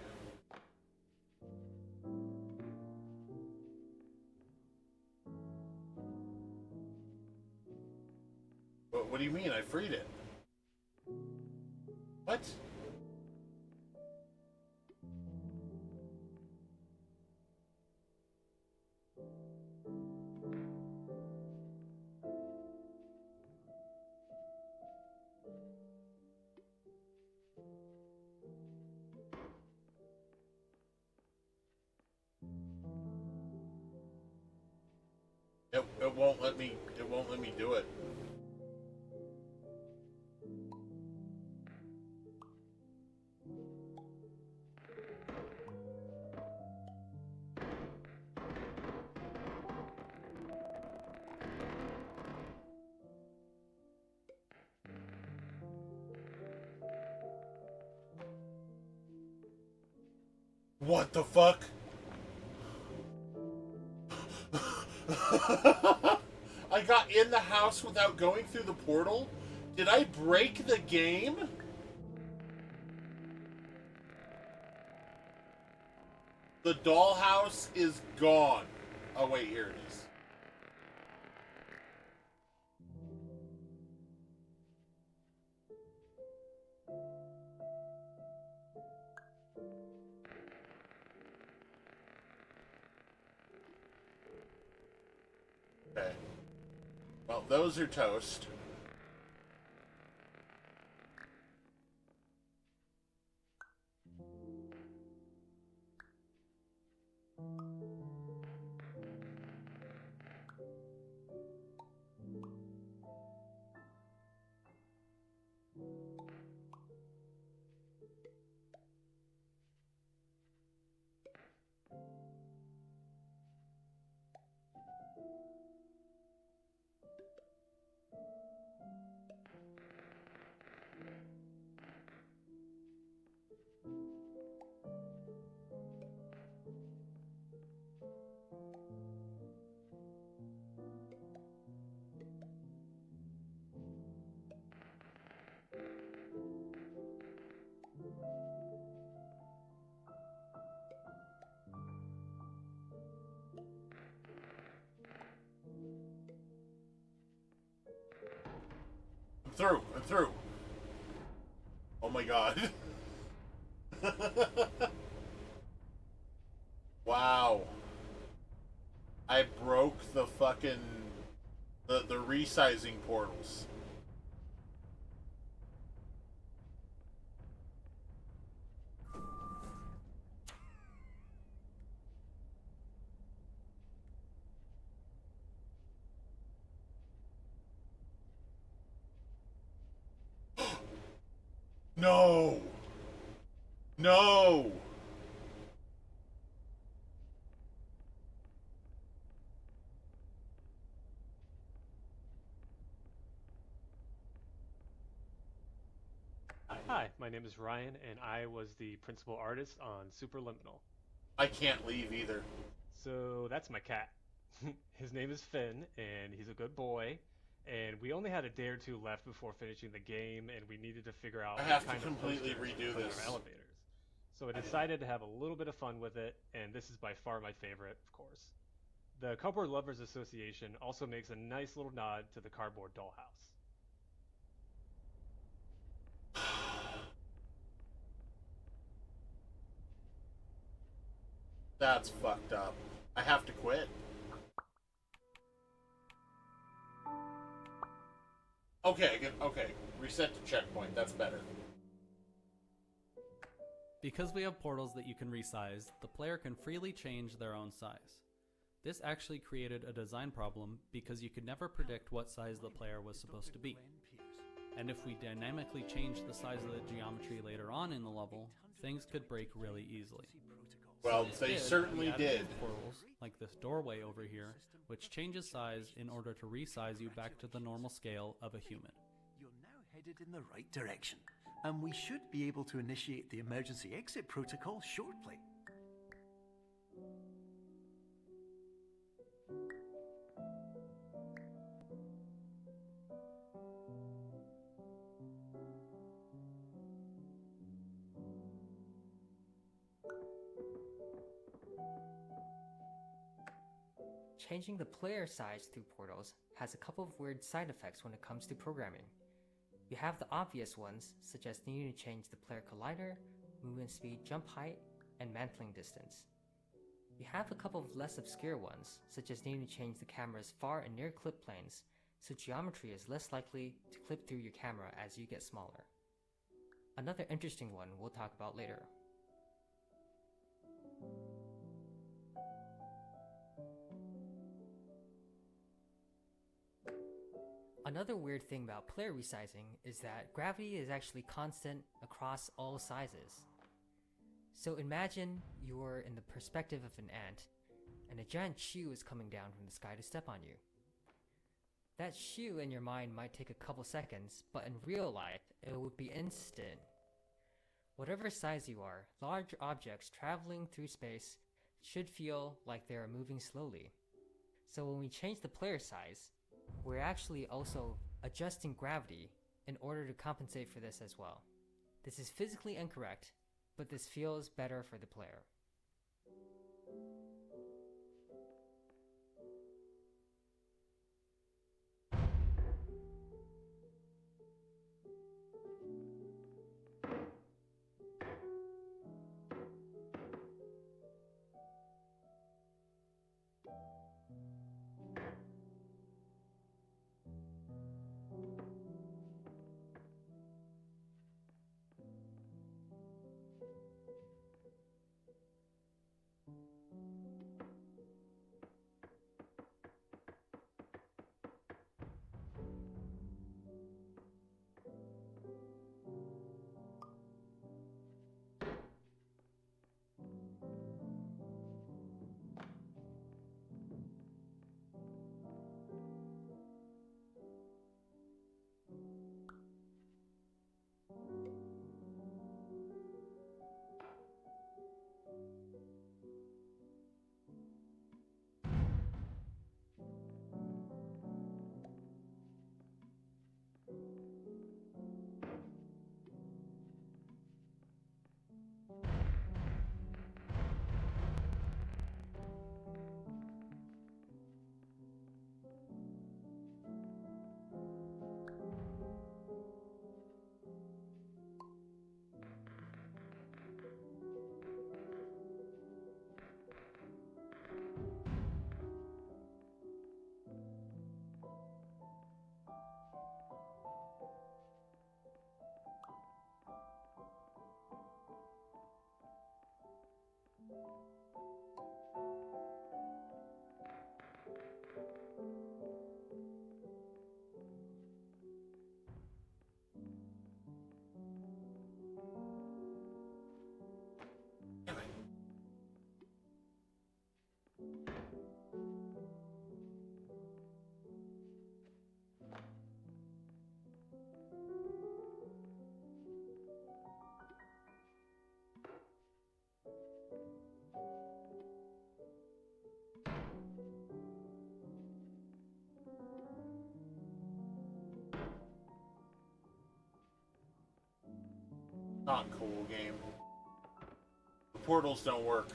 What do you mean? I freed it. What? It won't let me. It won't let me do it. What the fuck? I got in the house without going through the portal? Did I break the game? The dollhouse is gone. Oh wait, here it is. Okay. Well, those are toast. I'm through. Oh my god. Wow. I broke the fucking... the resizing portals. No! No! Hi, my name is Ryan, and I was the principal artist on Superliminal. I can't leave either. So that's my cat. His name is Finn, and he's a good boy. And we only had a day or two left before finishing the game, and we needed to figure out I what have to kind of completely posters to redo put in this. our elevators. So I decided to have a little bit of fun with it, and this is by far my favorite, of course. The Cardboard Lovers Association also makes a nice little nod to the cardboard dollhouse. That's fucked up. I have to quit. Okay, okay. Reset to checkpoint. That's better. Because we have portals that you can resize, the player can freely change their own size. This actually created a design problem because you could never predict what size the player was supposed to be. And if we dynamically changed the size of the geometry later on in the level, things could break really easily. Well, So they instead, certainly we added did. these portals, like this doorway over here, which changes size in order to resize you back to the normal scale of a human. You're now headed in the right direction, and we should be able to initiate the emergency exit protocol shortly. Changing the player size through portals has a couple of weird side effects when it comes to programming. You have the obvious ones, such as needing to change the player collider, movement speed, jump height, and mantling distance. You have a couple of less obscure ones, such as needing to change the camera's far and near clip planes, so geometry is less likely to clip through your camera as you get smaller. Another interesting one we'll talk about later. Another weird thing about player resizing is that gravity is actually constant across all sizes. So imagine you're in the perspective of an ant, and a giant shoe is coming down from the sky to step on you. That shoe in your mind might take a couple seconds, but in real life, it would be instant. Whatever size you are, large objects traveling through space should feel like they are moving slowly. So when we change the player size, we're actually also adjusting gravity in order to compensate for this as well. This is physically incorrect, but this feels better for the player. Not cool game. The portals don't work.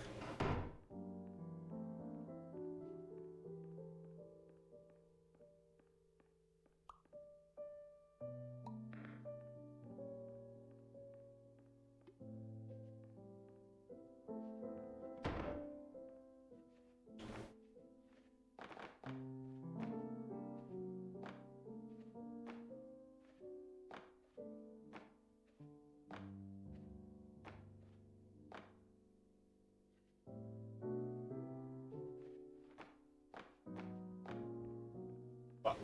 Fuck.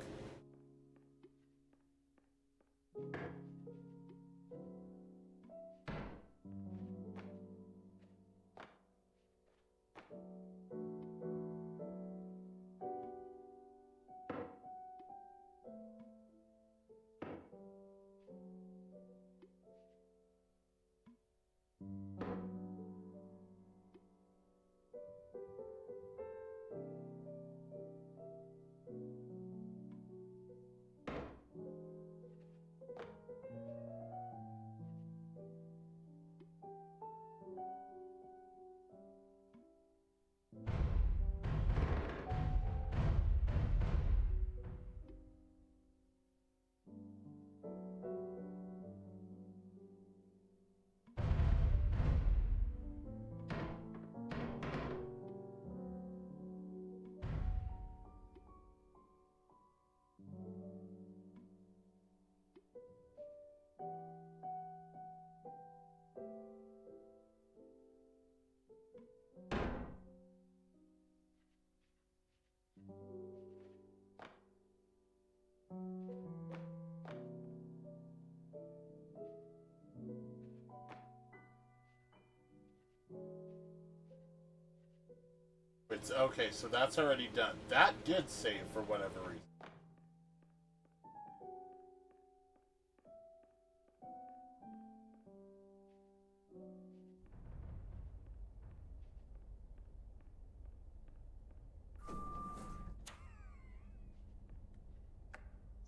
It's okay, so that's already done. That did save for whatever reason.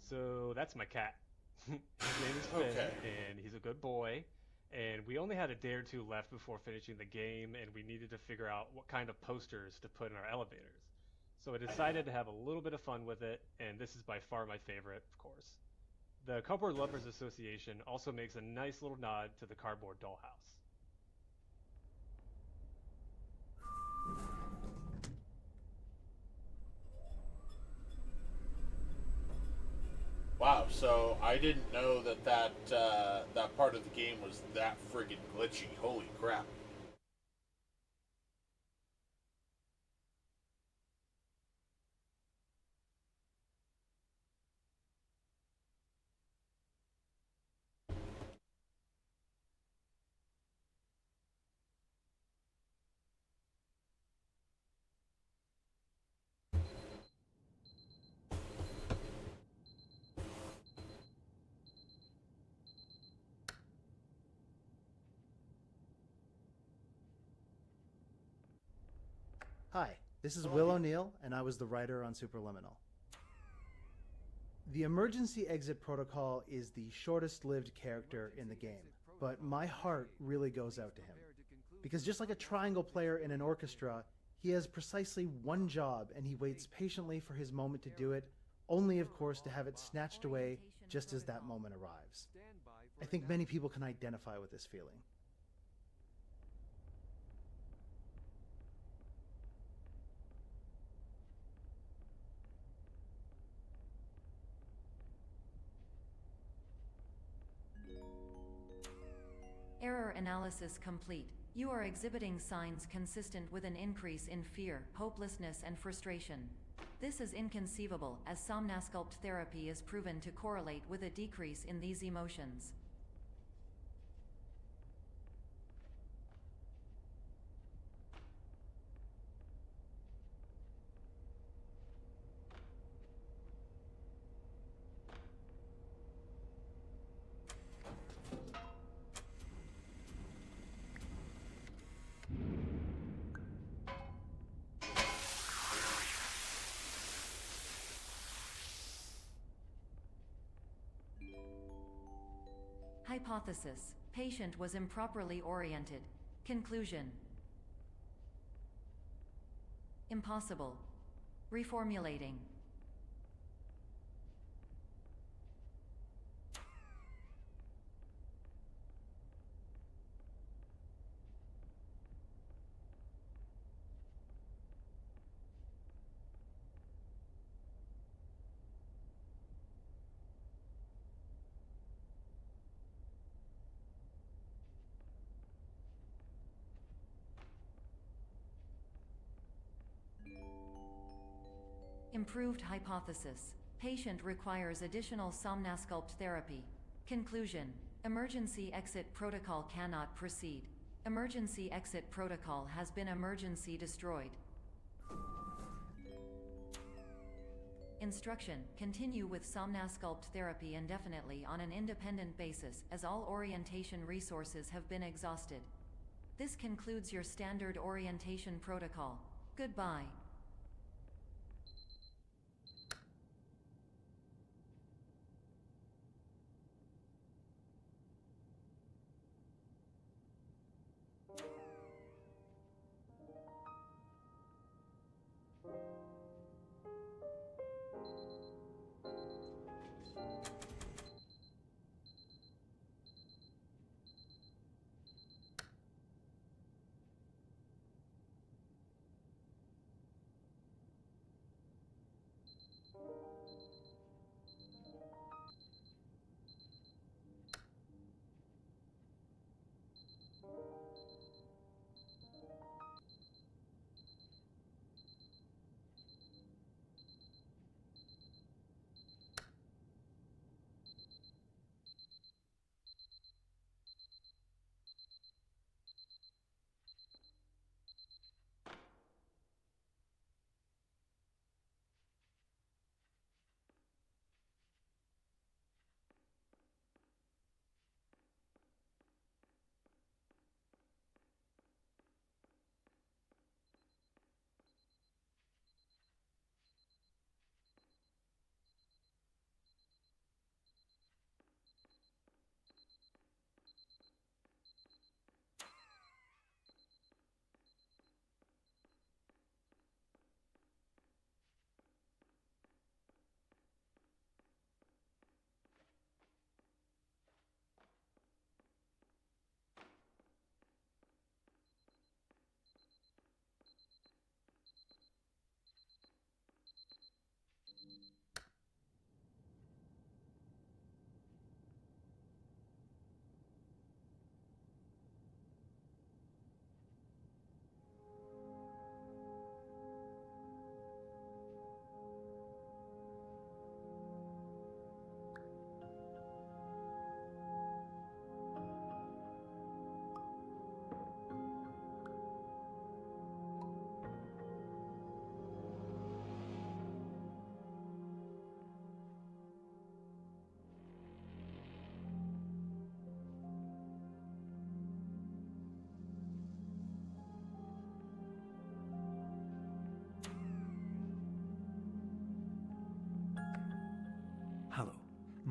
So that's my cat. His name is Finn, Okay. and he's a good boy. And we only had a day or two left before finishing the game, and we needed to figure out what kind of posters to put in our elevators. So I decided to have a little bit of fun with it, and this is by far my favorite, of course. The Cardboard Lovers Association also makes a nice little nod to the Cardboard Dollhouse. Wow, so I didn't know that part of the game was that friggin' glitchy. Holy crap. Hi, this is Will O'Neill, and I was the writer on Superliminal. The emergency exit protocol is the shortest lived character in the game, but my heart really goes out to him. Because just like a triangle player in an orchestra, he has precisely one job and he waits patiently for his moment to do it, only of course to have it snatched away just as that moment arrives. I think many people can identify with this feeling. Error analysis complete. You are exhibiting signs consistent with an increase in fear, hopelessness, and frustration. This is inconceivable, as Somnasculpt therapy is proven to correlate with a decrease in these emotions. Hypothesis: patient was improperly oriented. Conclusion: impossible. Reformulating. Improved hypothesis. Patient requires additional Somnasculpt therapy. Conclusion: emergency exit protocol cannot proceed. Emergency exit protocol has been emergency destroyed. Instruction: continue with Somnasculpt therapy indefinitely on an independent basis, as all orientation resources have been exhausted. This concludes your standard orientation protocol. Goodbye.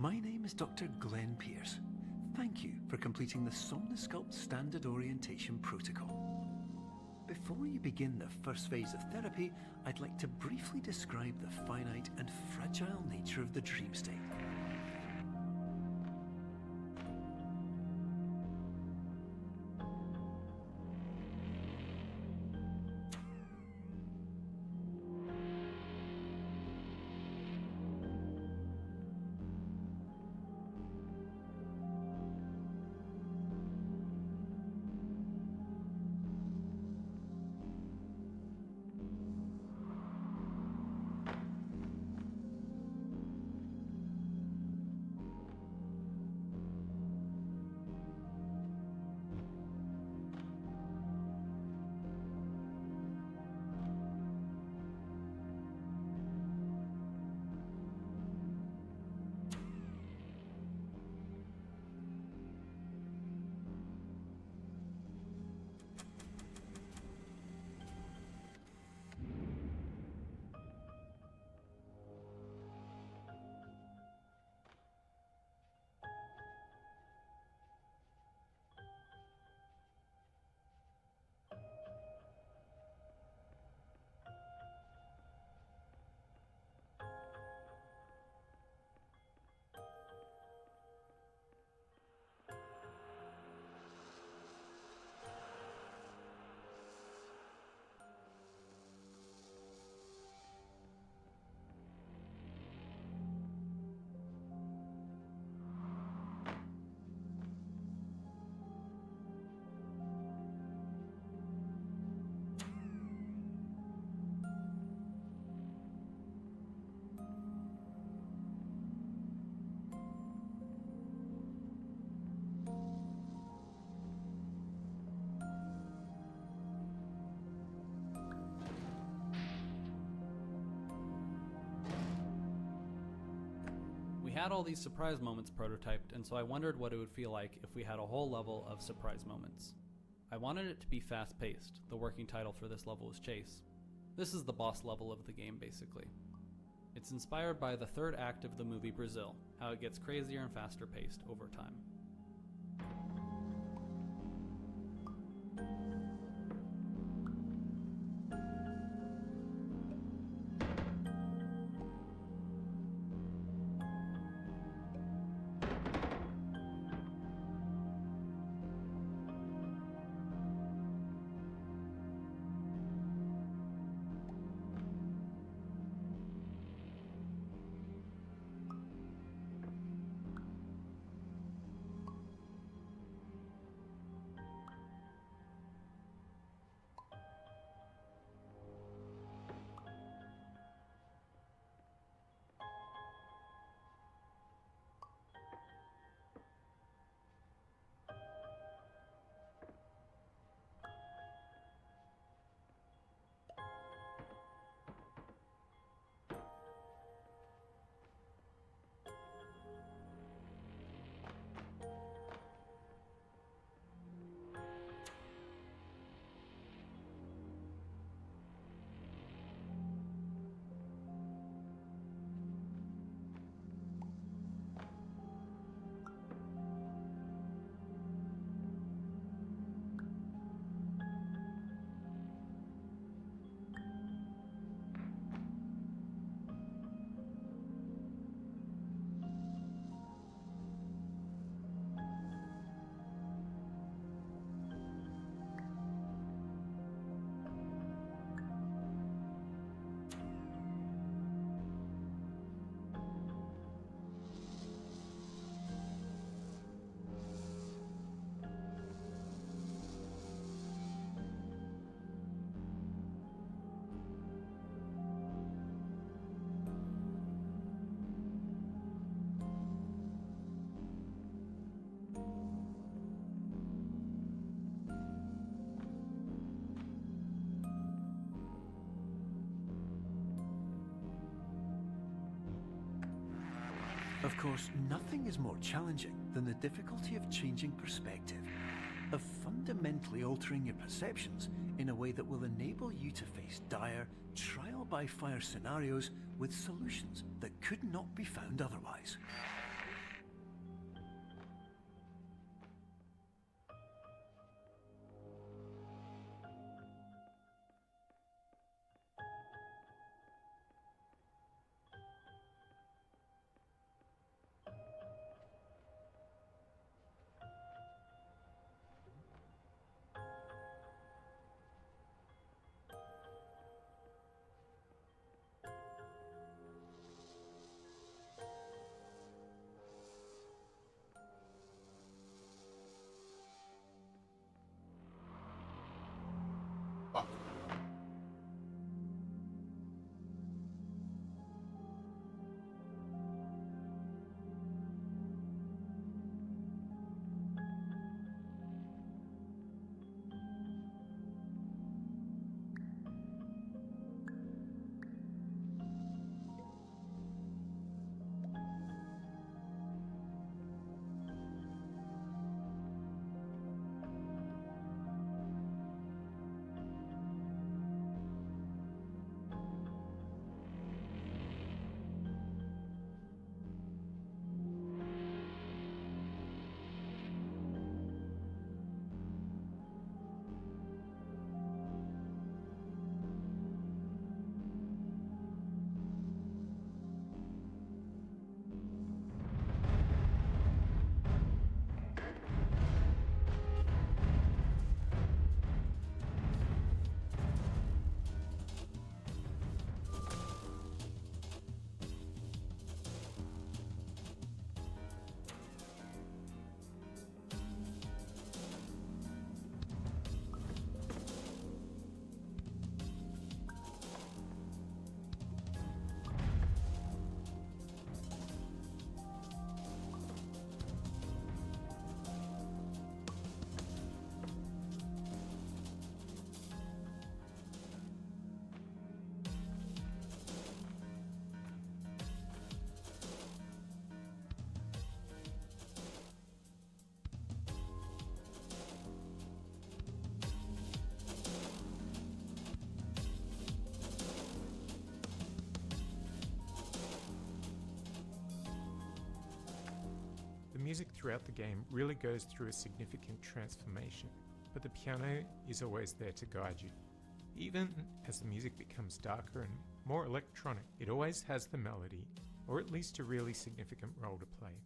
My name is Dr. Glenn Pierce. Thank you for completing the Somnosculpt Standard Orientation Protocol. Before you begin the first phase of therapy, I'd like to briefly describe the finite and fragile nature of the dream state. We had all these surprise moments prototyped, and so I wondered what it would feel like if we had a whole level of surprise moments. I wanted it to be fast-paced. The working title for this level was Chase. This is the boss level of the game, basically. It's inspired by the third act of the movie Brazil, how it gets crazier and faster paced over time. Of course, nothing is more challenging than the difficulty of changing perspective, of fundamentally altering your perceptions in a way that will enable you to face dire, trial-by-fire scenarios with solutions that could not be found otherwise. music throughout the game really goes through a significant transformation, but the piano is always there to guide you. Even as the music becomes darker and more electronic, it always has the melody, or at least a really significant role to play.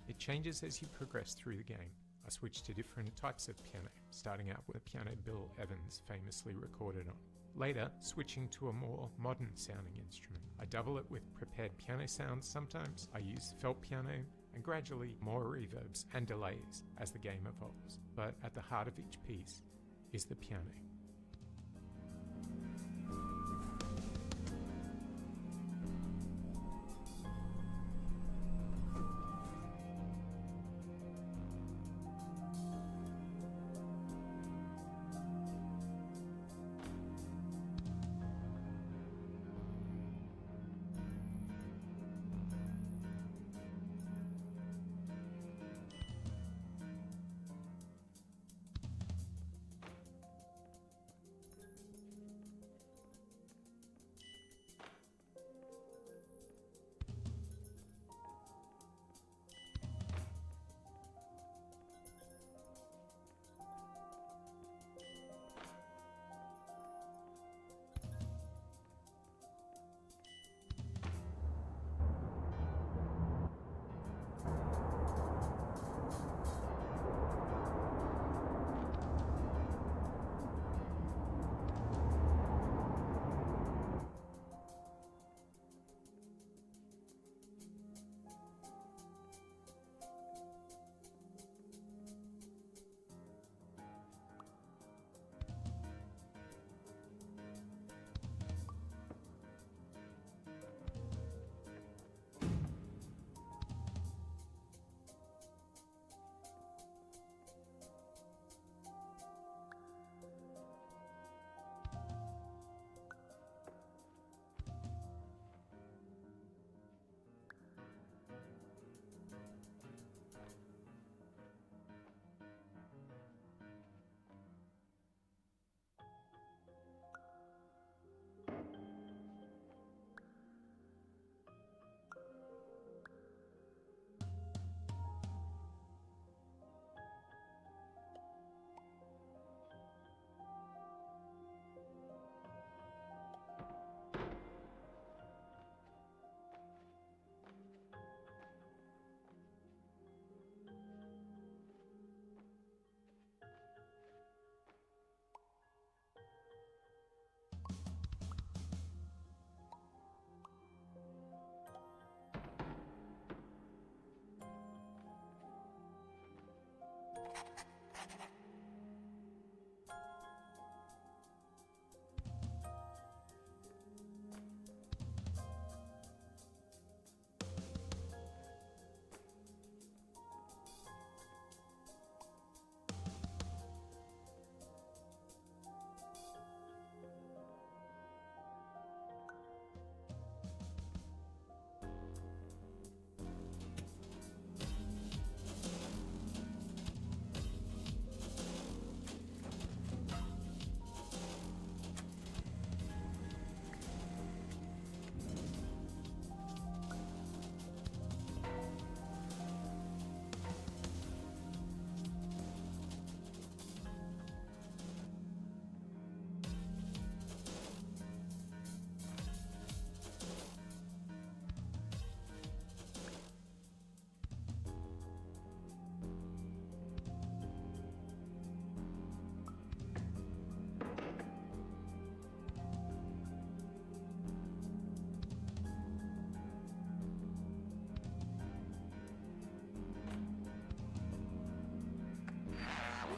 It changes as you progress through the game. I switched to different types of piano, starting out with a piano Bill Evans famously recorded on. Later, switching to a more modern sounding instrument. I double it with prepared piano sounds sometimes, I use felt piano, and gradually more reverbs and delays as the game evolves. But at the heart of each piece is the piano.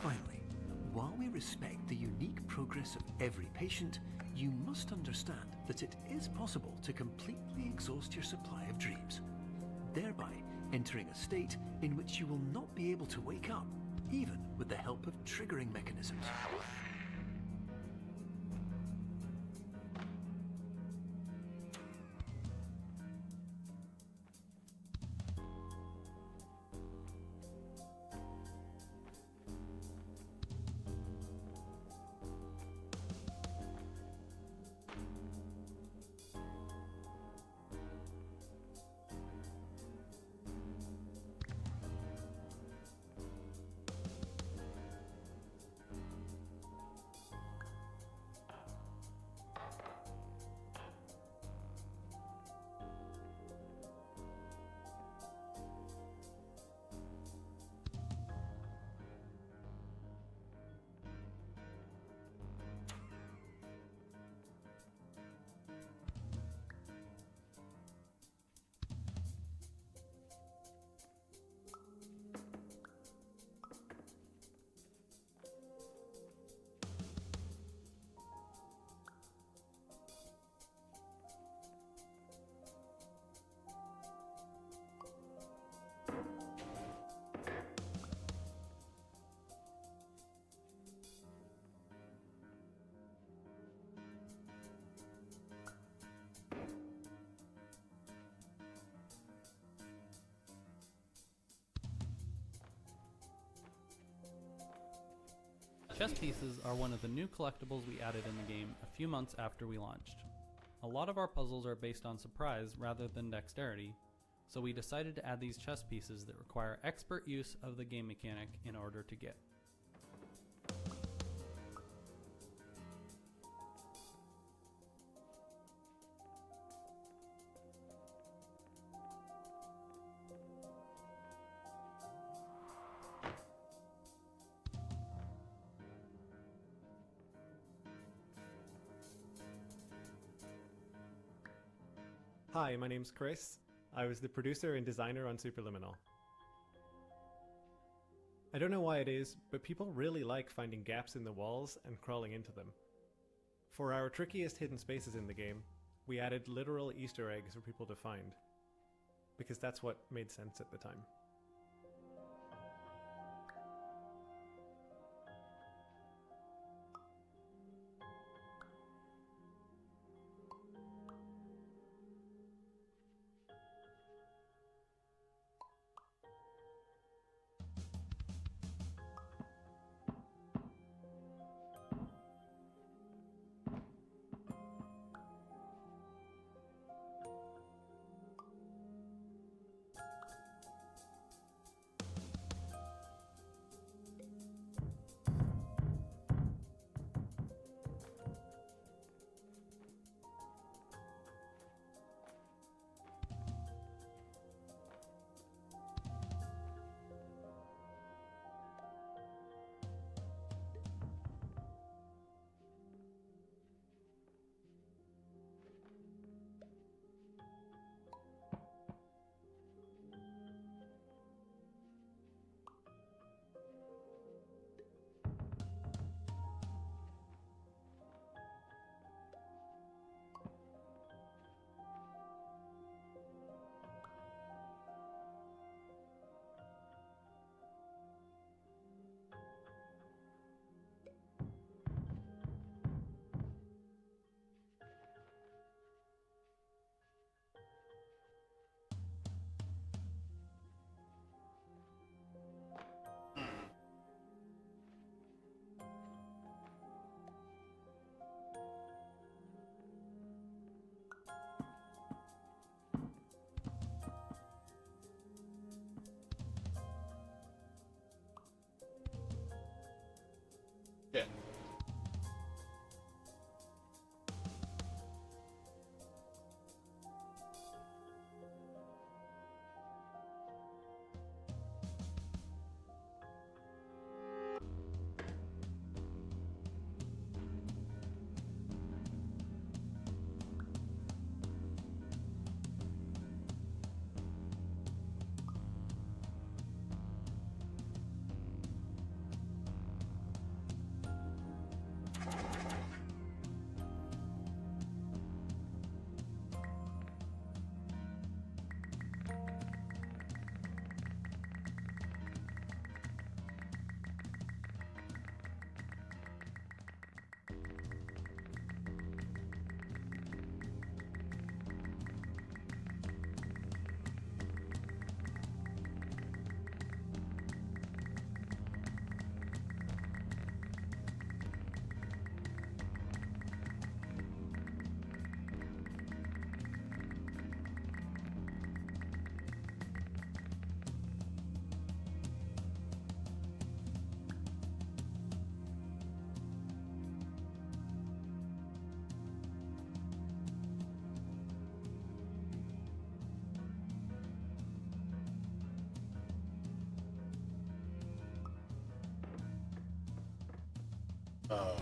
Finally, while we respect the unique progress of every patient, you must understand that it is possible to completely exhaust your supply of dreams, thereby entering a state in which you will not be able to wake up, even with the help of triggering mechanisms. Chess pieces are one of the new collectibles we added in the game a few months after we launched. A lot of our puzzles are based on surprise rather than dexterity, so we decided to add these chess pieces that require expert use of the game mechanic in order to get. Hi, my name's Chris. I was the producer and designer on Superliminal. I don't know why it is, but people really like finding gaps in the walls and crawling into them. For our trickiest hidden spaces in the game, we added literal Easter eggs for people to find, because that's what made sense at the time. Yeah. Oh.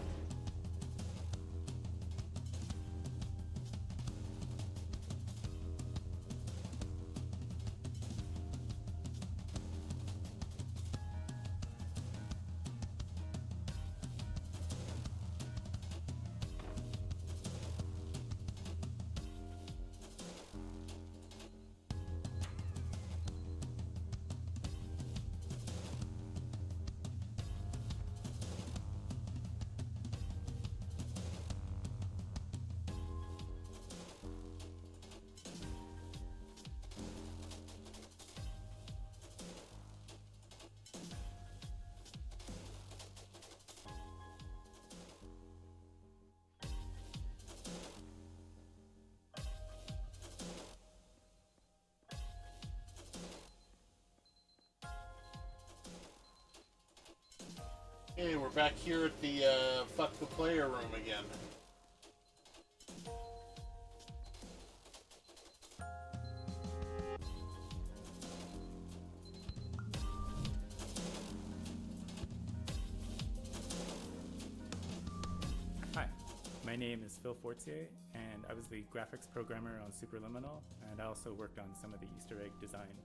Hey, we're back here at the fuck the player room again. Hi, my name is Phil Fortier, and I was the graphics programmer on Superliminal, and I also worked on some of the Easter egg design.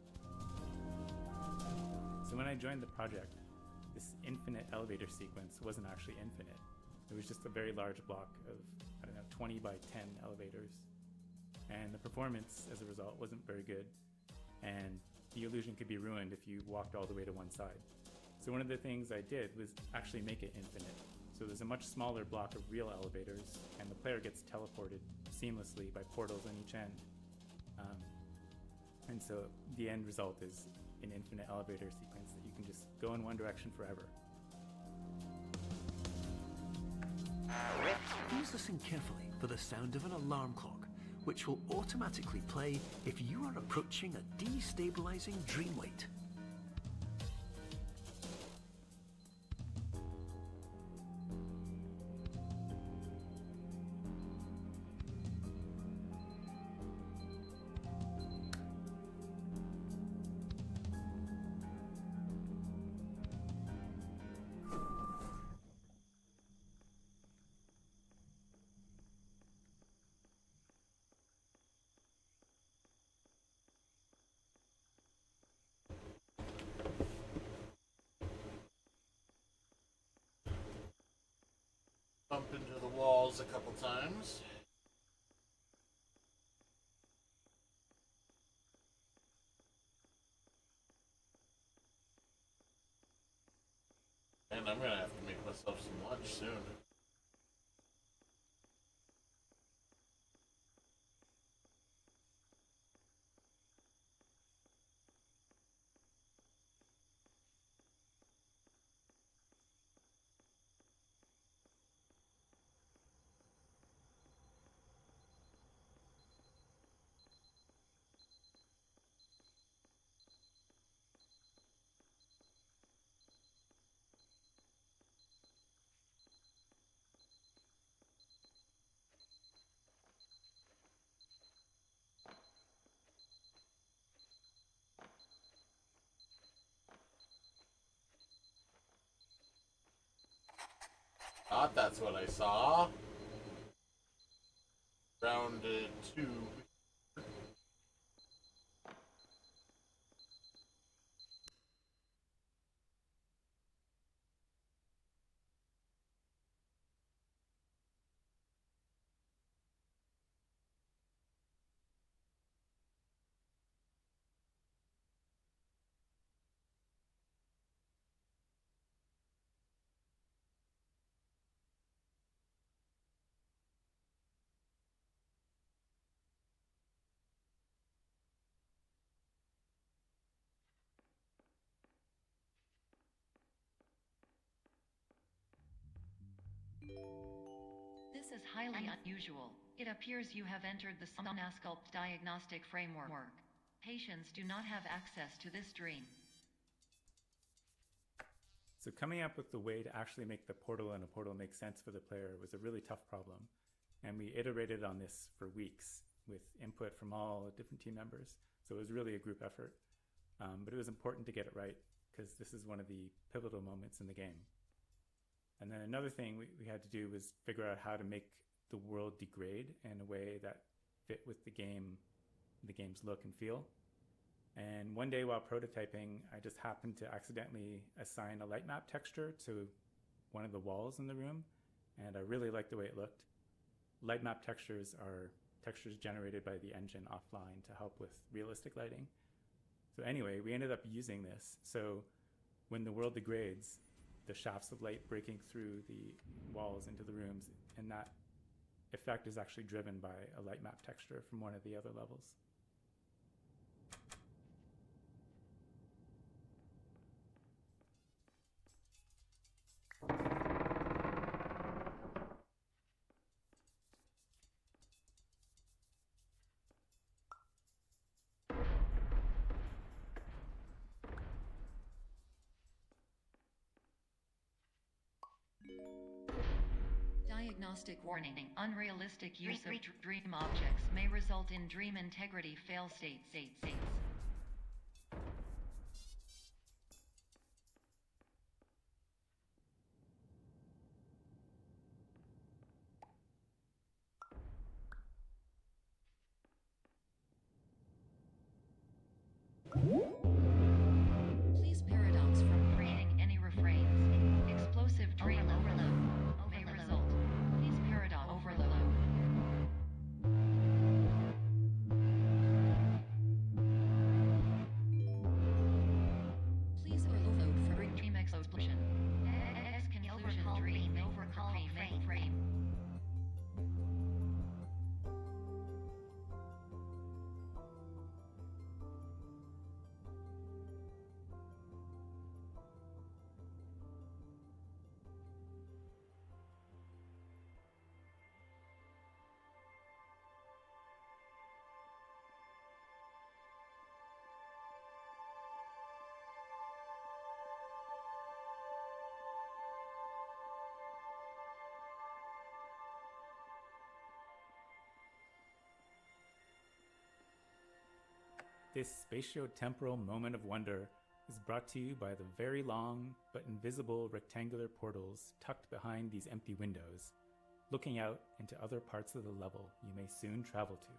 So when I joined the project, this infinite elevator sequence wasn't actually infinite. It was just a very large block of, 20 by 10 elevators. And the performance, as a result, wasn't very good. And the illusion could be ruined if you walked all the way to one side. So one of the things I did was actually make it infinite. So there's a much smaller block of real elevators, and the player gets teleported seamlessly by portals on each end. And so the end result is an infinite elevator sequence that you can just go in one direction forever. Please listen carefully for the sound of an alarm clock, which will automatically play if you are approaching a destabilizing dream weight. Bump into the walls a couple times. And I'm gonna have to make myself some lunch soon. Thought that's what I saw. Rounded 2. This is highly unusual. It appears you have entered the Somnasculpt diagnostic framework. Patients do not have access to this dream. So coming up with the way to actually make the portal in a portal make sense for the player was a really tough problem. And we iterated on this for weeks with input from all different team members. So it was really a group effort. But it was important to get it right because this is one of the pivotal moments in the game. And then another thing we had to do was figure out how to make the world degrade in a way that fit with the game's look and feel. And one day while prototyping, I just happened to accidentally assign a light map texture to one of the walls in the room, and I really liked the way it looked. Light map textures are textures generated by the engine offline to help with realistic lighting. So anyway, we ended up using this. So when the world degrades, the shafts of light breaking through the walls into the rooms, and that effect is actually driven by a light map texture from one of the other levels. Diagnostic warning. Unrealistic use of dream objects may result in dream integrity fail states. Please paradox from creating any refrains. Explosive dream overload may result. Please paradox overload. Please overload for dream explosion. Conclusion dream overcall frame. This spatio-temporal moment of wonder is brought to you by the very long but invisible rectangular portals tucked behind these empty windows, looking out into other parts of the level you may soon travel to.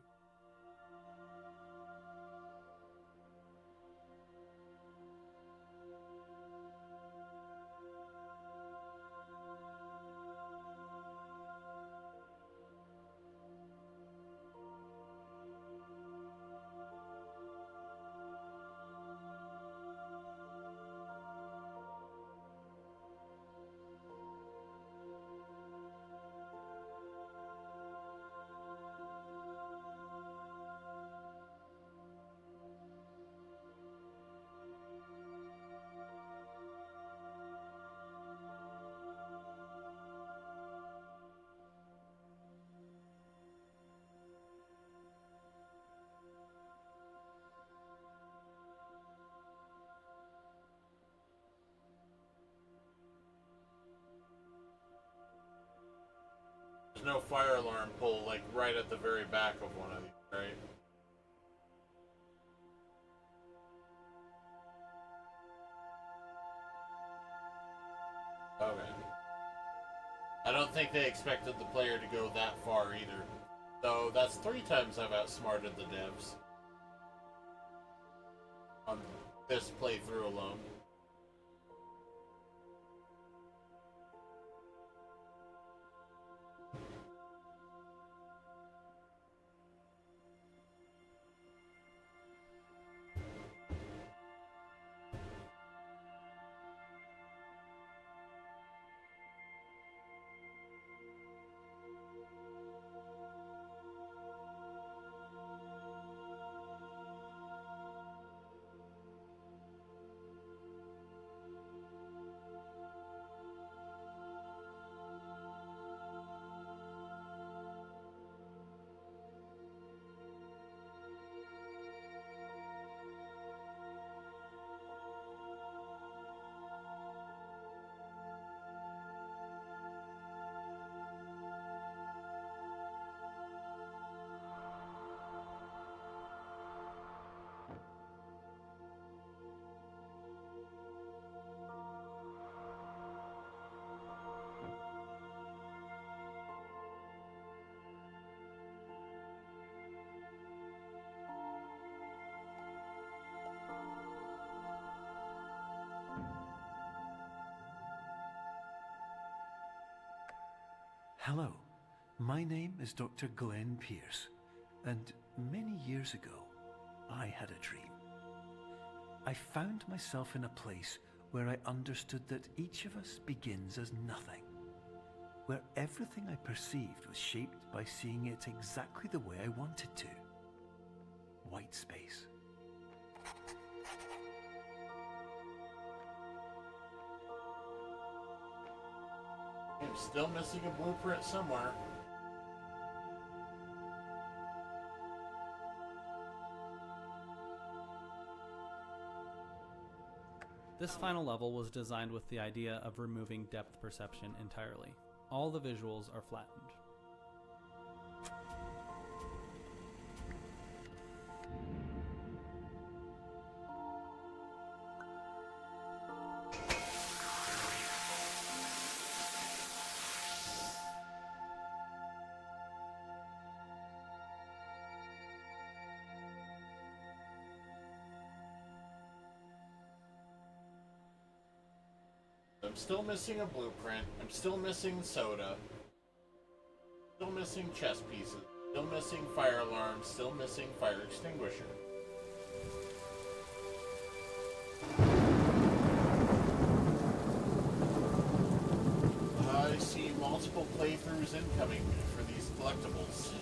There's no fire alarm pole like right at the very back of one of these, right? Okay. I don't think they expected the player to go that far either. So that's 3 times I've outsmarted the devs on this playthrough alone. Hello, my name is Dr. Glenn Pierce, and many years ago, I had a dream. I found myself in a place where I understood that each of us begins as nothing, where everything I perceived was shaped by seeing it exactly the way I wanted to. White space. I'm still missing a blueprint somewhere. This final level was designed with the idea of removing depth perception entirely. All the visuals are flattened. I'm still missing a blueprint. I'm still missing soda. Still missing chess pieces. Still missing fire alarms. Still missing fire extinguisher. I see multiple playthroughs incoming for these collectibles.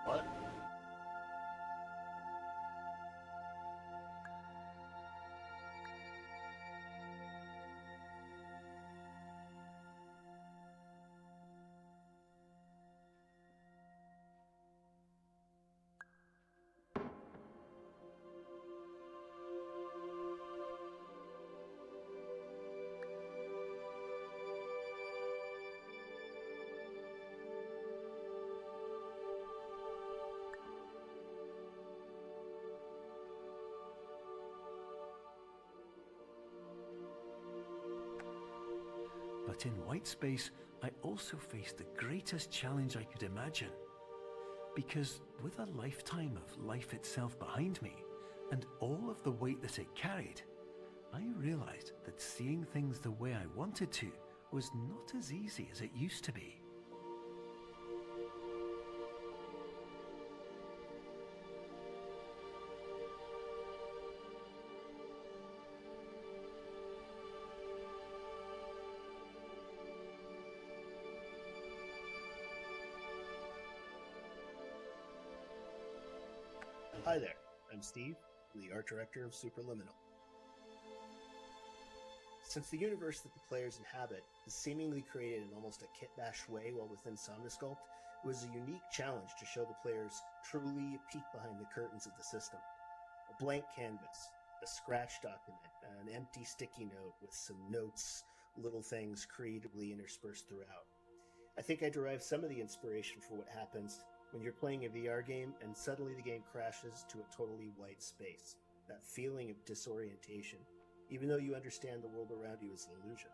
What? But in white space, I also faced the greatest challenge I could imagine. Because with a lifetime of life itself behind me, and all of the weight that it carried, I realized that seeing things the way I wanted to was not as easy as it used to be. Hi there, I'm Steve, the art director of Superliminal. Since the universe that the players inhabit is seemingly created in almost a kitbash way while within Somnosculpt, it was a unique challenge to show the players truly a peek behind the curtains of the system. A blank canvas, a scratch document, an empty sticky note with some notes, little things creatively interspersed throughout. I think I derived some of the inspiration for what happens when you're playing a VR game and suddenly the game crashes to a totally white space. That feeling of disorientation, even though you understand the world around you is an illusion.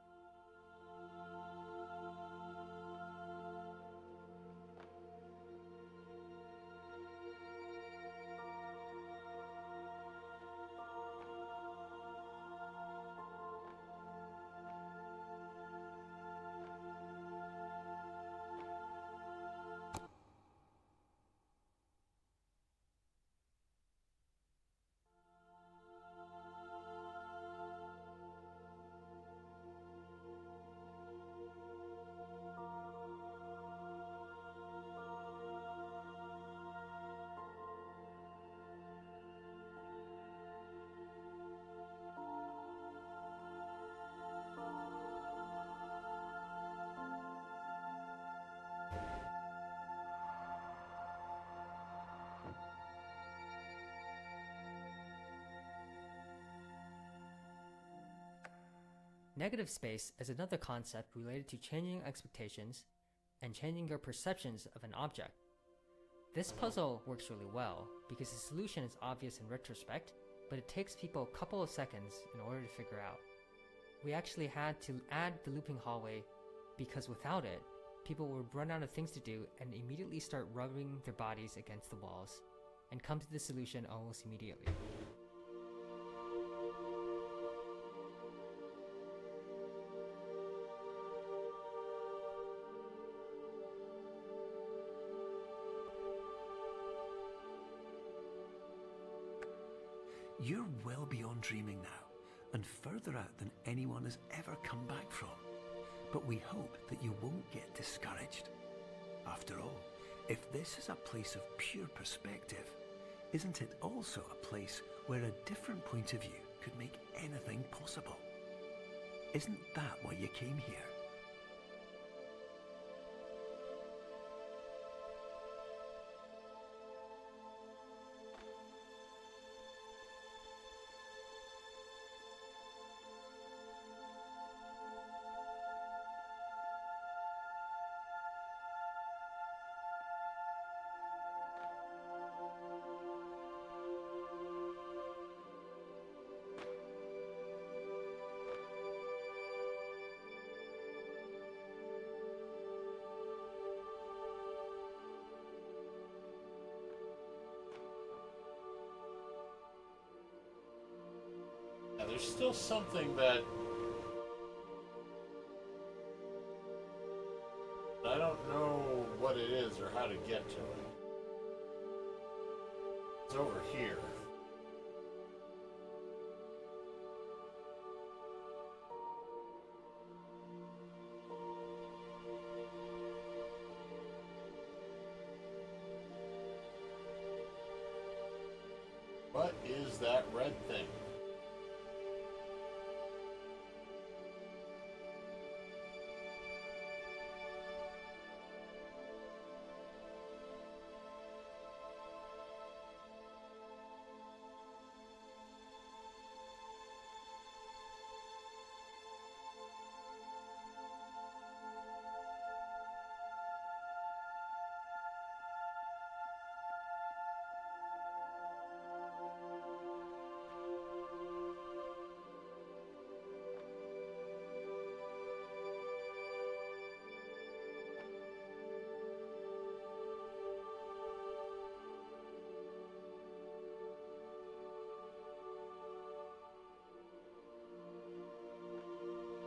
Negative space is another concept related to changing expectations and changing your perceptions of an object. This puzzle works really well because the solution is obvious in retrospect, but it takes people a couple of seconds in order to figure out. We actually had to add the looping hallway because without it, people would run out of things to do and immediately start rubbing their bodies against the walls and come to the solution almost immediately. You're well beyond dreaming now, and further out than anyone has ever come back from. But we hope that you won't get discouraged. After all, if this is a place of pure perspective, isn't it also a place where a different point of view could make anything possible? Isn't that why you came here? Yeah, there's still something that I don't know what it is or how to get to it. It's over here. What is that red thing?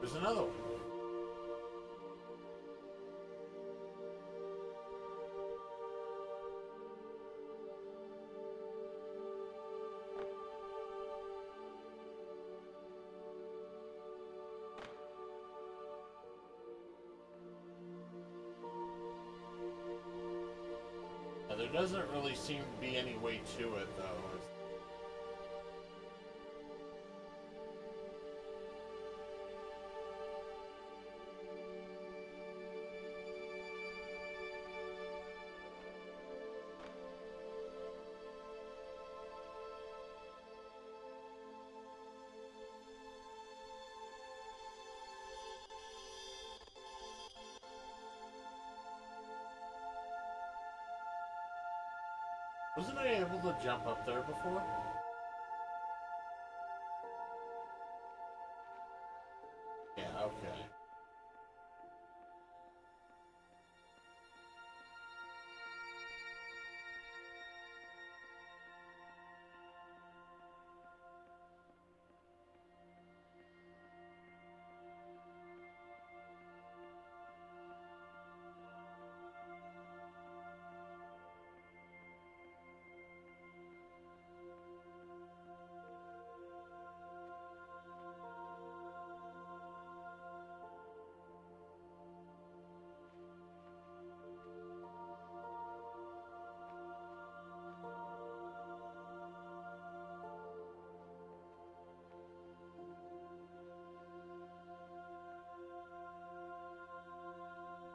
There's another one. Now, there doesn't really seem to be any way to it, though. Wasn't I able to jump up there before? Yeah, okay.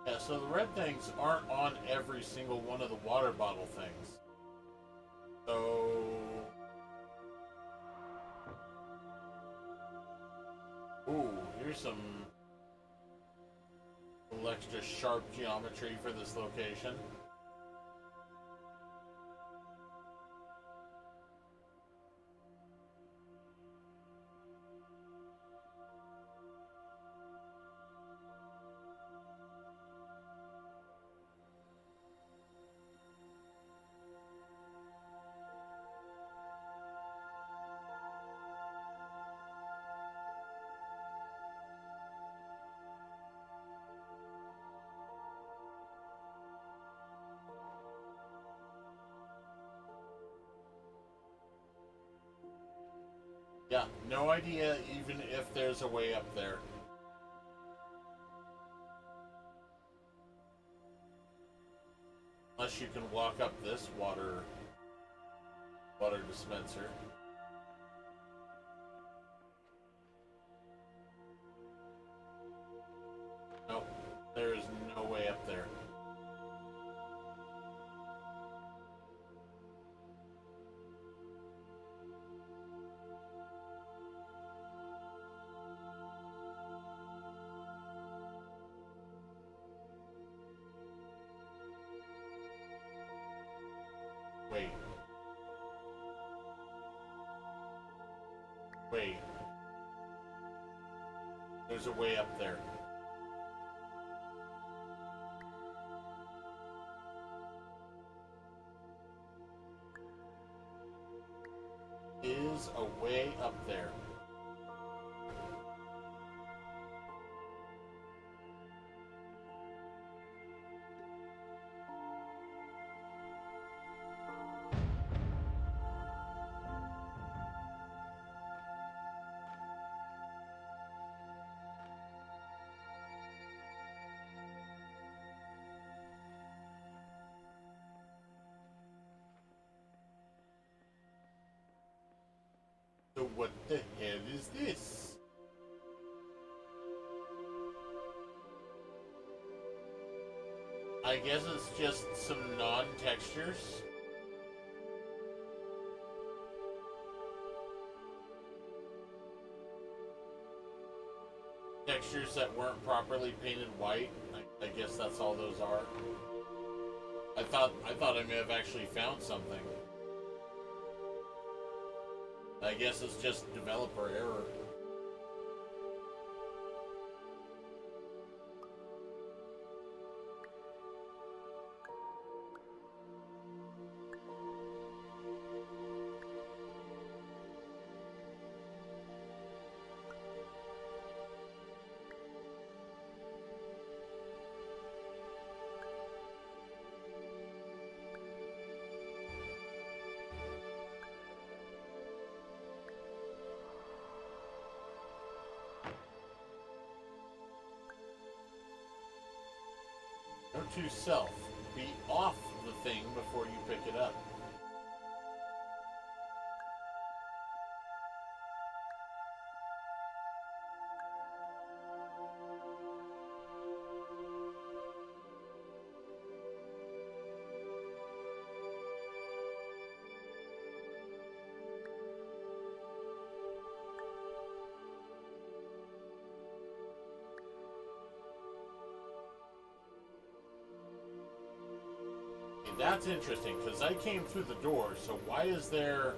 Yeah, so the red things aren't on every single one of the water bottle things. So... Ooh, Here's some little extra sharp geometry for this location. Yeah, no idea even if there's a way up there. Unless you can walk up this water dispenser. Nope, there is no way up there. Wait. Wait. There's a way up there. Is a way up there. So what the hell is this? I guess it's just some non-textures. Textures that weren't properly painted white. I guess that's all those are. I thought I may have actually found something. I guess it's just developer error. Note to self, be off the thing before you pick it up. That's interesting, because I came through the door, so why is there...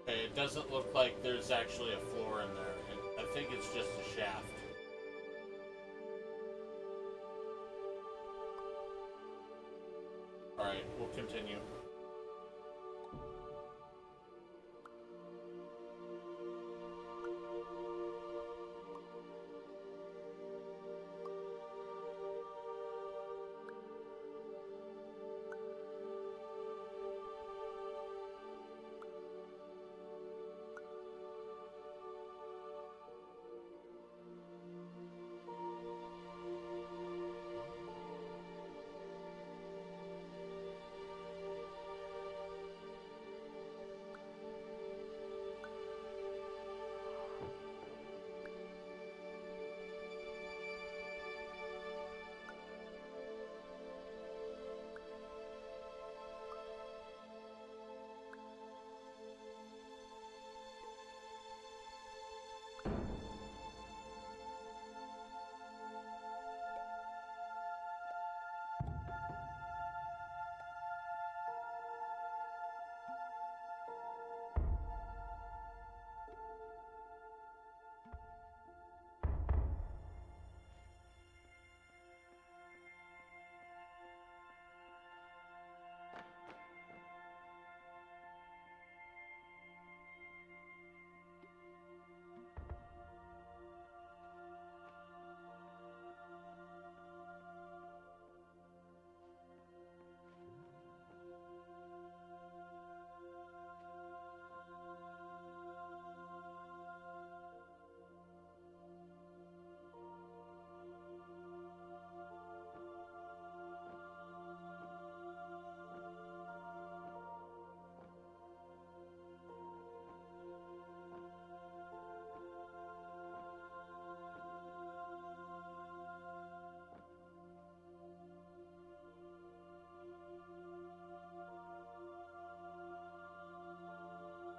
Okay, it doesn't look like there's actually a floor in there. I think it's just a shaft. Alright, we'll continue.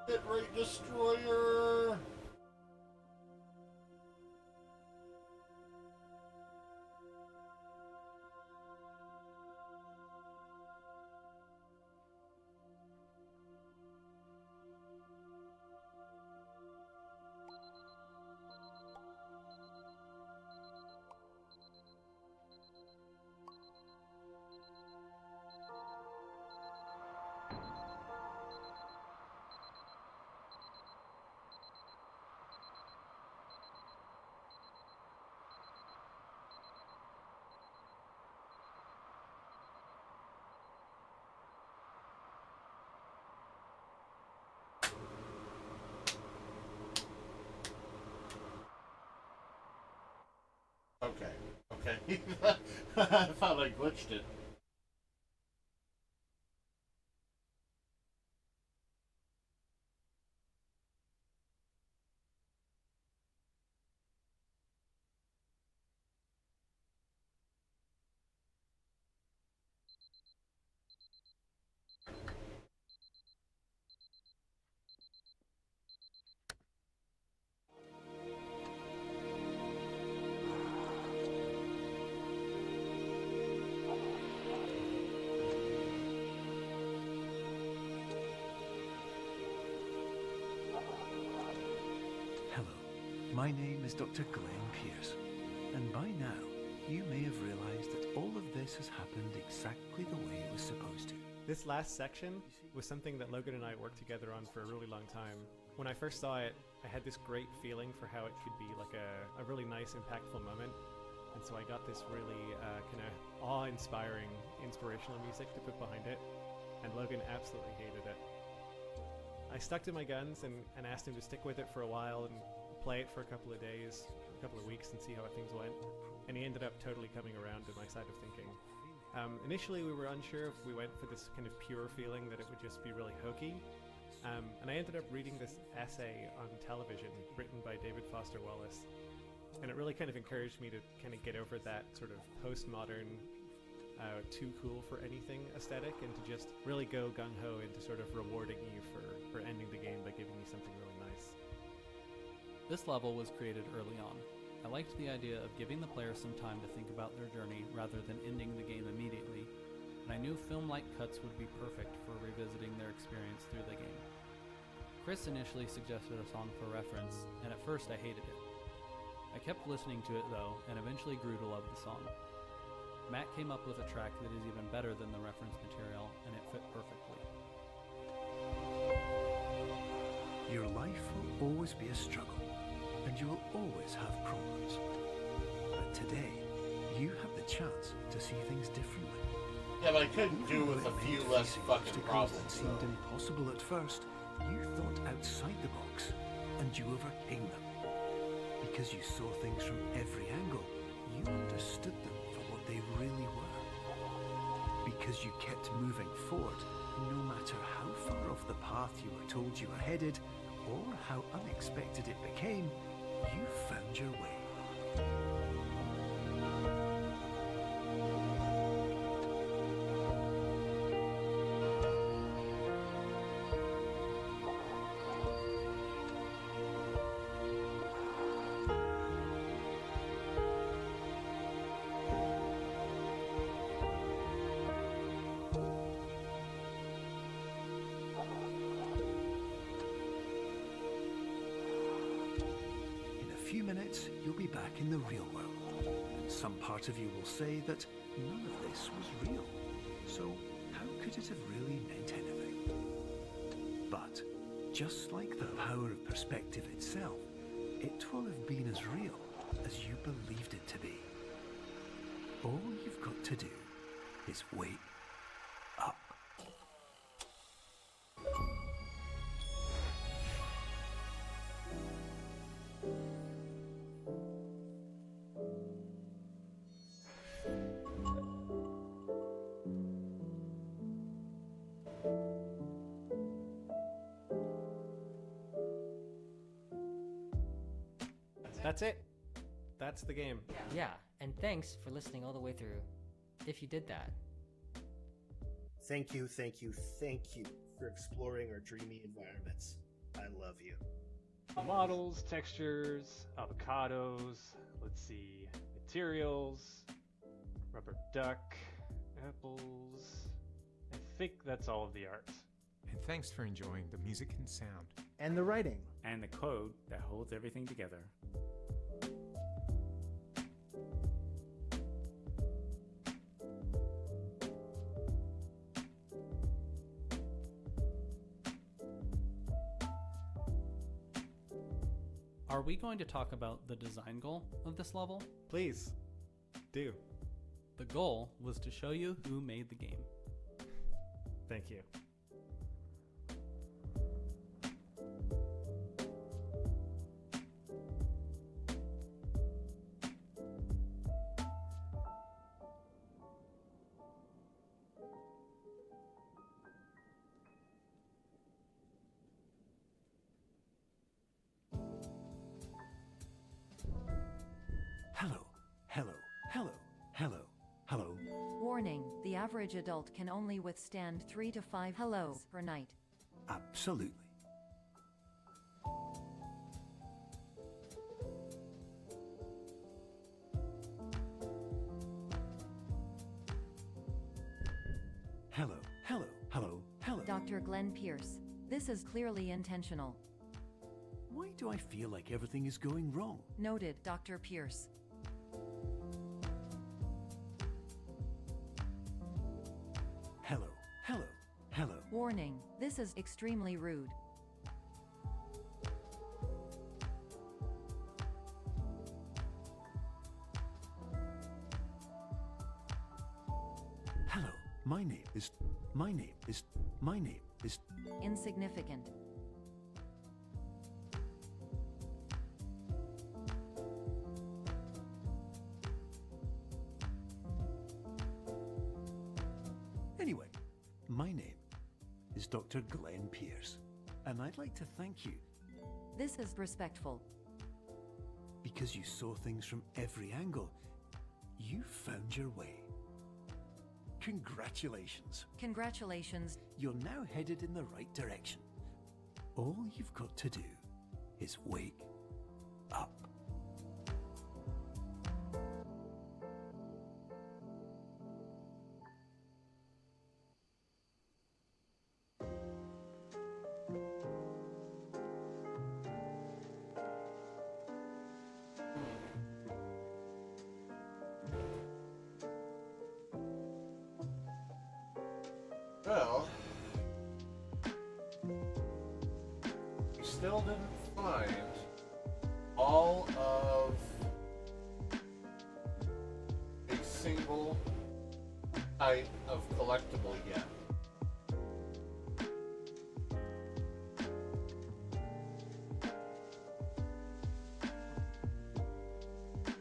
Hit rate destroyer! Okay, okay. I thought I glitched it. Hello, my name is Dr. Glenn Pierce, and by now you may have realised that all of this has happened exactly the way it was supposed to. This last section was something that Logan and I worked together on for a really long time. When I first saw it, I had this great feeling for how it could be like a really nice, impactful moment. And so I got this really kind of awe-inspiring, inspirational music to put behind it, and Logan absolutely hated it. I stuck to my guns and asked him to stick with it for a while and play it for a couple of days, a couple of weeks, and see how things went. And he ended up totally coming around to my side of thinking. Initially, we were unsure if we went for this kind of pure feeling that it would just be really hokey. And I ended up reading this essay on television written by David Foster Wallace. And it really kind of encouraged me to kind of get over that sort of postmodern, too cool for anything aesthetic, and to just really go gung-ho into sort of rewarding you for ending the game by giving you something really nice. This level was created early on. I liked the idea of giving the player some time to think about their journey rather than ending the game immediately, and I knew film-like cuts would be perfect for revisiting their experience through the game. Chris initially suggested a song for reference, and at first I hated it. I kept listening to it though, and eventually grew to love the song. Matt came up with a track that is even better than the reference material, and it fit perfectly. Your life will always be a struggle, and you will always have problems. But today, you have the chance to see things differently. Yeah, but I couldn't do with a few less fucking That problems. seemed impossible at first. You thought outside the box, and you overcame them. Because you saw things from every angle, you understood them for what they really were. Because you kept moving forward, no matter how far off the path you were told you were headed, or how unexpected it became, you found your way. In a few minutes, you'll be back in the real world. And some part of you will say that none of this was real. So how could it have really meant anything? But just like the power of perspective itself, it will have been as real as you believed it to be. All you've got to do is wait up. That's it. That's the game. Yeah, and thanks for listening all the way through. If you did that. Thank you for exploring our dreamy environments. I love you. Models, textures, avocados, let's see, materials, rubber duck, apples. I think that's all of the art. And thanks for enjoying the music and sound. And the writing. And the code that holds everything together. Are we going to talk about the design goal of this level? Please, do. The goal was to show you who made the game. Thank you. Hello, hello, hello, hello, hello. Warning, the average adult can only withstand 3 to 5 hellos per night. Absolutely. Hello, hello, hello, hello. Dr. Glenn Pierce, this is clearly intentional. Why do I feel like everything is going wrong? Noted, Dr. Pierce. Hello, hello, hello. Warning, this is extremely rude. Hello, my name is. Insignificant. Anyway, my name is Dr. Glenn Pierce, and I'd like to thank you This is respectful. because you saw things from every angle. You found your way. Congratulations. Congratulations. You're now headed in the right direction. All you've got to do is wake up. still didn't find all of a single type of collectible yet.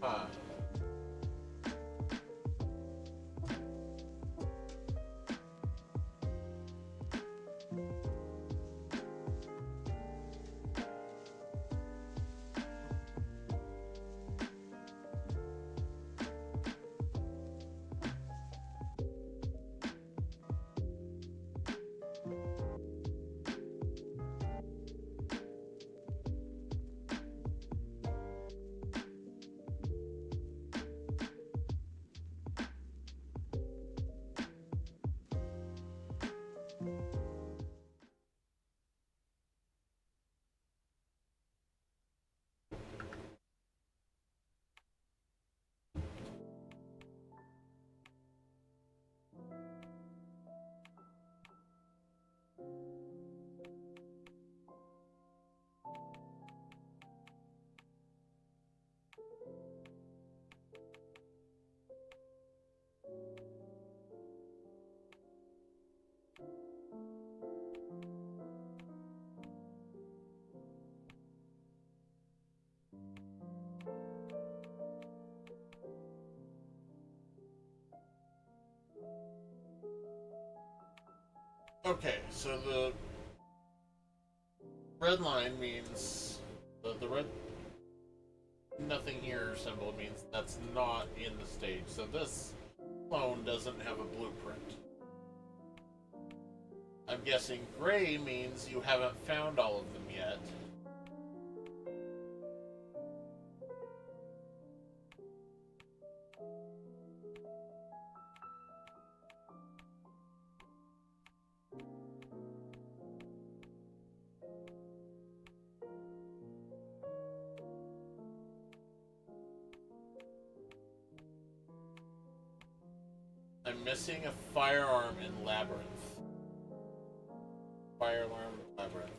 Huh. Okay, so the red line means the red nothing here symbol means that's not in the stage. So this clone doesn't have a blueprint. I'm guessing gray means you haven't found all of them yet. I'm missing a firearm in Labyrinth. Fire alarm in Labyrinth.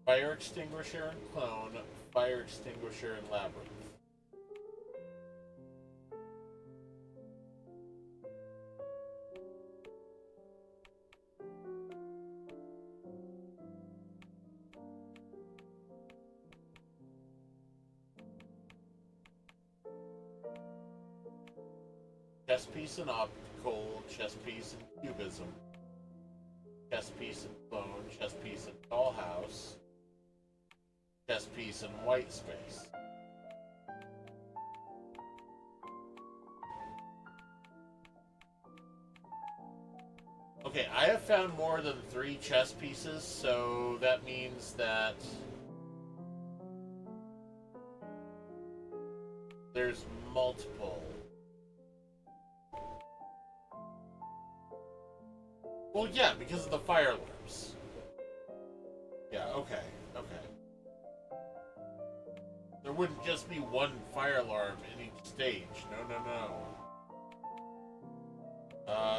Fire extinguisher in Clone. Fire extinguisher in Labyrinth. Chess piece in Optical, chess piece in Cubism, chess piece in Clone, chess piece in Dollhouse, chess piece in White Space. Okay, I have found more than 3 chess pieces, so that means that there's multiple. Well, yeah, because of the fire alarms. Yeah, okay, okay. There wouldn't just be one fire alarm in each stage. No, no, no.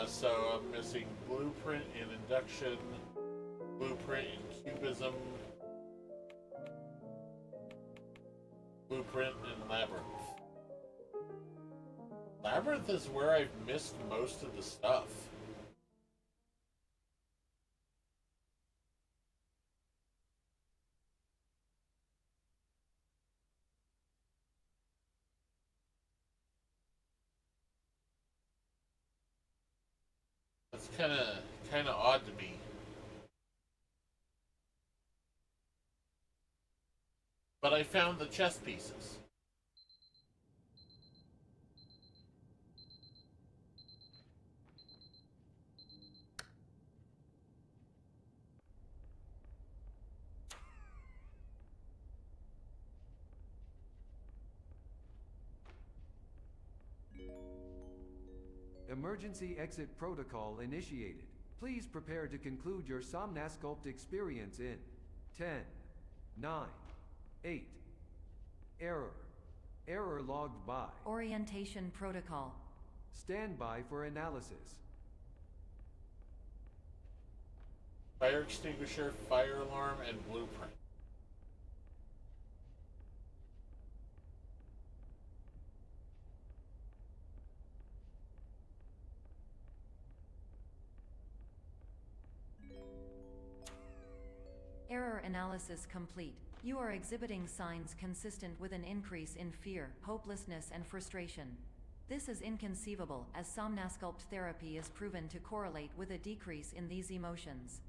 So I'm missing blueprint in induction, blueprint in cubism, blueprint in labyrinth. Labyrinth is where I've missed most of the stuff. That's kind of odd to me. But I found the chess pieces. Emergency exit protocol initiated. Please prepare to conclude your Somnasculpt experience in 10, 9, 8. Error. Error logged by. Orientation protocol. Stand by for analysis. Fire extinguisher, fire alarm, and blueprint. Error analysis complete. You are exhibiting signs consistent with an increase in fear, hopelessness, and frustration. This is inconceivable, as Somnasculpt therapy is proven to correlate with a decrease in these emotions.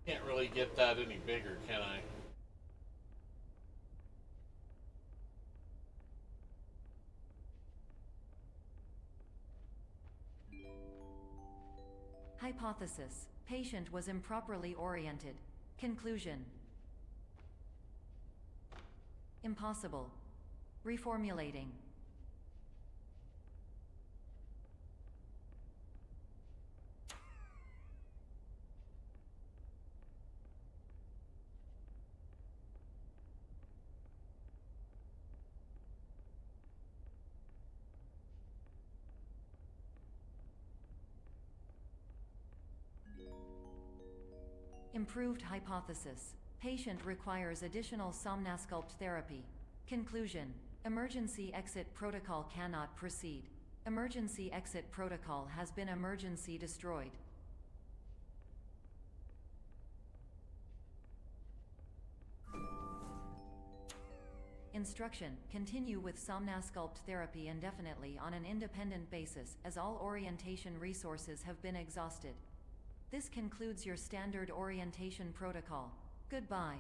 Can't really get that any bigger, can I? Hypothesis. Patient was improperly oriented. Conclusion. Impossible. Reformulating. Improved hypothesis. Patient requires additional Somnasculpt therapy. Conclusion. Emergency exit protocol cannot proceed. Emergency exit protocol has been emergency destroyed. Instruction. Continue with Somnasculpt therapy indefinitely on an independent basis, as all orientation resources have been exhausted. This concludes your standard orientation protocol. Goodbye.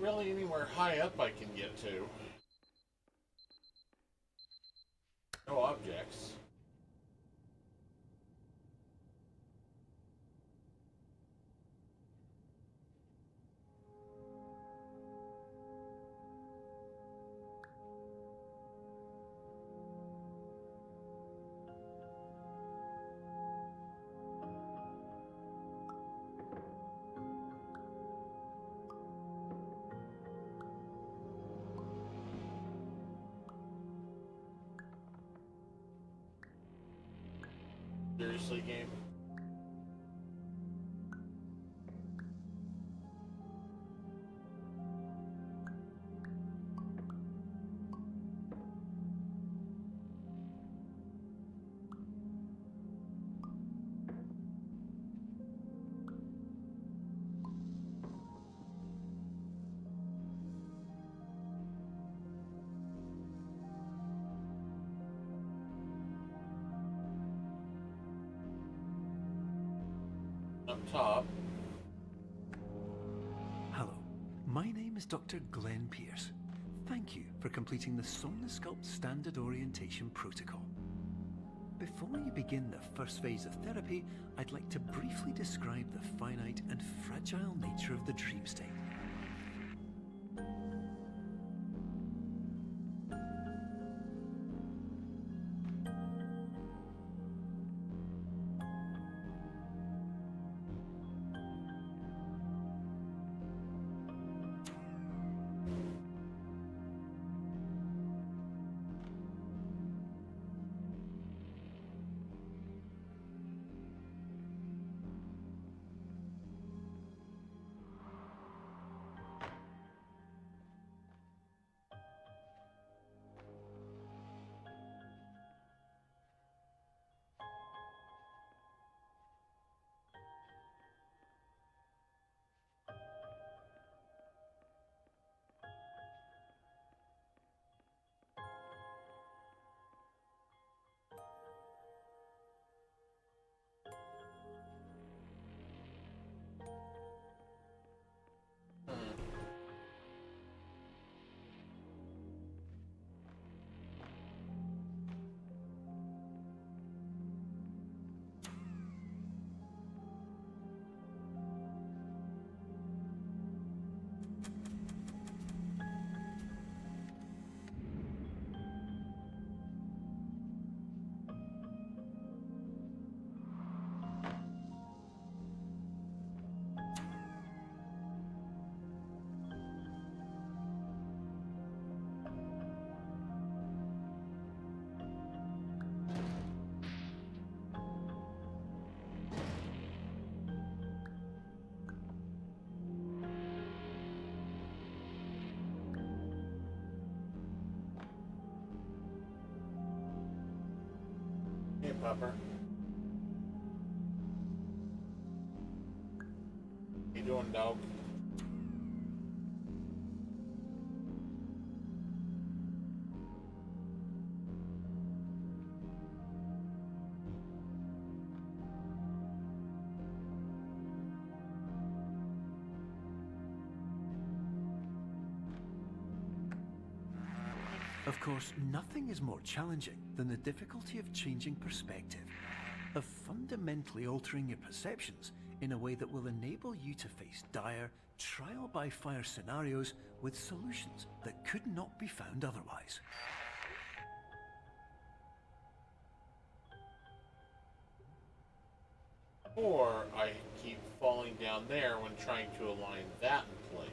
really anywhere high up I can get to. No objects. Seriously, game? Up top. Hello, my name is Dr. Glenn Pierce. Thank you for completing the Somnosculpt Standard Orientation Protocol. Before you begin the first phase of therapy, I'd like to briefly describe the finite and fragile nature of the dream state. Hey, Pupper. You doing, dog? Of course, nothing is more challenging than the difficulty of changing perspective, of fundamentally altering your perceptions in a way that will enable you to face dire, trial-by-fire scenarios with solutions that could not be found otherwise. Or I keep falling down there when trying to align that in place.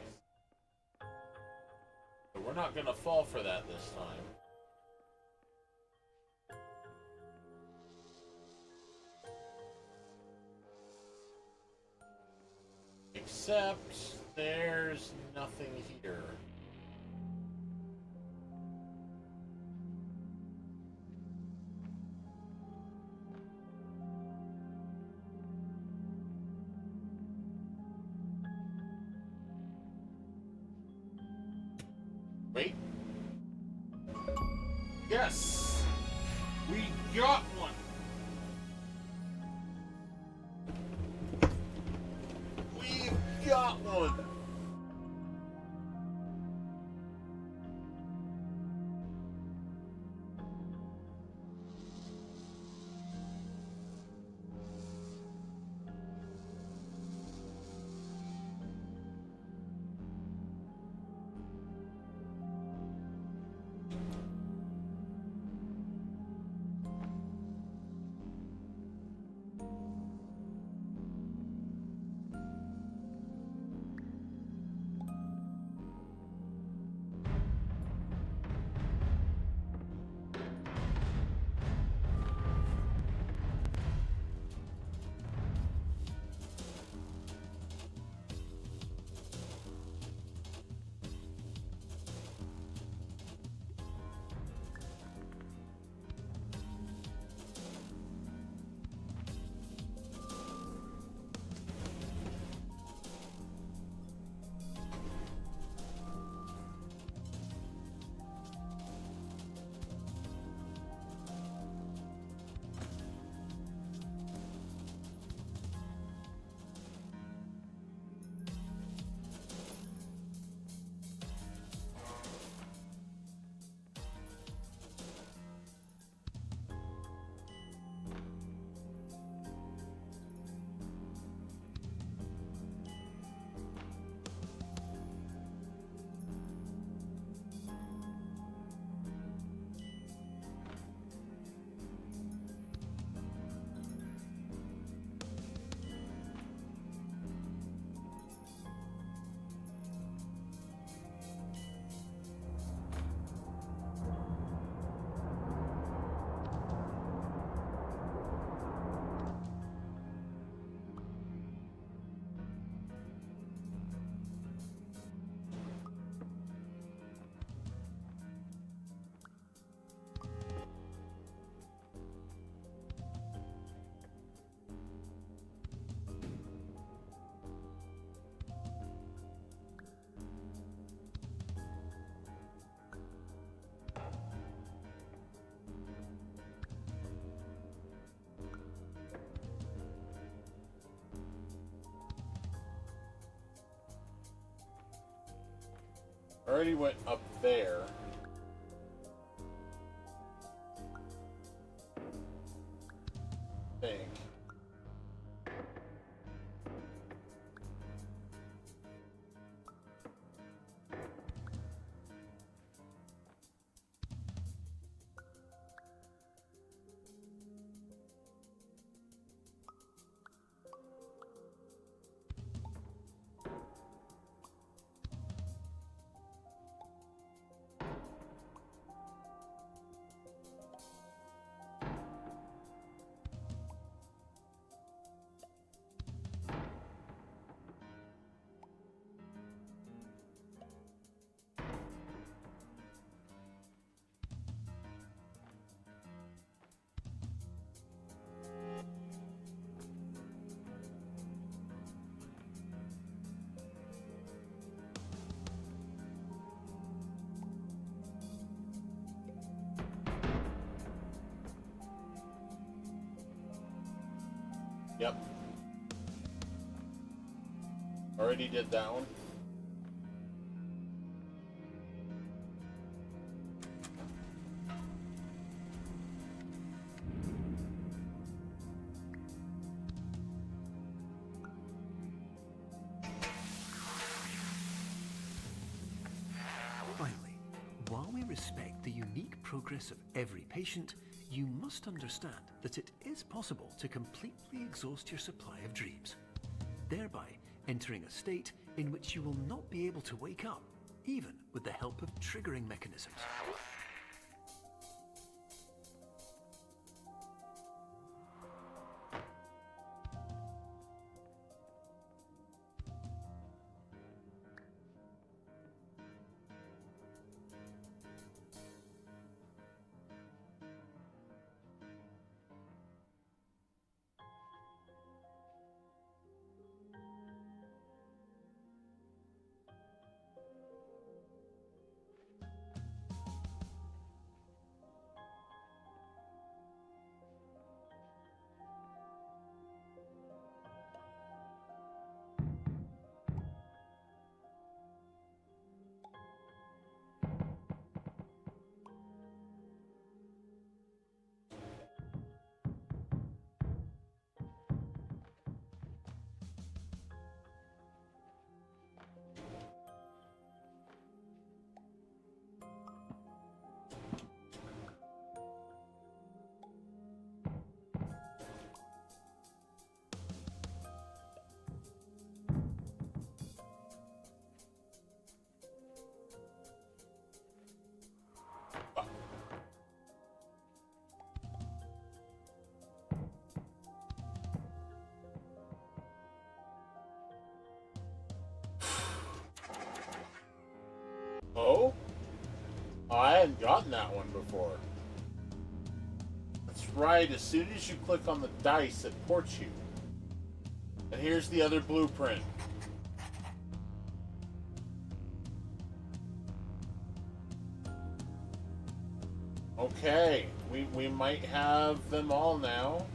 But we're not going to fall for that this time. Except there's nothing here. Wait. Yes! We got one! We've got one! already went up there. I think. Yep. Already did that one. Finally, while we respect the unique progress of every patient, you must understand that it is possible to completely exhaust your supply of dreams, thereby entering a state in which you will not be able to wake up, even with the help of triggering mechanisms. Oh? I hadn't gotten that one before. That's right, as soon as you click on the dice, it ports you. And here's the other blueprint. Okay, we might have them all now.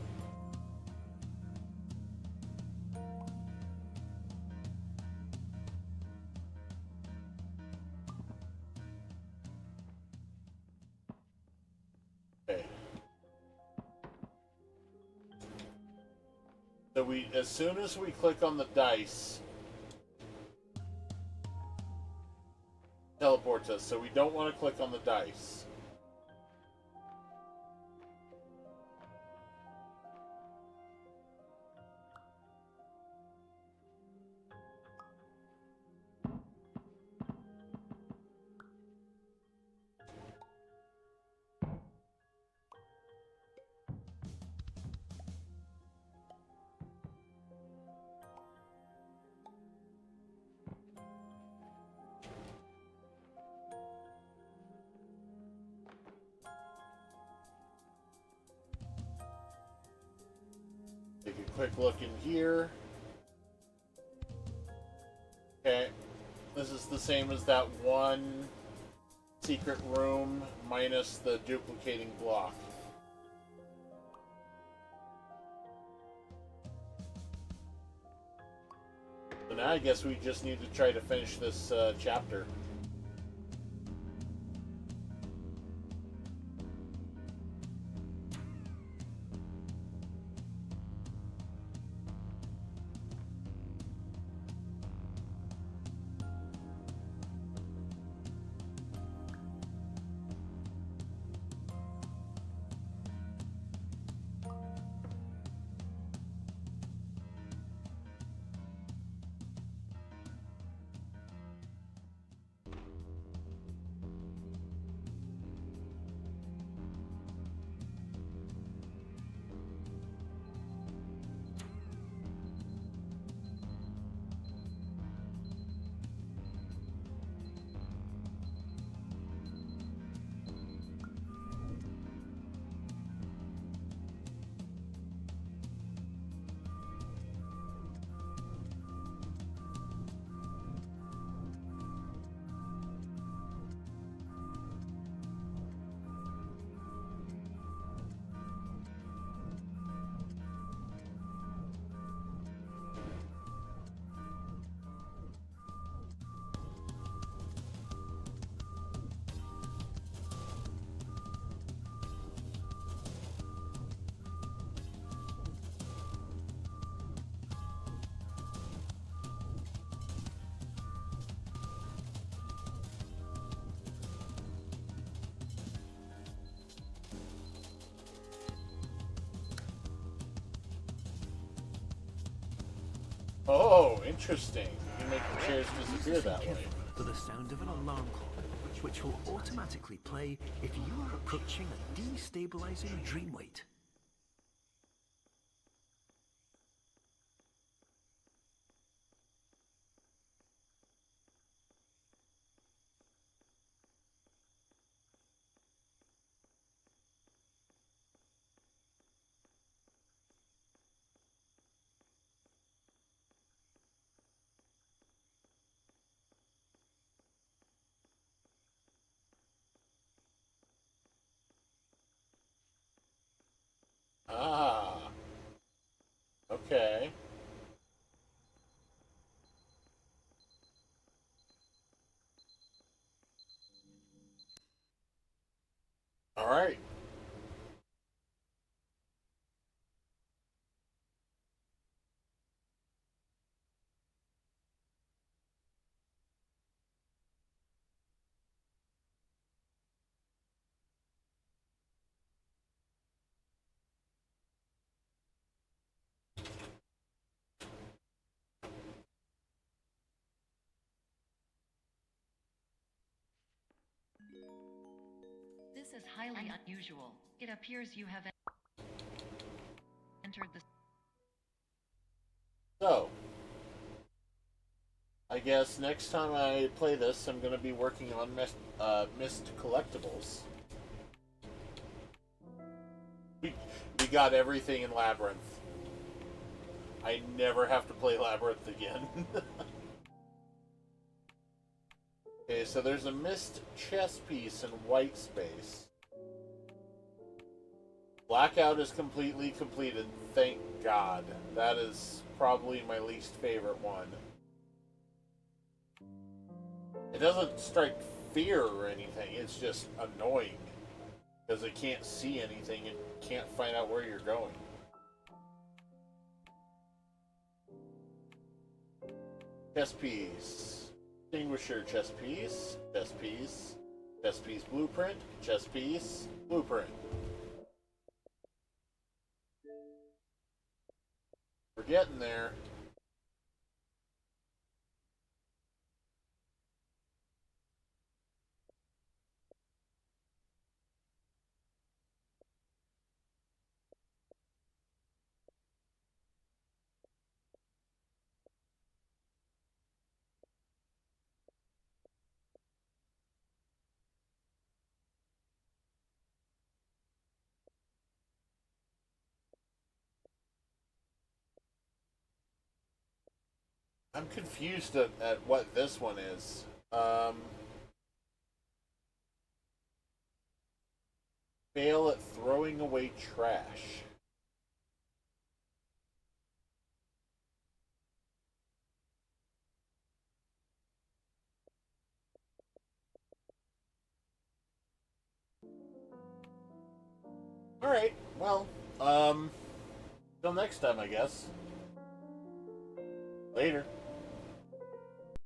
Okay. So as soon as we click on the dice, teleports us. So we don't want to click on the dice. Take a quick look in here. Okay, this is the same as that one secret room minus the duplicating block. So now I guess we just need to try to finish this chapter. Oh, interesting. You can make the chairs disappear Use the that sync way. interval for the sound of an alarm clock, which will automatically play if you are approaching a destabilizing dream weight. Ah. Okay. All right. This is highly unusual. It appears you have entered the... So, I guess next time I play this, I'm going to be working on Mist collectibles. We got everything in Labyrinth. I never have to play Labyrinth again. Okay, so there's a Mist chess piece in white space. Blackout is completely completed, thank God. That is probably my least favorite one. It doesn't strike fear or anything, it's just annoying. Because it can't see anything and can't find out where you're going. Chess piece. Distinguisher chess piece. Chess piece. Chess piece blueprint. Chess piece. Blueprint. We're getting there. I'm confused at what this one is. Fail at throwing away trash. Alright, well, till next time, I guess. Later.